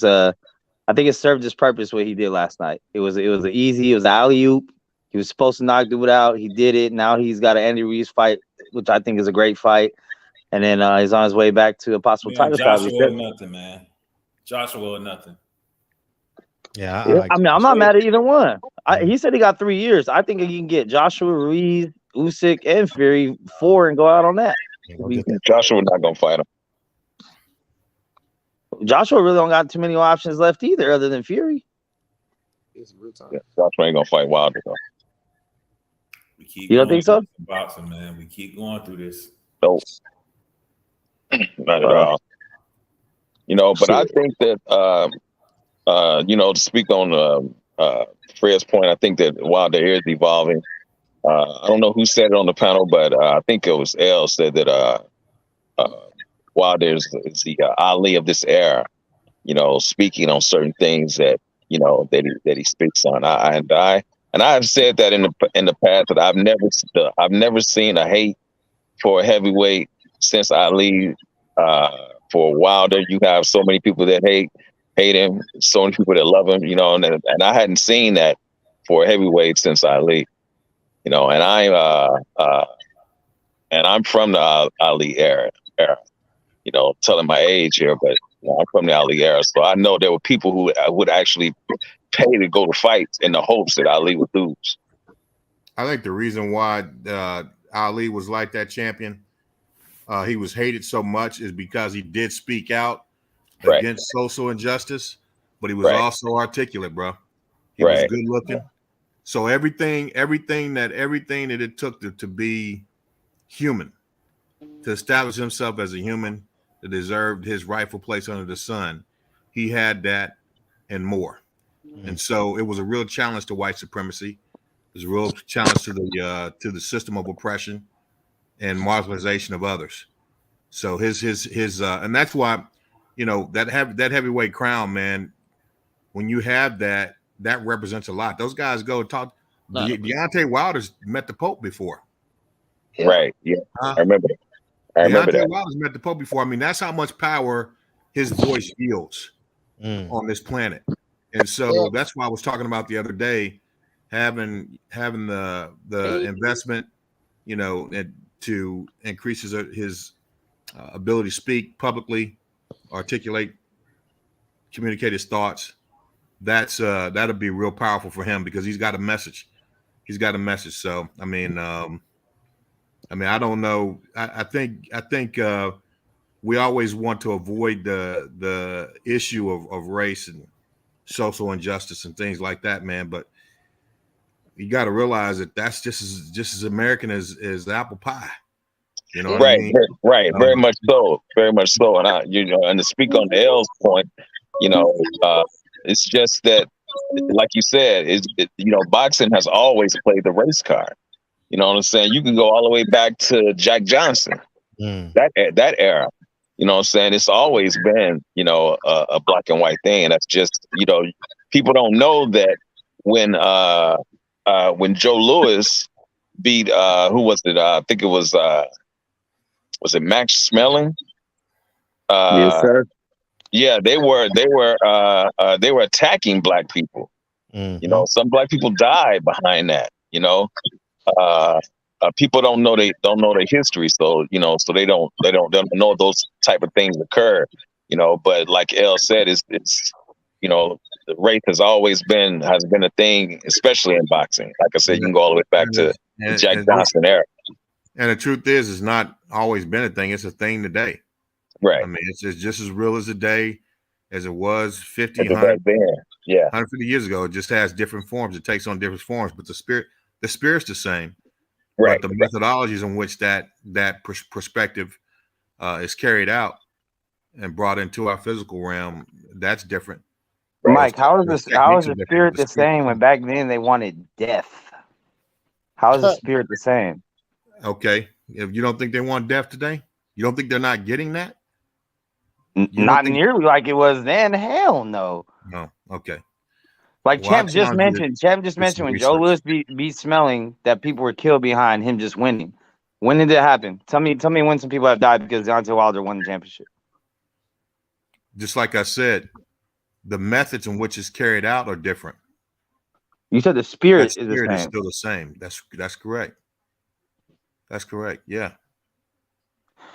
served its purpose what he did last night. It was an alley-oop. He was supposed to knock dude out. He did it. Now he's got an Andy Ruiz fight, which I think is a great fight. And then he's on his way back to a possible title shot. Joshua or nothing, man. Joshua or nothing. Yeah, I'm not mad at either one. He said he got 3 years. I think he can get Joshua, Ruiz, Usyk, and Fury 4 and go out on that. Joshua not gonna fight him. Joshua really don't got too many options left either, other than Fury. Yeah, Joshua ain't gonna fight Wilder though. You don't think so? Boxing, man. We keep going through this. Nope. Not at all. But I think that to speak on Fred's point, I think that Wilder is evolving. I don't know who said it on the panel, but I think it was Elle said that Wilder is the Ali of this era. Speaking on certain things that that he speaks on. I've said that in the past, that I've never seen a hate for a heavyweight since Ali. For Wilder, you have so many people that hate him, so many people that love him, and I hadn't seen that for a heavyweight since Ali. You know, and I'm from the Ali era. You know, telling my age here, but you know, I'm from the Ali era, so I know there were people who would actually pay to go to fights in the hopes that Ali would lose. I think the reason why Ali was like that champion, he was hated so much, is because he did speak out against social injustice, but he was also articulate, bro. He was good looking. So everything that it took to be human, to establish himself as a human, that deserved his rightful place under the sun, he had that and more. And so it was a real challenge to white supremacy. It was a real challenge to the system of oppression and marginalization of others. So his and that's why, you know, that heavyweight crown, man, when you have that represents a lot. Those guys go talk. Deontay Wilder's met the Pope before. Right. Yeah. I remember that. Deontay Wilder's met the Pope before. I mean, that's how much power his voice yields on this planet. And so that's why I was talking about the other day, having the investment, you know, to increase his ability to speak publicly, articulate, communicate his thoughts. That'll be real powerful for him because he's got a message. So I mean, I don't know. I think we always want to avoid the issue of race and social injustice and things like that, man. But you got to realize that that's just as American as apple pie. You know what I mean? Right. Very much so. And and to speak on the L's point, you know, it's just that, like you said, you know, boxing has always played the race card. You know what I'm saying? You can go all the way back to Jack Johnson, that era. You know what I'm saying? It's always been, you know, a black and white thing. And that's just, you know, people don't know that when Joe Louis beat who was it? I think it was it Max Smelling? Yes, sir. Yeah, they were attacking black people. You know, some black people died behind that. You know, people don't know their history, so you know, so they don't know those type of things occur. You know, but like El said, it's you know, the race has always been a thing, especially in boxing. Like I said, you can go all the way back to the Jack Johnson era. And the truth is, it's not always been a thing. It's a thing today. Right. I mean, it's just as real as a day as it was 50, 150 years ago. It just has different forms. It takes on different forms, but the spirit's the same. Right. But the methodologies in which that perspective is carried out and brought into our physical realm, that's different. Mike, how is the spirit the same when back then they wanted death? How is the spirit the same? Okay. If you don't think they want death today, you don't think they're not getting that? Not nearly like it was then. Hell no. No. Okay. Like Champ just mentioned when Joe Louis beat Smelling that people were killed behind him just winning. When did it happen? Tell me when some people have died because Deontay Wilder won the championship. Just like I said, the methods in which it's carried out are different. You said the spirit is still the same. That's correct. That's correct. Yeah.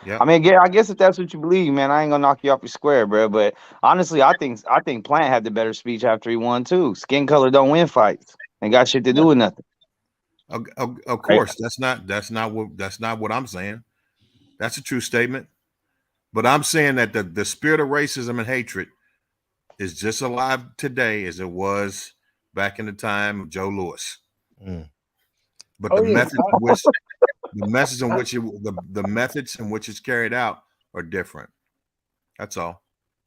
Yeah. I mean, I guess if that's what you believe, man, I ain't gonna knock you off your square, bro. But honestly, I think Plant had the better speech after he won too. Skin color don't win fights. Ain't got shit to do with nothing. Of course, that's not what I'm saying. That's a true statement. But I'm saying that the spirit of racism and hatred is just alive today as it was back in the time of Joe Louis. But the methods in which it's carried out are different. That's all.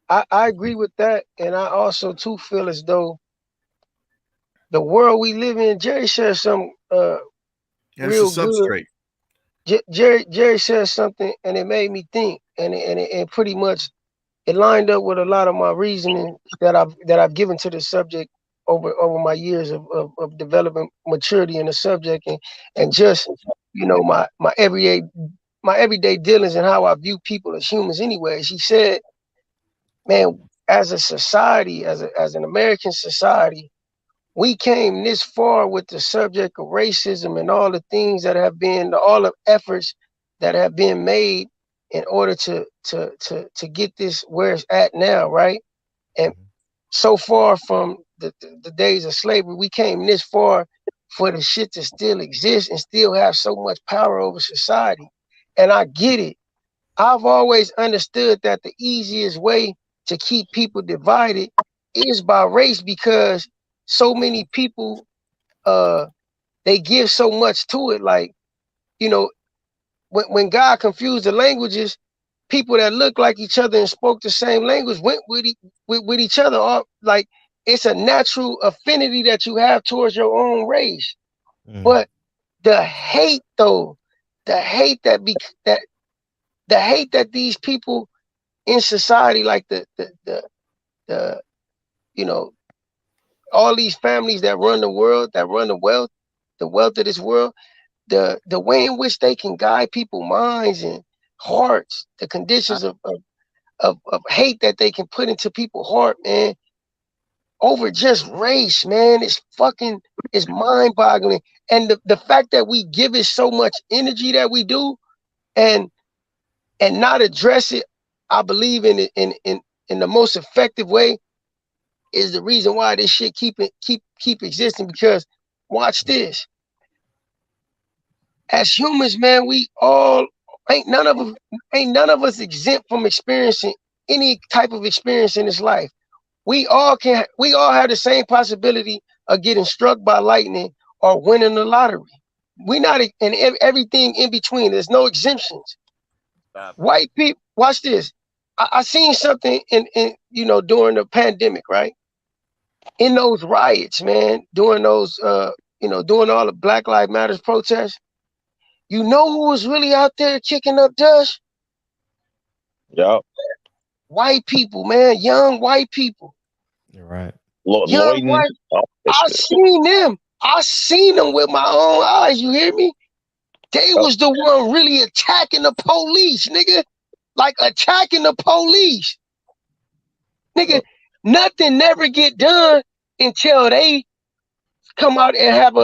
I agree with that, and I also too feel as though the world we live in. Jerry said some real good. Jerry said something, and it made me think, and pretty much it lined up with a lot of my reasoning that I've given to the subject over my years of developing maturity in the subject, and just, you know, my everyday dealings and how I view people as humans anyway. She said, man, as a society, as an American society, we came this far with the subject of racism and all the things that have been, all the efforts that have been made in order to get this where it's at now, right? And so far from the days of slavery, we came this far for the shit to still exist and still have so much power over society. And I get it. I've always understood that the easiest way to keep people divided is by race, because so many people they give so much to it. Like, you know, when God confused the languages, people that looked like each other and spoke the same language went with each other. All, like, it's a natural affinity that you have towards your own race. But the hate, though, the hate that these people in society, like the you know, all these families that run the world, that run the wealth of this world, the way in which they can guide people's minds and hearts, the conditions of hate that they can put into people's heart, man, over just race, man, it's mind-boggling. And the fact that we give it so much energy that we do, and not address it, I believe in the most effective way, is the reason why this shit keep existing. Because watch this. As humans, man, we all ain't none of us exempt from experiencing any type of experience in this life. We all have the same possibility of getting struck by lightning or winning the lottery. We not in everything in between. There's no exemptions. White people, watch this. I seen something in during the pandemic, right? In those riots, man, during those doing all the Black Lives Matter protests, you know who was really out there kicking up dust? Yep. White people, man, young white people. You're right. Young white. I seen them with my own eyes. You hear me? They was the one really attacking the police, nigga. Like attacking the police. Nigga, nothing never get done until they come out and have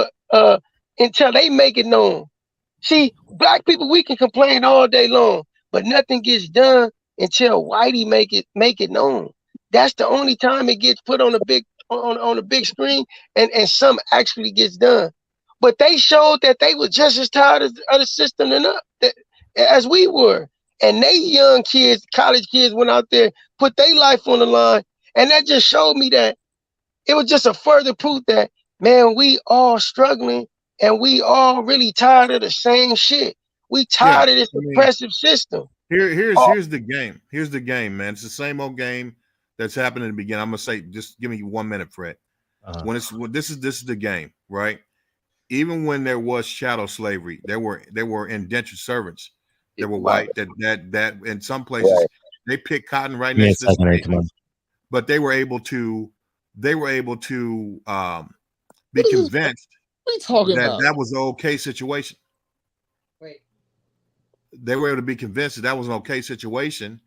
until they make it known. See, black people, we can complain all day long, but nothing gets done until whitey make it known. That's the only time it gets put on a big screen, and some actually gets done. But they showed that they were just as tired of the system as we were. And they young kids, college kids, went out there, put their life on the line. And that just showed me that it was just a further proof that, man, we all struggling and we all really tired of the same shit. We tired of this oppressive system. Here's the game. Here's the game, man. It's the same old game that's happened in the beginning. I'm gonna say, just give me 1 minute, Fred. This is the game, right? Even when there was chattel slavery, there were indentured servants. There were white that in some places they picked cotton right next to the state, but they were able to be convinced that was an okay situation. They were able to be convinced that was an okay situation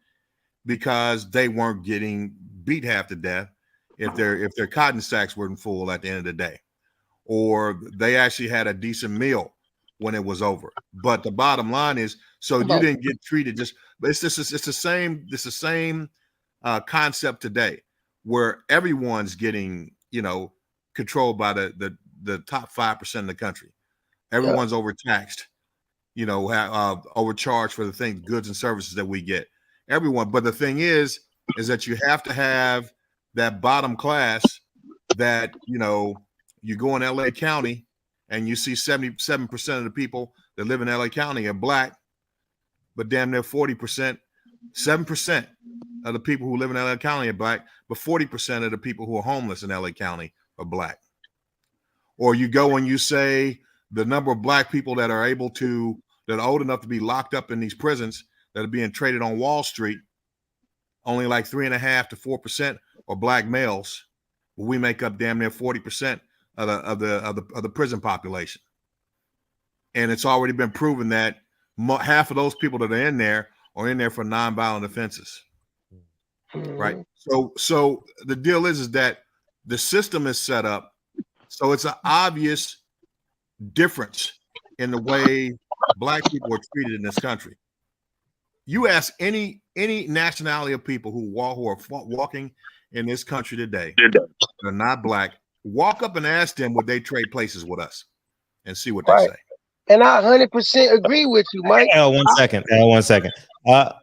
because they weren't getting beat half to death if their cotton sacks weren't full at the end of the day, or they actually had a decent meal when it was over. But the bottom line is, so you didn't get treated it's the same concept today, where everyone's getting controlled by the top 5% of the country. Everyone's overtaxed, overcharged for the things, goods and services that we get. Everyone, but the thing is that you have to have that bottom class that you go in LA County and you see 77% of the people that live in LA County are black, but damn near 40%, 7% of the people who live in LA County are black, but 40% of the people who are homeless in LA County are black. Or you go and you say the number of black people that are old enough to be locked up in these prisons that are being traded on Wall Street, only like 3.5% to 4% are black males. We make up damn near 40% of the prison population, and it's already been proven that half of those people that are in there for nonviolent offenses, right? So the deal is that the system is set up So it's an obvious difference in the way black people are treated in this country. You ask any nationality of people who are walking in this country today, they're not black, walk up and ask them would they trade places with us and see what they say. And I 100% agree with you, Mike. One second.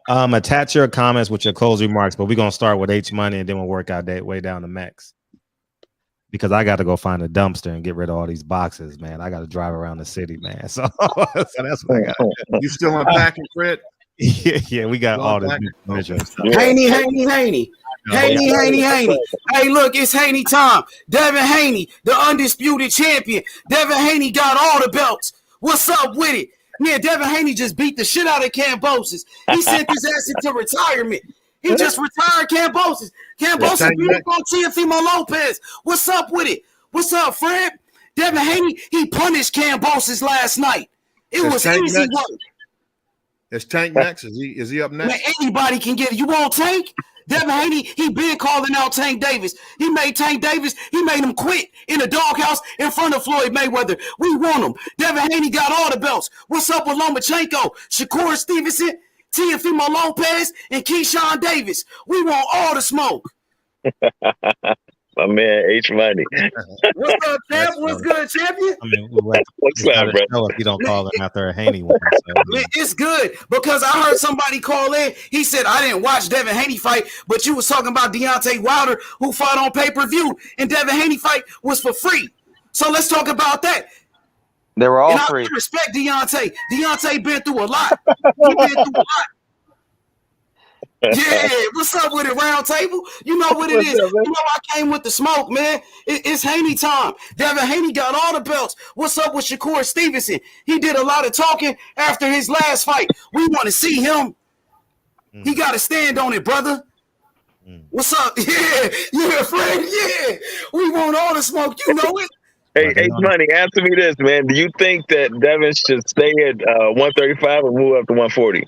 Attach your comments with your closing remarks, but we're gonna start with H Money and then we'll work our way down to Max. Because I got to go find a dumpster and get rid of all these boxes, man. I got to drive around the city, man. So that's what I got. You still unpacking, Fred? Yeah, we got all this measures. Haney. Hey, look, it's Haney time. Devin Haney, the undisputed champion. Devin Haney got all the belts. What's up with it? Yeah, Devin Haney just beat the shit out of Cambosis. He sent his ass into retirement. He just retired Cambosis. Cambosis beat up on Teofimo Lopez. What's up with it? What's up, Fred? Devin Haney, he punished Cambosis last night. It was easy work. Is Tank next? Is he up next? Man, anybody can get it. You want Tank? Devin Haney, he been calling out Tank Davis. He made him quit in the doghouse in front of Floyd Mayweather. We want him. Devin Haney got all the belts. What's up with Lomachenko, Shakur Stevenson, Teofimo Lopez, and Keyshawn Davis? We want all the smoke. My man, H Money. What's up, champ? What's good, champion? I mean, what's up, bro? If you don't call him after a Haney one, so. Man, it's good because I heard somebody call in. He said, I didn't watch Devin Haney fight, but you was talking about Deontay Wilder who fought on pay-per-view, and Devin Haney fight was for free. So let's talk about that. They were all and free. I respect Deontay. Deontay been through a lot. He been through a lot. Yeah, what's up with it, round table? You know what it is. You know I came with the smoke, man. It's Haney time. Devin Haney got all the belts. What's up with Shakur Stevenson? He did a lot of talking after his last fight. We want to see him. He got to stand on it, brother. What's up? Yeah, Fred. Yeah, we want all the smoke. You know it. Hey, H Money, answer me this, man. Do you think that Devin should stay at 135 or move up to 140?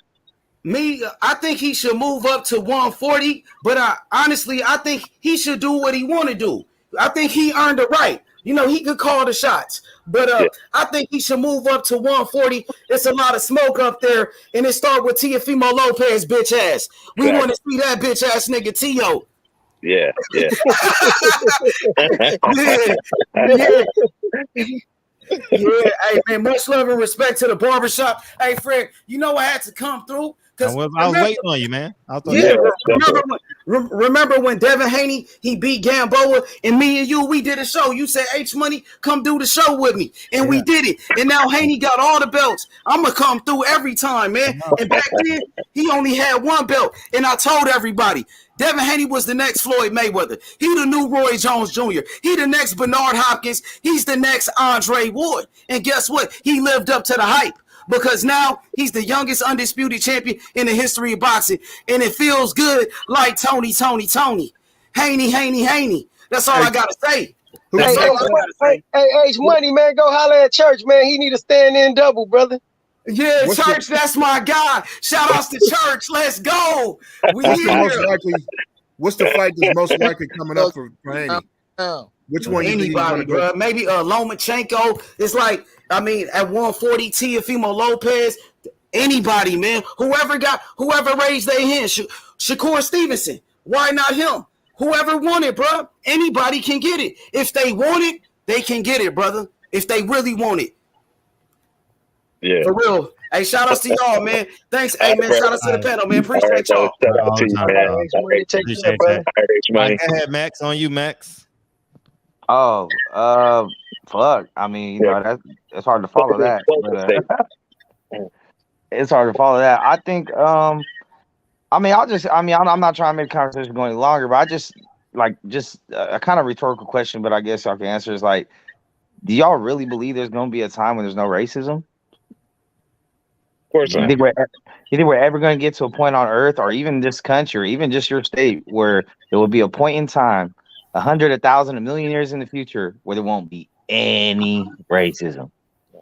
Me, I think he should move up to 140, but honestly, I think he should do what he want to do. I think he earned the right. You know, he could call the shots, but I think he should move up to 140. It's a lot of smoke up there, and it start with Teofimo Lopez, bitch ass. We want to see that bitch ass nigga Tio. Yeah. Yeah, hey man, much love and respect to the barbershop. Hey Fred, you know I had to come through. I was waiting on you, man. Remember when Devin Haney, he beat Gamboa, and me and you, we did a show. You said, H Money, come do the show with me. And we did it. And now Haney got all the belts. I'm going to come through every time, man. And back then, he only had one belt. And I told everybody, Devin Haney was the next Floyd Mayweather. He the new Roy Jones Jr. He the next Bernard Hopkins. He's the next Andre Ward. And guess what? He lived up to the hype. Because now he's the youngest undisputed champion in the history of boxing. And it feels good like Tony. Haney. That's all I got to say. Hey, H Money, man, go holler at Church, man. He need to stand in double, brother. Yeah, Church, that's my guy. Shout outs to Church. Let's go. What's the fight that's most likely coming up for Haney? Which one? Anybody, bro? Maybe Lomachenko. It's like, I mean, at 140, Teofimo Lopez. Anybody, man. Whoever raised their hand. Shakur Stevenson. Why not him? Whoever wanted, bro. Anybody can get it. If they want it, they can get it, brother. If they really want it. Yeah. For real. Hey, shout outs to y'all, man. Thanks. Hey, man, shout outs to the panel, man. Appreciate y'all. Shout out to you, man. Appreciate that. Go ahead, Max. On you, Max. Oh, fuck. I mean, you know, it's hard to follow that. But, it's hard to follow that. I think, I'm not trying to make the conversation go any longer, but just a kind of rhetorical question, but I guess y'all can answer is like, do y'all really believe there's going to be a time when there's no racism? Of course not. You think we're ever going to get to a point on Earth, or even this country, or even just your state, where there will be a point in time, 100, 1,000, 1,000,000 years in the future, where there won't be any racism?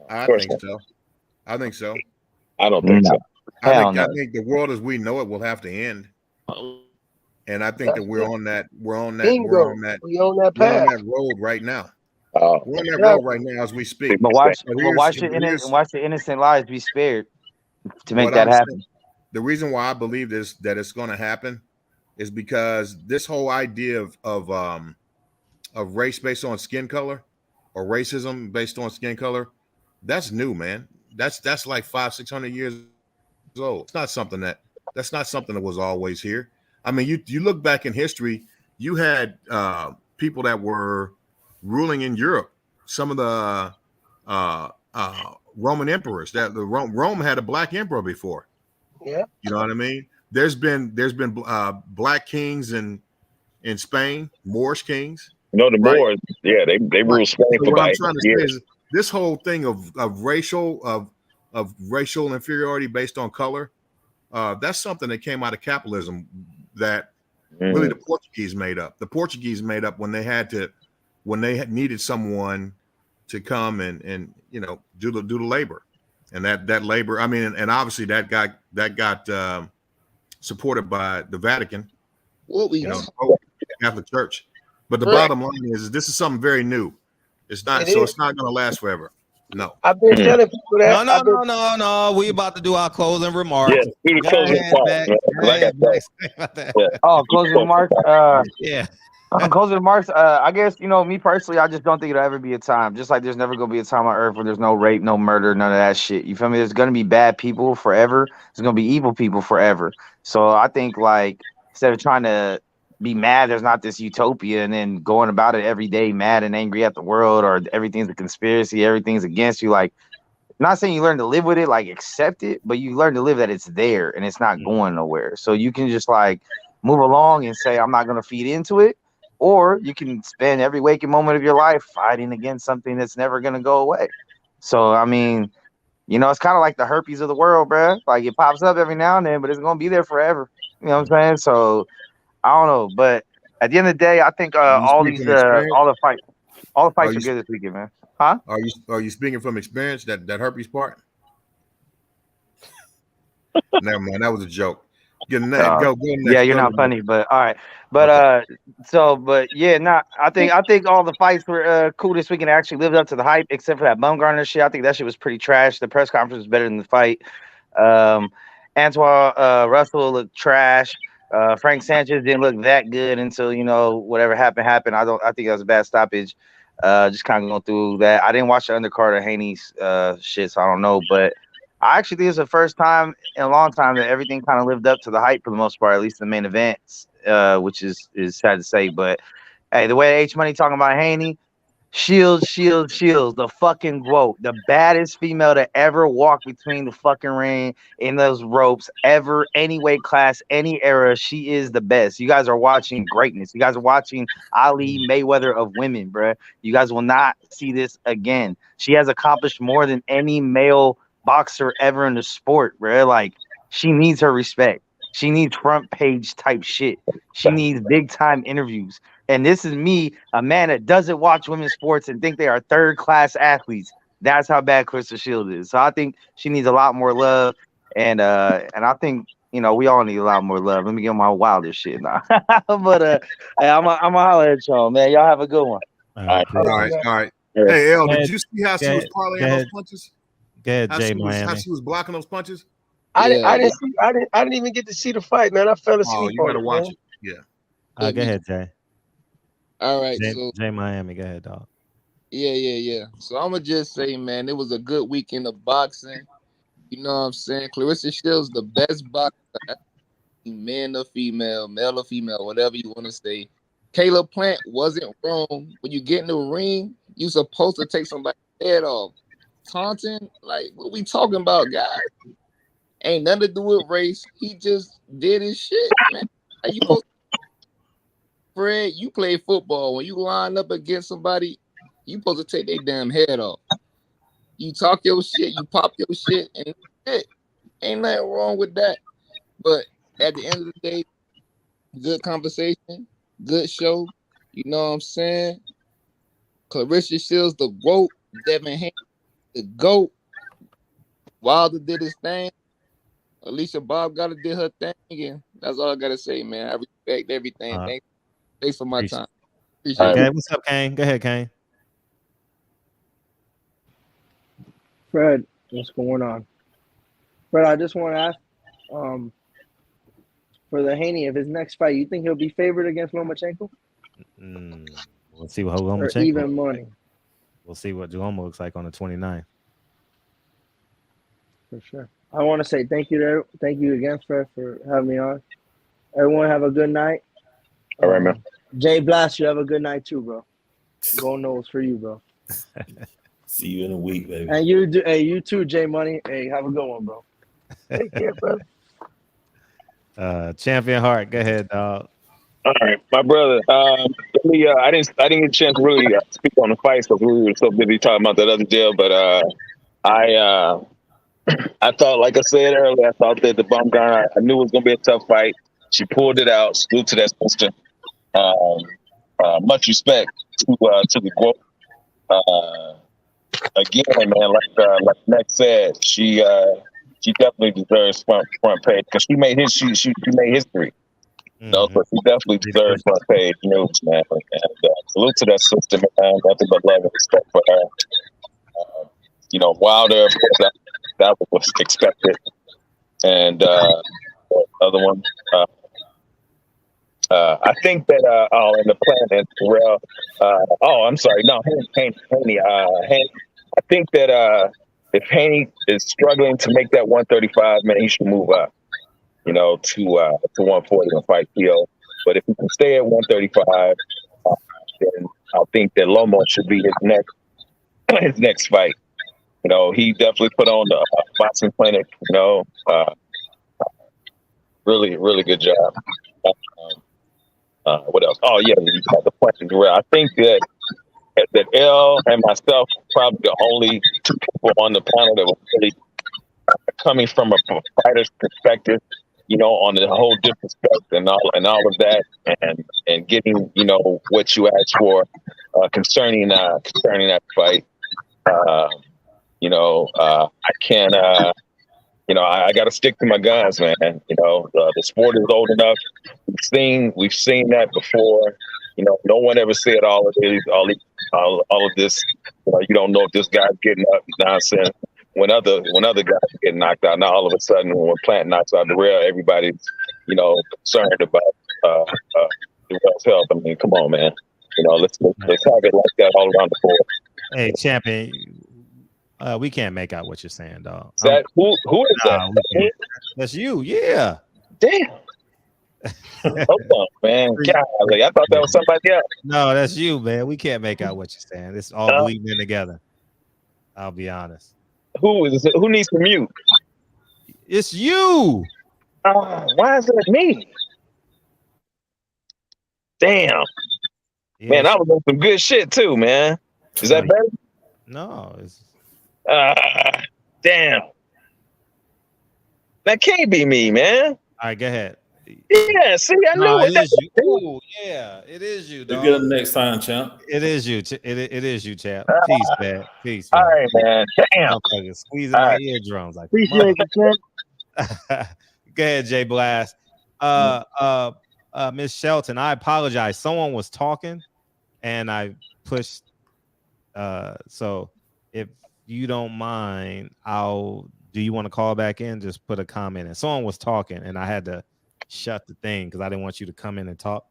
I think so. I don't think so. I think the world as we know it will have to end. And I think that we're on that path. We're on that road right now. We're on that road right now as we speak. But watch, So but watch the innocent lives be spared to make that happen. The reason why I believe that it's going to happen is because this whole idea of race based on skin color or racism based on skin color, that's new, man. That's like 500-600 years old. It's not something that's not something that was always here. I mean, you look back in history, you had people that were ruling in Europe. Some of the Roman emperors Rome had a black emperor before. Yeah, you know what I mean. There's been black kings in Spain, Moorish kings. The Moors, yeah, they ruled Spain So for what I'm about trying to years. say is this whole thing of racial inferiority based on color. That's something that came out of capitalism that really the Portuguese made up. The Portuguese made up when they needed someone to come and do the labor, and that labor. I mean, and obviously that got supported by the Vatican, Catholic Church. But the bottom line is this is something very new. It's not it's not going to last forever. No. I've been telling people that. No. We about to do our closing remarks. Yeah, do the closing remarks, man. Oh, closing remarks. Yeah. Closing remarks. I guess me personally, I just don't think it'll ever be a time. Just like there's never gonna be a time on Earth where there's no rape, no murder, none of that shit. You feel me? There's gonna be bad people forever. There's gonna be evil people forever. So I think instead of trying to be mad there's not this utopia and then going about it every day mad and angry at the world or everything's a conspiracy, everything's against you. Not saying you learn to live with it, accept it, but you learn to live that it's there and it's not going nowhere. So you can just move along and say, I'm not going to feed into it. Or you can spend every waking moment of your life fighting against something that's never going to go away. So, I mean, it's kind of like the herpes of the world, bro. It pops up every now and then, but it's going to be there forever. You know what I'm saying? So I don't know. But at the end of the day, I think all the fights are good this weekend, man. Huh? Are you speaking from experience, that herpes part? Never mind, that was a joke. Go next. Yeah, you're not funny, but all right. But I think all the fights were cool this weekend. Actually lived up to the hype, except for that Bumgarner shit. I think that shit was pretty trash. The press conference was better than the fight. Antoine Russell looked trash. Frank Sanchez didn't look that good until whatever happened. I think that was a bad stoppage. Just kind of going through that. I didn't watch the undercard of Haney's shit, so I don't know. But I actually think it's the first time in a long time that everything kind of lived up to the hype for the most part, at least the main events, which is sad to say. But hey, the way H Money talking about Haney, Shields, the fucking GOAT, the baddest female to ever walk between the fucking ring in those ropes ever, any weight class, any era. She is the best. You guys are watching greatness. You guys are watching Ali Mayweather of women, bruh. You guys will not see this again. She has accomplished more than any male boxer ever in the sport, bruh. She needs her respect. She needs front page type shit. She needs big time interviews. And this is me, a man that doesn't watch women's sports and think they are third class athletes. That's how bad Claressa Shields is. So I think she needs a lot more love. And I think, we all need a lot more love. Let me get my wildest shit now. But hey, I'm a holler at y'all, man. Y'all have a good one. All right. Hey, El, did you see how she was parlaying those punches? Go ahead, Jay Miami. How she was blocking those punches? I didn't even get to see the fight, man. I fell asleep. Oh, you gotta watch it. Yeah. Go ahead, Jay. All right, Jay Miami, go ahead, dog. Yeah. So I'm gonna just say, man, it was a good weekend of boxing. You know what I'm saying? Claressa Shields, the best boxer, man or female, male or female, whatever you want to say. Caleb Plant wasn't wrong. When you get in the ring, you supposed to take somebody's head off. Taunting, what we talking about, guys? Ain't nothing to do with race. He just did his shit, man. You supposed Fred, you play football. When you line up against somebody, you supposed to take their damn head off. You talk your shit, you pop your shit, and shit. Ain't nothing wrong with that. But at the end of the day, good conversation, good show. You know what I'm saying? Claressa Shields, the GOAT. Devin Haney, the GOAT. Wilder did his thing. Alicia Bob gotta did her thing, and that's all I gotta say, man. I respect everything. Thanks for my time. Appreciate it. Okay, what's up, Kane? Go ahead, Kane. Fred, what's going on? Fred, I just want to ask, for the Haney, if his next fight, you think he'll be favored against Lomachenko? We'll see what Or Lomachenko even looks money? like. We'll see what Jerome looks like on the 29th. For sure. I want to say thank you again, Fred, for having me on. Everyone have a good night. All right, man. Jay Blast, you have a good night too, bro. Go Knowles for you, bro. See you in a week, baby. And you too, Jay Money. Hey, have a good one, bro. Take care, bro. Champion Heart, go ahead, dog. All right, my brother. Really, I didn't get a chance to really speak on the fights because we were so busy talking about that other deal. But I thought, like I said earlier, I thought that the bum gun. I knew it was gonna be a tough fight. She pulled it out. Salute to that sister. Much respect to the quote. Again, man, like Nick said, she definitely deserves front page because she made she made history. No, but she definitely deserves front page news, man. And salute to that sister, man. Nothing but love and respect for her. Wilder, of course, that was expected. And the other one, I think that in the plan, Terrell. I'm sorry, no, Haney. I think that if Haney is struggling to make that 135, man, he should move up, to 140 and fight Theo. But if he can stay at 135, then I think that Lomo should be his next fight. He definitely put on the boxing clinic. Really, really good job. What else? Oh yeah, you got the question. I think that L and myself probably the only two people on the panel that were really coming from a fighter's perspective, on the whole disrespect and all of that, and getting what you asked for concerning that fight. I can't. I got to stick to my guns, man. The sport is old enough. We've seen that before. No one ever said all of this. You don't know if this guy's getting up nonsense. When other guys get knocked out, now all of a sudden when Plant knocks out the rail, everybody's concerned about the West health. I mean, come on, man. Let's have it like that all around the board. Hey, champion. We can't make out what you're saying, dog. Is that who is that? That's you, yeah. Damn. Hold on, man. Golly, I thought that was somebody else. No, that's you, man. We can't make out what you're saying. It's all bleeding in together. I'll be honest. Who is it? Who needs to mute? It's you. Why is it me? Damn. Yeah, man, I was on some good shit too, man. Is that better? No, it's damn. That can't be me, man. All right, go ahead. Yeah, see, I knew it is you. Ooh, yeah, it is you, dog. You get him next time, champ. It is you. It is you, champ. Peace, man. Peace. All right, man. Damn. Squeezing my eardrums. Like, appreciate you, champ. Go ahead, Jay Blast. Miss Shelton, I apologize. Someone was talking, and I pushed. So if you don't mind, do you want to call back in? Just put a comment in. Someone was talking, and I had to shut the thing because I didn't want you to come in and talk.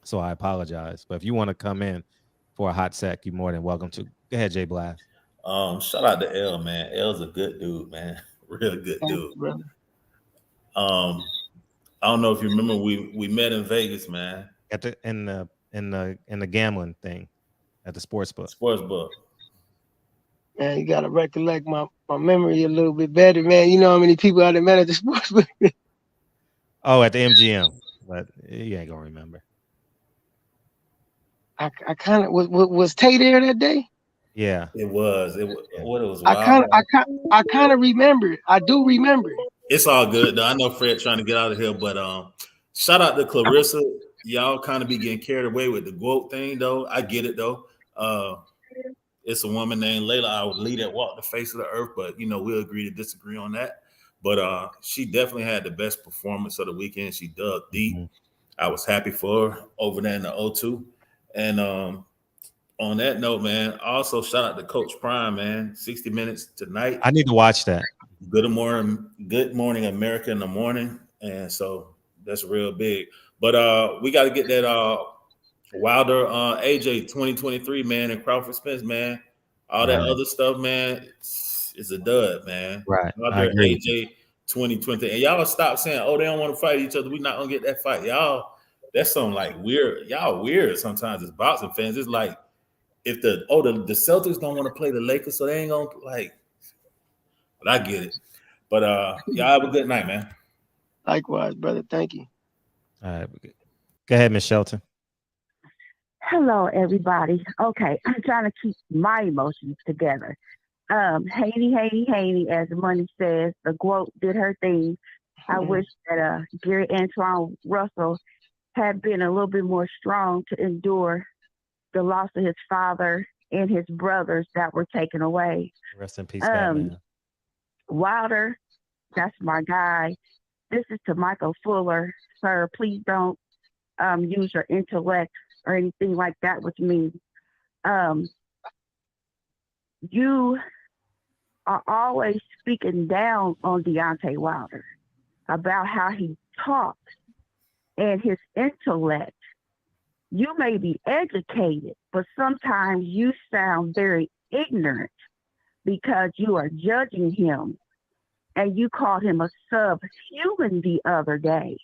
So I apologize. But if you want to come in for a hot sec, you're more than welcome to. Go ahead, Jay Blast. Shout out to L, man. L's a good dude, man. Real good dude. I don't know if you remember we met in Vegas, man. At the in the gambling thing at the sports book. Man, you gotta recollect my memory a little bit better, man. You know how many people I done met at the sports book? Oh, at the MGM, but you ain't gonna remember. I kind of was Tay there that day? Yeah, it was. It was. I kind of remember. I do remember. It's all good though. I know Fred trying to get out of here, but shout out to Claressa. Y'all kind of be getting carried away with the quote thing though. I get it though. It's a woman named Layla, our lead that walked the face of the earth, but we'll agree to disagree on that. But she definitely had the best performance of the weekend. She dug deep. I was happy for her over there in the O2. And on that note, man, also shout out to Coach Prime, man. 60 Minutes tonight. I need to watch that. Good morning, America in the morning. And so that's real big. But we got to get that Wilder AJ 2023, man, and Crawford Spence, man. All that other stuff, man, is a dud, man. Right. Wilder AJ 2020. And y'all stop saying, oh, they don't want to fight each other. We're not gonna get that fight. Y'all, that's something like weird. Y'all weird sometimes as boxing fans. It's like if the Celtics don't want to play the Lakers, so they ain't gonna like. But I get it. But y'all have a good night, man. Likewise, brother. Thank you. All right. Go ahead, Miss Shelton. Hello, everybody. Okay, I'm trying to keep my emotions together. Haney, as Money says, the quote did her thing. I wish that Gary Antoine Russell had been a little bit more strong to endure the loss of his father and his brothers that were taken away. Rest in peace, Batman. Wilder, that's my guy. This is to Michael Fuller. Sir, please don't use your intellect or anything like that with me. You are always speaking down on Deontay Wilder about how he talks and his intellect. You may be educated, but sometimes you sound very ignorant because you are judging him, and you called him a subhuman the other day.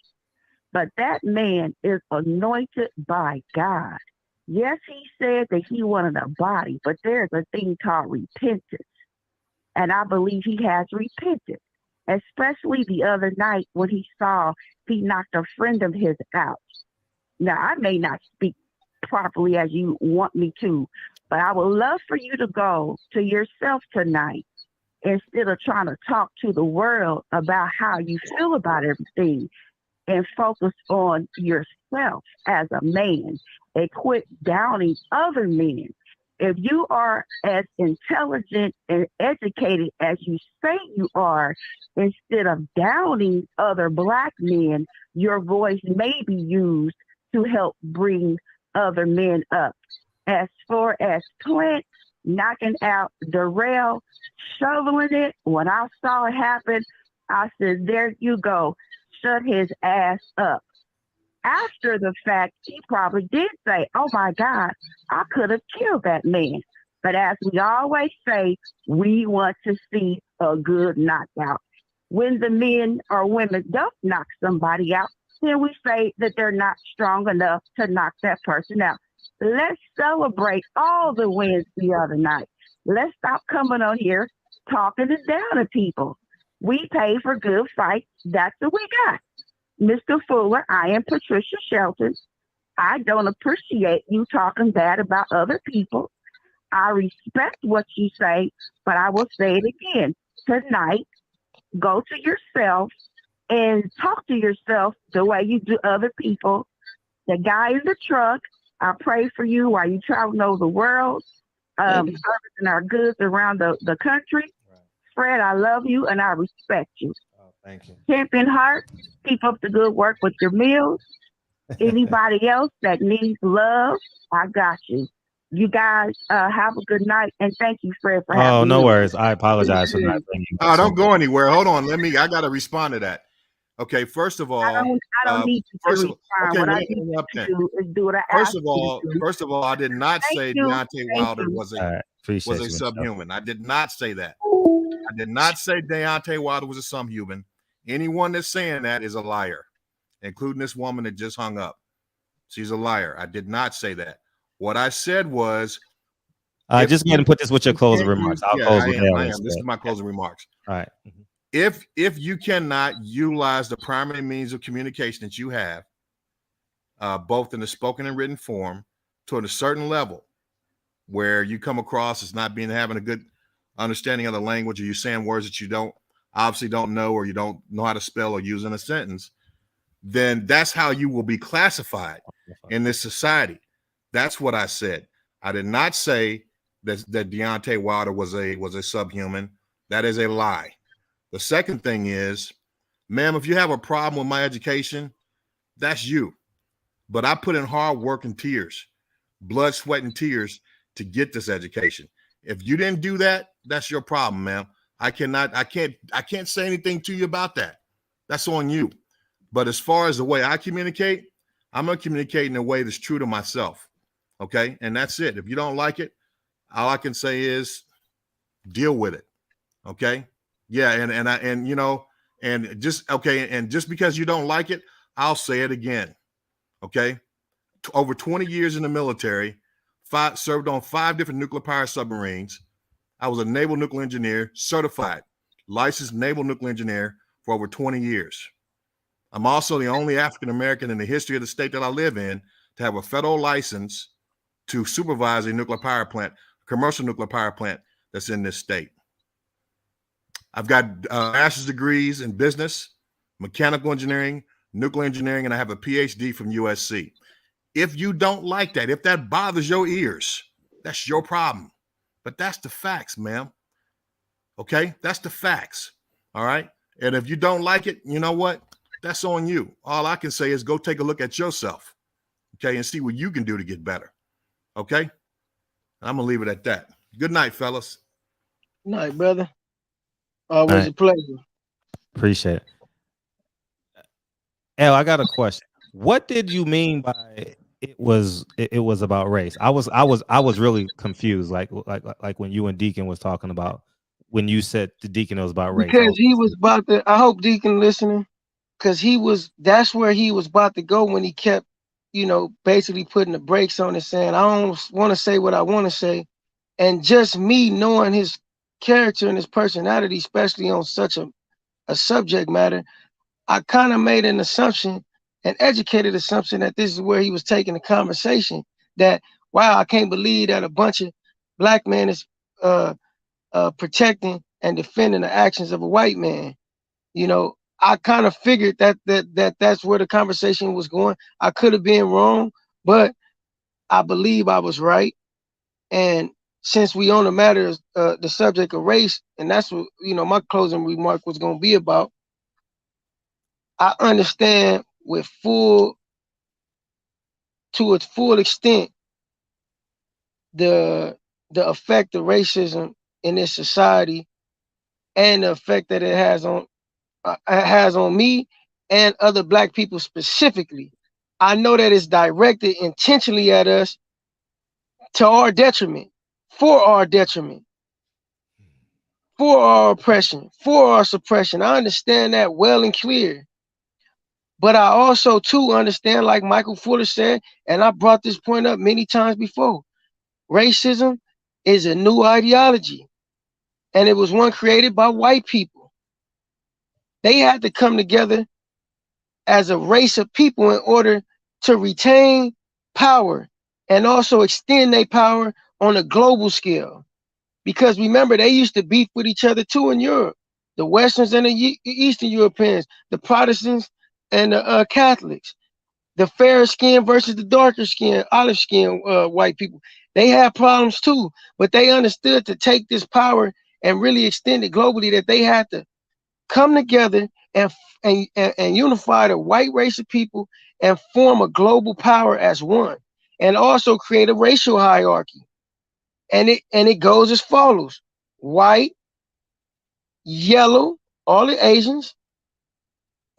But that man is anointed by God. Yes, he said that he wanted a body, but there's a thing called repentance. And I believe he has repented, especially the other night when he knocked a friend of his out. Now, I may not speak properly as you want me to, but I would love for you to go to yourself tonight instead of trying to talk to the world about how you feel about everything, and focus on yourself as a man and quit downing other men. If you are as intelligent and educated as you say you are, instead of downing other Black men, your voice may be used to help bring other men up. As far as Clint knocking out Darrell, shoveling it, when I saw it happen, I said, there you go. Shut his ass up. After the fact, he probably did say, oh my God, I could have killed that man. But as we always say, we want to see a good knockout. When the men or women don't knock somebody out, then we say that they're not strong enough to knock that person out. Let's celebrate all the wins the other night. Let's stop coming on here talking it down to people. We pay for good fights. That's what we got. Mr. Fuller, I am Patricia Shelton. I don't appreciate you talking bad about other people. I respect what you say, but I will say it again. Tonight, go to yourself and talk to yourself the way you do other people. The guy in the truck, I pray for you while you travel over the world, servicing our goods around the country. Fred, I love you and I respect you. Oh, thank you. Champion Heart, keep up the good work with your meals. Anybody else that needs love, I got you. You guys have a good night, and thank you, Fred, for having me. Oh, no worries. I apologize for not bringing you. Oh, don't go anywhere. Hold on. I got to respond to that. Okay, first of all, I don't need you to respond. Okay, what I need you to do is do what I ask you to do. First of all, I did not say Deontay Wilder was Appreciate a you, subhuman. I did not say that. I did not say Deontay Wilder was a subhuman. Anyone that's saying that is a liar, including this woman that just hung up. She's a liar. I did not say that. What I said was, just go ahead and put this with your closing remarks. I'll close with that. This is my closing remarks. All right. If you cannot utilize the primary means of communication that you have, both in the spoken and written form, to a certain level, where you come across as not having a good understanding of the language, or you're saying words that you obviously don't know, or you don't know how to spell or use in a sentence, then that's how you will be classified in this society. That's what I said. I did not say that Deontay Wilder was a subhuman. That is a lie. The second thing is, ma'am, if you have a problem with my education, that's you. But I put in hard work and tears, blood, sweat, and tears to get this education. If you didn't do that, that's your problem, ma'am. I can't say anything to you about that. That's on you. But as far as the way I communicate, I'm going to communicate in a way that's true to myself. Okay. And that's it. If you don't like it, all I can say is deal with it. Okay. Yeah. And just because you don't like it, I'll say it again. Okay. Over 20 years in the military, served on 5 different nuclear power submarines. I was a naval nuclear engineer, certified, licensed naval nuclear engineer for over 20 years. I'm also the only African-American in the history of the state that I live in to have a federal license to supervise a nuclear power plant, commercial nuclear power plant that's in this state. I've got master's degrees in business, mechanical engineering, nuclear engineering, and I have a PhD from USC. If you don't like that, if that bothers your ears, that's your problem. But that's the facts, ma'am. Okay? That's the facts. All right? And if you don't like it, you know what? That's on you. All I can say is go take a look at yourself, okay, and see what you can do to get better. Okay? I'm going to leave it at that. Good night, fellas. Good night, brother. Always a pleasure. Appreciate it. El, I got a question. What did you mean by it was about race? I was really confused, like when you and Deacon was talking about when you said the Deacon it was about race. Because he was about to, I hope Deacon listening, because that's where he was about to go when he kept, basically putting the brakes on it, saying, I don't want to say what I want to say. And just me knowing his character and his personality, especially on such a subject matter, I kind of made an assumption, an educated assumption, that this is where he was taking the conversation, that, wow, I can't believe that a bunch of black men is protecting and defending the actions of a white man. I kind of figured that's where the conversation was going. I could have been wrong, but I believe I was right. And since we on the matter of the subject of race, and that's what, my closing remark was going to be about, I understand to its full extent the effect of racism in this society and the effect that it has on me and other black people specifically. I know that it's directed intentionally at us to our detriment, for our detriment, for our oppression, for our suppression. I understand that well and clear. But I also too understand, like Michael Fuller said, and I brought this point up many times before, racism is a new ideology. And it was one created by white people. They had to come together as a race of people in order to retain power and also extend their power on a global scale. Because remember, they used to beef with each other too in Europe. The Westerns and the Eastern Europeans, the Protestants and the Catholics, the fairer skin versus the darker skin, olive skin white people. They had problems too, but they understood to take this power and really extend it globally, that they had to come together and unify the white race of people and form a global power as one, and also create a racial hierarchy. And it goes as follows: white, yellow, all the Asians,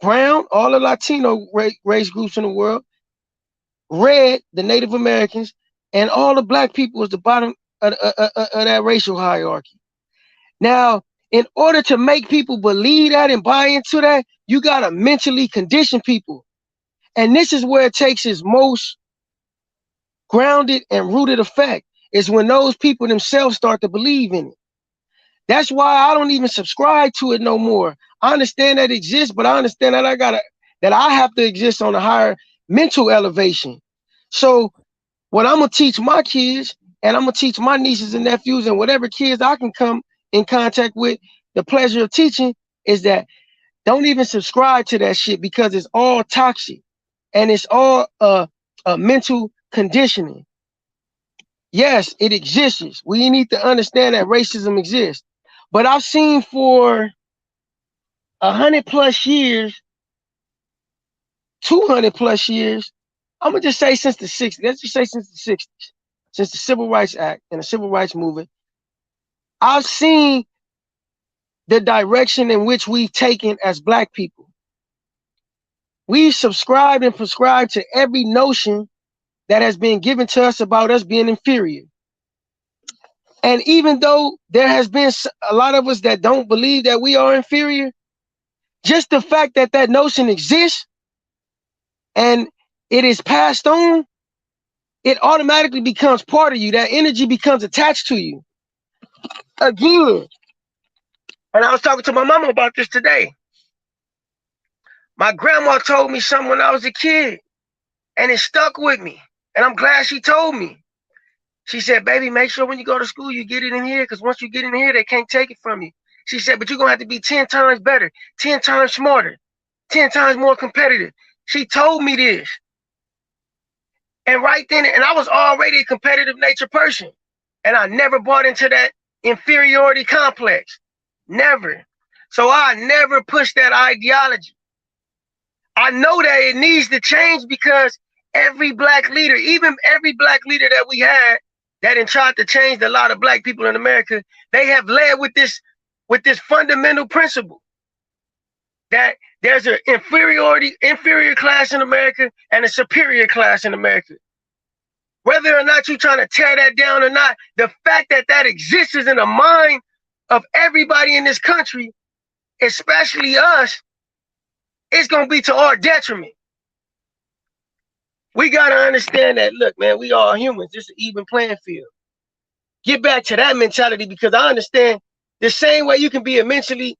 brown, all the Latino race groups in the world, red, the Native Americans, and all the black people is the bottom of that racial hierarchy. Now, in order to make people believe that and buy into that, you got to mentally condition people. And this is where it takes its most grounded and rooted effect, is when those people themselves start to believe in it. That's why I don't even subscribe to it no more. I understand that it exists, but I understand that I have to exist on a higher mental elevation. So what I'm going to teach my kids, and I'm going to teach my nieces and nephews and whatever kids I can come in contact with, the pleasure of teaching, is that don't even subscribe to that shit, because it's all toxic and it's all mental conditioning. Yes, it exists. We need to understand that racism exists. But I've seen for 100+ years, 200+ years, I'm gonna just say since the 60s. Let's just say since the 60s. since the Civil Rights Act and the Civil Rights Movement, I've seen the direction in which we've taken as Black people. We subscribed and prescribed to every notion that has been given to us about us being inferior. And even though there has been a lot of us that don't believe that we are inferior, just the fact that that notion exists and it is passed on, it automatically becomes part of you. That energy becomes attached to you. Again, and I was talking to my mama about this today. My grandma told me something when I was a kid, and it stuck with me. And I'm glad she told me. She said, baby, make sure when you go to school, you get it in here, because once you get in here, they can't take it from you. She said, but you're going to have to be 10 times better, 10 times smarter, 10 times more competitive. She told me this. And right then, and I was already a competitive nature person. And I never bought into that inferiority complex. Never. So I never pushed that ideology. I know that it needs to change because every Black leader, even every Black leader that we had that had tried to change a lot of Black people in America, they have led with this fundamental principle that there's an inferior class in America and a superior class in America. Whether or not you're trying to tear that down or not, the fact that that exists in the mind of everybody in this country, especially us, it's going to be to our detriment. We got to understand that, look, man, we all humans. It's an even playing field. Get back to that mentality, because I understand the same way you can be mentally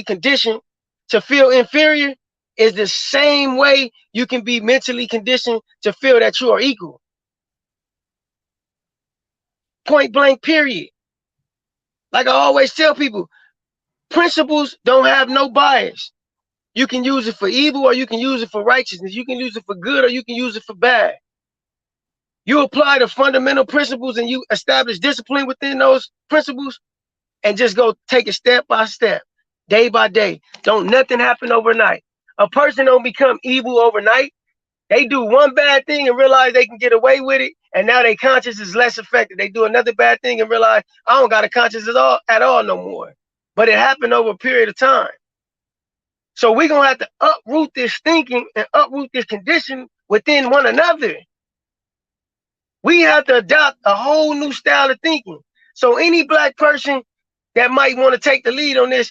conditioned to feel inferior is the same way you can be mentally conditioned to feel that you are equal. Point blank, period. Like I always tell people, principles don't have no bias. You can use it for evil or you can use it for righteousness. You can use it for good or you can use it for bad. You apply the fundamental principles and you establish discipline within those principles and just go take it step by step, day by day. Don't nothing happen overnight. A person don't become evil overnight. They do one bad thing and realize they can get away with it, and now their conscience is less effective. They do another bad thing and realize, I don't got a conscience at all no more. But it happened over a period of time. So we're going to have to uproot this thinking and uproot this condition within one another. We have to adopt a whole new style of thinking. So any Black person that might want to take the lead on this,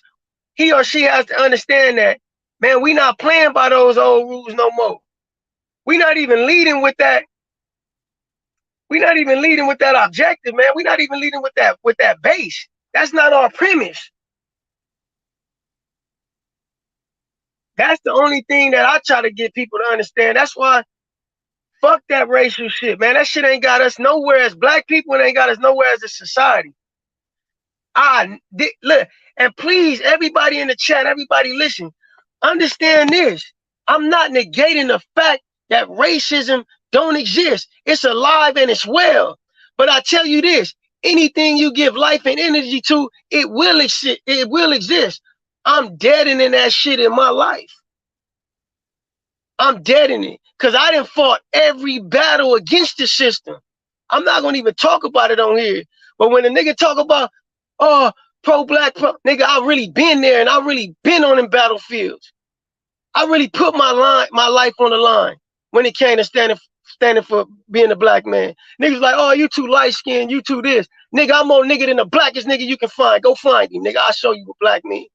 he or she has to understand that, man, we not playing by those old rules no more. We're not even leading with that. We're not even leading with that objective, man. We're not even leading with that base. That's not our premise. That's the only thing that I try to get people to understand. That's why, fuck that racial shit, man. That shit ain't got us nowhere as Black people. It ain't got us nowhere as a society. Look, and please, everybody in the chat, everybody listen, understand this. I'm not negating the fact that racism don't exist. It's alive and it's well. But I tell you this, anything you give life and energy to, it will exist. It will exist. I'm deadening that shit in my life. I'm deadening it because I done fought every battle against the system. I'm not gonna even talk about it on here. But when a nigga talk about, oh, pro-Black, nigga, I really been there and I really been on them battlefields. I really put my life on the line when it came to standing for being a Black man. Niggas like, oh, you too light-skinned, you too this. Nigga, I'm more nigga than the blackest nigga you can find. Go find him, nigga. I'll show you what Black mean.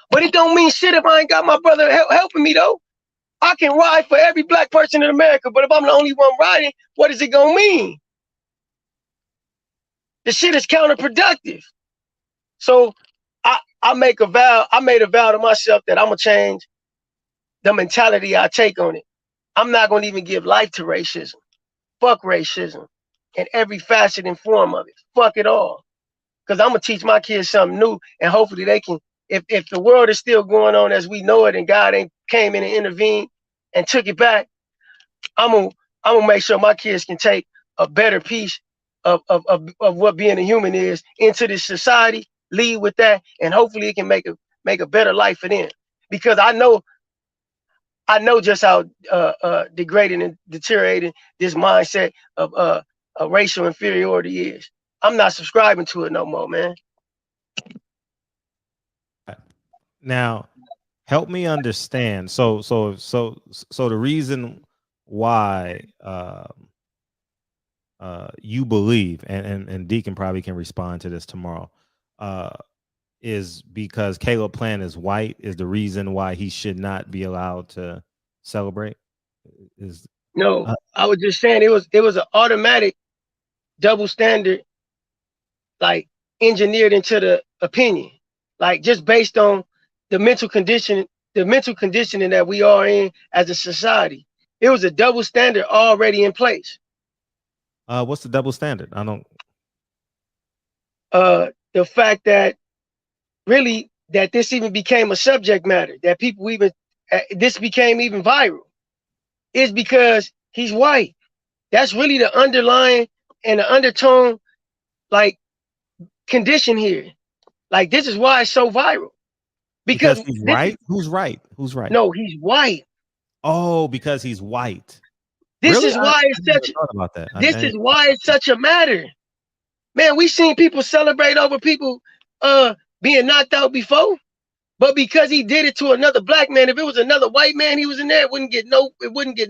But it don't mean shit if I ain't got my brother helping me, though. I can ride for every Black person in America, but if I'm the only one riding, what is it gonna mean? The shit is counterproductive. So I made a vow to myself that I'm gonna change the mentality I take on it. I'm not gonna even give life to racism. Fuck racism in every facet and form of it. Fuck it all. Because I'm gonna teach my kids something new, and hopefully they can, if the world is still going on as we know it and God ain't came in and intervened and took it back, I'm gonna make sure my kids can take a better piece of what being a human is into this society, lead with that, and hopefully it can make a better life for them. Because I know just how degrading and deteriorating this mindset of racial inferiority is. I'm not subscribing to it no more, man. Now, help me understand. So the reason why you believe, and Deacon probably can respond to this tomorrow, is because Caleb Plant is white is the reason why he should not be allowed to celebrate? No, I was just saying it was an automatic double standard, like engineered into the opinion, like just based on the mental conditioning that we are in as a society. It was a double standard already in place. What's the double standard? I don't. The fact that really that this even became a subject matter, that people even this became even viral, is because he's white. That's really the underlying and the undertone, like, condition here. Like, this is why it's so viral. Because he's right? Who's right? Who's right? No, he's white. Oh, because he's white. This Really? is why it's such. Thought about that. This is why it's such a matter. Man, we seen people celebrate over people being knocked out before, but because he did it to another black man, if it was another white man he was in there, it wouldn't get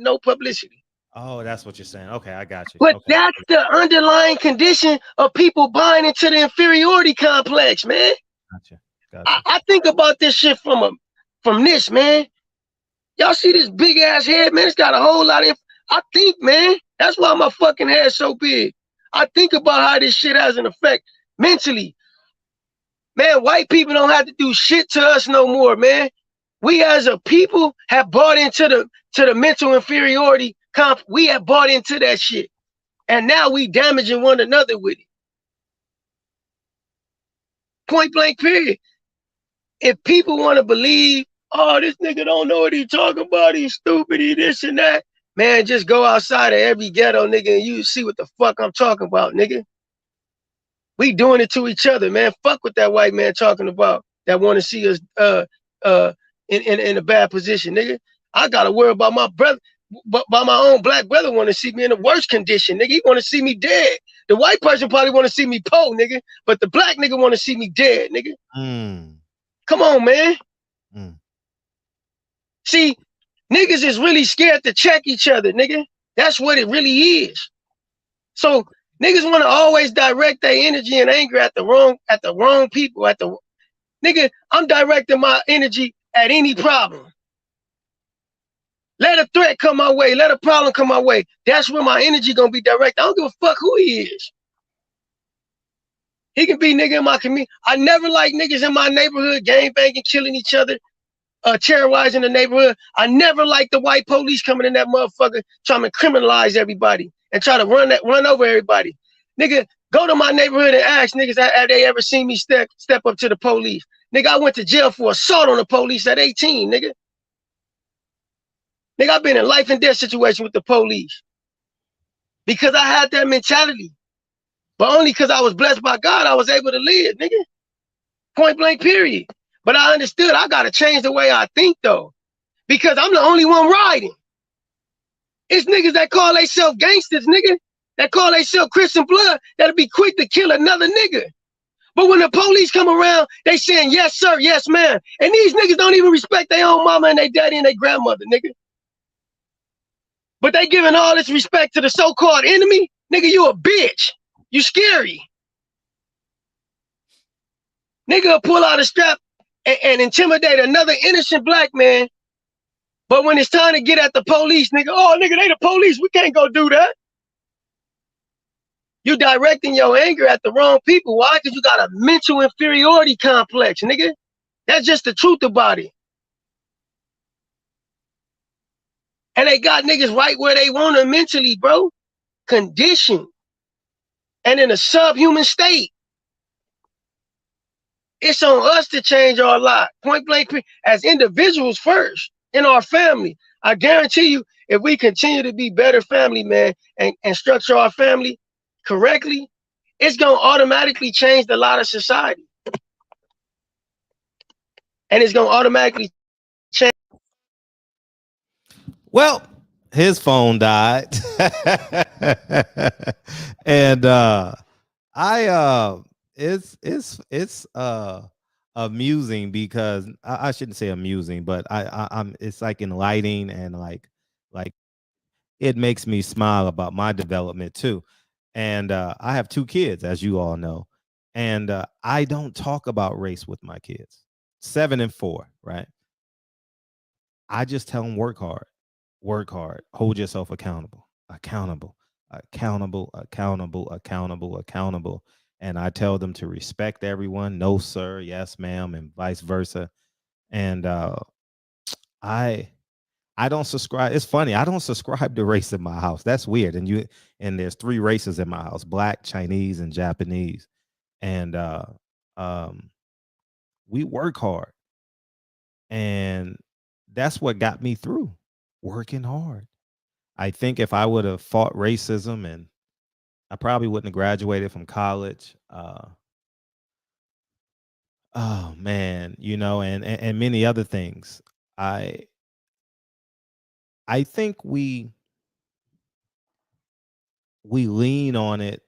no publicity. Oh, that's what you're saying. Okay, I got you. But okay. That's the underlying condition of people buying into the inferiority complex, man. Gotcha. I think about this shit from this, man. Y'all see this big ass head, man? It's got a whole lot of. I think, man, that's why my fucking head's so big. I think about how this shit has an effect mentally. Man, white people don't have to do shit to us no more, man. We as a people have bought into the mental inferiority. We have bought into that shit. And now we damaging one another with it. Point blank period. If people want to believe, oh, this nigga don't know what he talking about, he's stupid, he this and that, man, just go outside of every ghetto, nigga, and you see what the fuck I'm talking about, nigga. We doing it to each other, man. Fuck what that white man talking about that want to see us in a bad position, nigga. I gotta worry about my brother, but by my own black brother want to see me in the worst condition, nigga. He want to see me dead. The white person probably want to see me poor, nigga, but the black nigga want to see me dead, nigga. Come on, man. See, niggas is really scared to check each other, nigga. That's what it really is. So niggas want to always direct their energy and anger at the wrong people. Nigga, I'm directing my energy at any problem. Let a threat come my way. Let a problem come my way. That's where my energy gonna be directed. I don't give a fuck who he is. He can be nigga in my community. I never like niggas in my neighborhood gang banging, killing each other, terrorizing the neighborhood. I never liked the white police coming in that motherfucker trying to criminalize everybody and try to run over everybody. Nigga, go to my neighborhood and ask niggas have they ever seen me step up to the police. Nigga, I went to jail for assault on the police at 18, nigga. Nigga, I've been in life and death situation with the police because I had that mentality. But only because I was blessed by God, I was able to live, nigga. Point blank, period. But I understood I got to change the way I think, though, because I'm the only one riding. It's niggas that call themselves gangsters, nigga, that call themselves Christian blood, that'll be quick to kill another nigga. But when the police come around, they saying, yes, sir, yes, ma'am. And these niggas don't even respect their own mama and their daddy and their grandmother, nigga. But they giving all this respect to the so-called enemy. Nigga, you a bitch. You scary. Nigga pull out a strap and intimidate another innocent black man. But when it's time to get at the police, nigga, oh, nigga, they the police. We can't go do that. You directing your anger at the wrong people. Why? Because you got a mental inferiority complex, nigga. That's just the truth about it. And they got niggas right where they want them mentally, bro. Conditioned. And in a subhuman state. It's on us to change our life. Point blank, as individuals first, in our family. I guarantee you, if we continue to be better family, man, and structure our family correctly, it's going to automatically change a lot of society. And it's going to automatically change. Well, his phone died. And I it's amusing because I shouldn't say amusing, but I'm it's like enlightening and like it makes me smile about my development too. And I have 2 kids, as you all know, and I don't talk about race with my kids, 7 and 4, right? I just tell them work hard, hold yourself accountable, accountable, accountable, accountable, accountable, accountable. And I tell them to respect everyone, no sir, yes ma'am, and vice versa. And I I don't subscribe. It's funny. I don't subscribe to race in my house. That's weird. And there's 3 races in my house: black, Chinese, and Japanese. And um, we work hard, and that's what got me through, working hard. I think if I would have fought racism, and I probably wouldn't have graduated from college. Oh man, and many other things. I I think we lean on it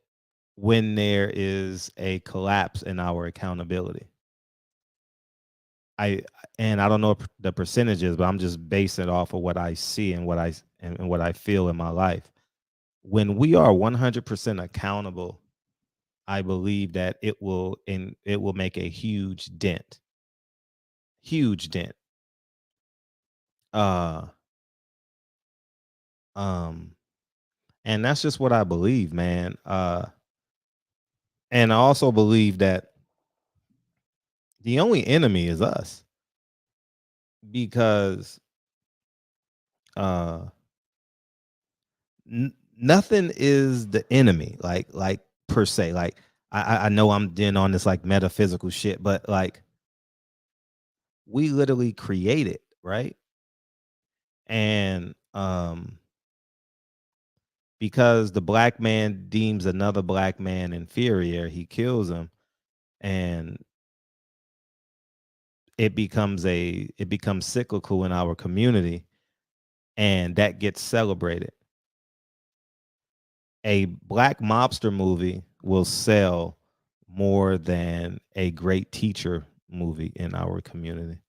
when there is a collapse in our accountability. I and I don't know the percentages, but I'm just basing it off of what I see and what I feel in my life. When we are 100% accountable, I believe that it will make a huge dent. Huge dent. Uh um and that's just what I believe, man. And I also believe that the only enemy is us, because uh nothing is the enemy, like per se. Like I know I'm in on this like metaphysical shit, but like we literally create it, right? And because the black man deems another black man inferior, he kills him, and it becomes cyclical in our community, and that gets celebrated. A black mobster movie will sell more than a great teacher movie in our community.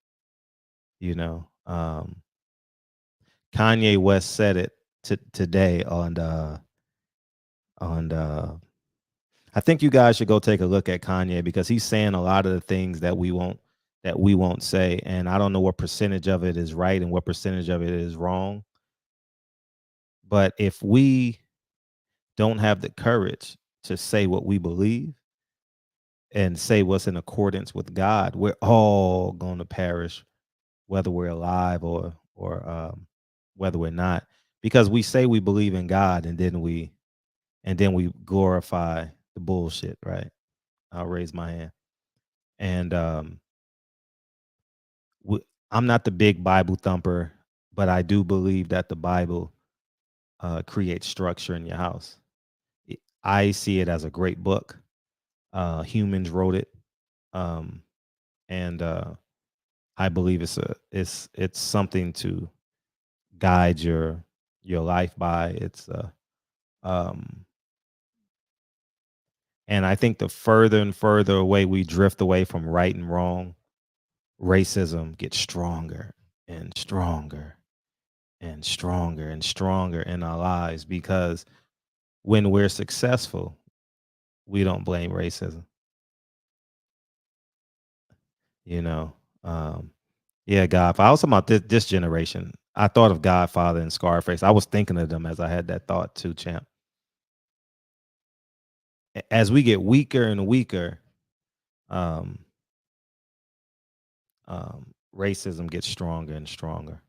You know, Kanye West said it today on I think you guys should go take a look at Kanye, because he's saying a lot of the things that we won't say, and I don't know what percentage of it is right and what percentage of it is wrong. But if we don't have the courage to say what we believe and say what's in accordance with God, we're all going to perish, whether we're alive or whether we're not, because we say we believe in God, and then we glorify the bullshit, right? I'll raise my hand. And I'm not the big Bible thumper, but I do believe that the Bible creates structure in your house. I see it as a great book. Humans wrote it, and I believe it's something to guide your life by. Um, and I think the further and further away we drift away from right and wrong, racism gets stronger and stronger and stronger and stronger in our lives, because when we're successful, we don't blame racism. You know, yeah, God. I was talking about this generation. I thought of Godfather and Scarface. I was thinking of them as I had that thought too, champ. As we get weaker and weaker, um, racism gets stronger and stronger.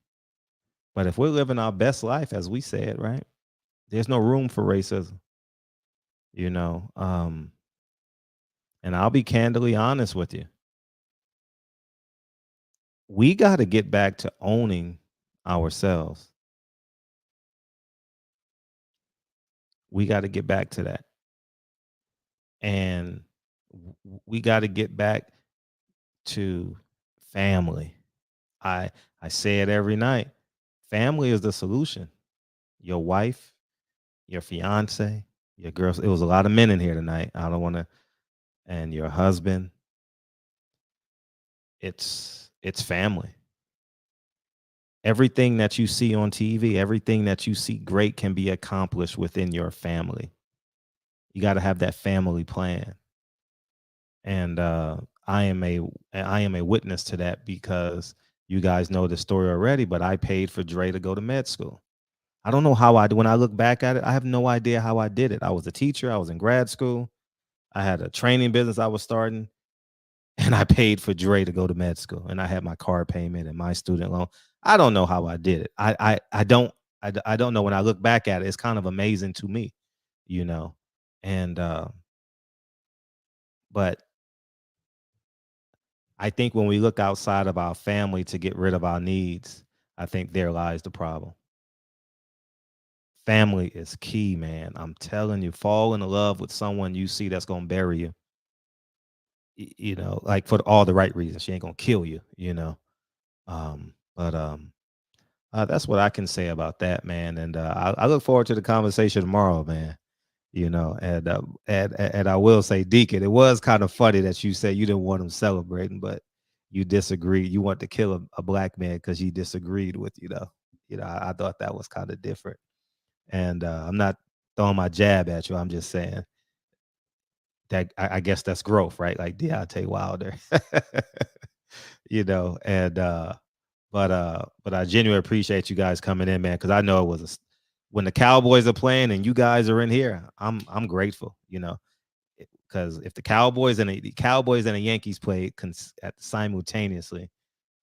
But if we're living our best life, as we said, right, there's no room for racism. You know, and I'll be candidly honest with you. We got to get back to owning ourselves. We got to get back to that. And we got to get back to family. I say it every night. Family is the solution. your wife, your fiance, your girls. It was a lot of men in here tonight. I don't want to, and your husband. It's family. Everything that you see on TV, everything that you see great can be accomplished within your family. You got to have that family plan. And I am a witness to that, because you guys know the story already, but I paid for Dre to go to med school. I don't know how when I look back at it, I have no idea how I did it. I was a teacher. I was in grad school. I had a training business I was starting, and I paid for Dre to go to med school, and I had my car payment and my student loan. I don't know how I did it. I don't know. When I look back at it, it's kind of amazing to me, you know. And but I think when we look outside of our family to get rid of our needs, I think there lies the problem. Family is key, man. I'm telling you, fall in love with someone you see that's going to bury you. You know, like for all the right reasons. She ain't going to kill you, you know. That's what I can say about that, man. And I look forward to the conversation tomorrow, man. You know, and I will say, Deacon, it was kind of funny that you said you didn't want him celebrating, but you disagreed. You want to kill a black man because he disagreed with you, though. You know, I thought that was kind of different. And I'm not throwing my jab at you. I'm just saying that I guess that's growth, right? Like Deontay Wilder, you know. And but I genuinely appreciate you guys coming in, man, because I know it was when the Cowboys are playing and you guys are in here, I'm grateful, you know, because if the Cowboys and the Yankees played simultaneously,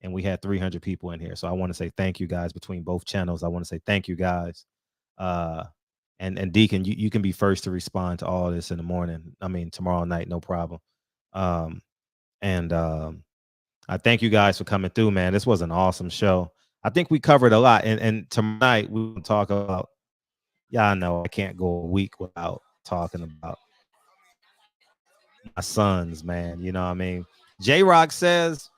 and we had 300 people in here, so I want to say thank you guys between both channels. I want to say thank you guys, and Deacon, you can be first to respond to all this in the morning. I mean tomorrow night, no problem. I thank you guys for coming through, man. This was an awesome show. I think we covered a lot, and tonight we will talk about. Yeah, I know I can't go a week without talking about my sons, man. You know what I mean? J-Rock says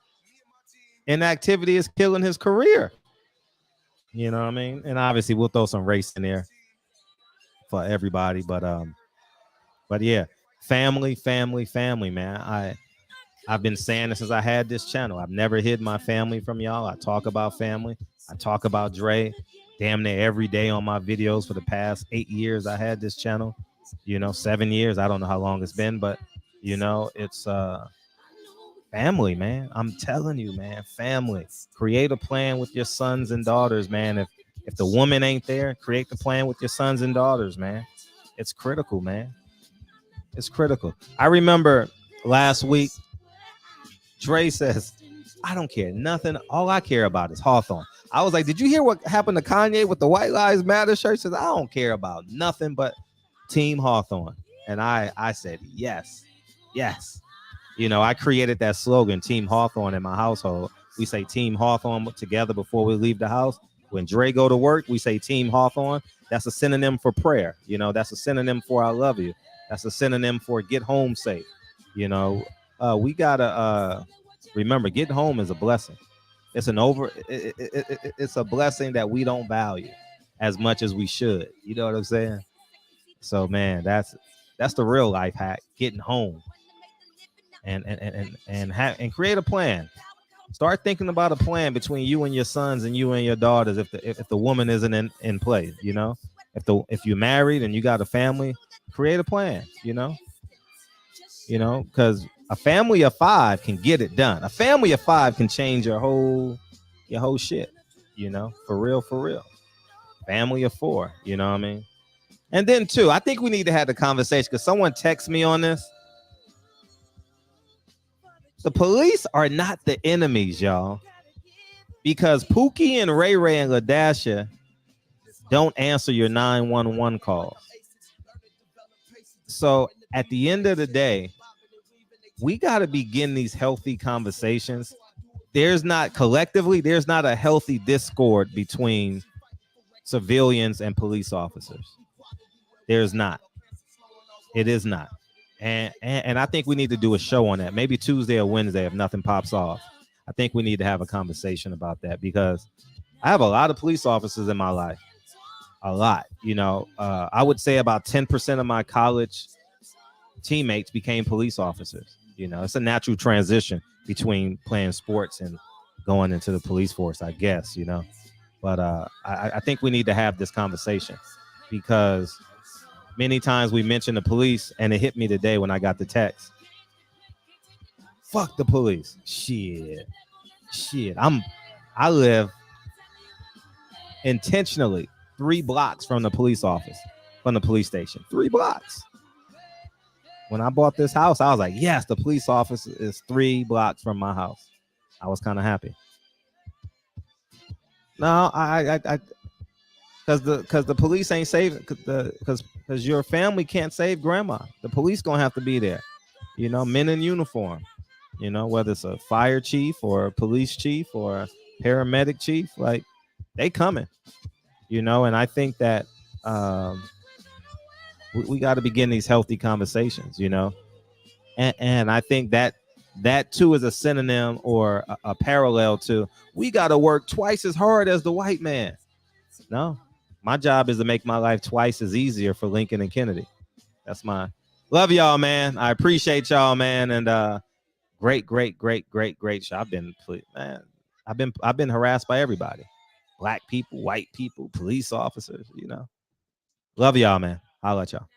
inactivity is killing his career. You know what I mean? And obviously we'll throw some race in there for everybody, but yeah, family, man. I've been saying this since I had this channel. I've never hid my family from y'all. I talk about family. I talk about Dre damn near every day on my videos for the past 8 years I had this channel. You know, 7 years. I don't know how long it's been, but you know, it's family, man. I'm telling you, man, family. Create a plan with your sons and daughters, man. If the woman ain't there, create the plan with your sons and daughters, man. It's critical, man. It's critical. I remember last week, Dre says, I don't care nothing. All I care about is Hawthorne. I was like, did you hear what happened to Kanye with the White Lives Matter shirt? He says, I don't care about nothing but Team Hawthorne. And I said, yes. You know, I created that slogan, Team Hawthorne, in my household. We say Team Hawthorne together before we leave the house. When Dre go to work, we say Team Hawthorne. That's a synonym for prayer. You know, that's a synonym for I love you. That's a synonym for get home safe. You know, we gotta remember, getting home is a blessing. It's it's a blessing that we don't value as much as we should. You know what I'm saying? So, man, that's the real life hack: getting home, and create a plan. Start thinking about a plan between you and your sons and you and your daughters. If the woman isn't in play, you know, if you're married and you got a family, create a plan. You know, because a family of 5 can get it done. A family of 5 can change your whole shit. You know, for real. Family of 4. You know what I mean? And then 2, I think we need to have the conversation because someone texted me on this. The police are not the enemies, y'all, because Pookie and Ray Ray and LaDasha don't answer your 911 calls. So at the end of the day, we got to begin these healthy conversations. There's not a healthy discord between civilians and police officers. There's not. It is not. And I think we need to do a show on that. Maybe Tuesday or Wednesday if nothing pops off. I think we need to have a conversation about that because I have a lot of police officers in my life. a lot. You know, I would say about 10% of my college teammates became police officers. You know, it's a natural transition between playing sports and going into the police force, I guess, you know. But I think we need to have this conversation, because many times we mention the police, and it hit me today when I got the text. Fuck the police. Shit. I live intentionally 3 blocks from the police office, from the police station. 3 blocks. When I bought this house, I was like, yes, the police office is 3 blocks from my house. I was kind of happy. No, because the police ain't saving, because your family can't save grandma. The police gonna have to be there. You know, men in uniform. You know, whether it's a fire chief or a police chief or a paramedic chief, like, they coming. You know, and I think that we got to begin these healthy conversations. You know, and I think that too is a synonym or a parallel to, we got to work twice as hard as the white man. No, my job is to make my life twice as easier for Lincoln and Kennedy. That's my love, y'all, man. I appreciate y'all, man. And great show. I've been harassed by everybody. Black people, white people, police officers, you know. Love y'all, man. I'll let y'all.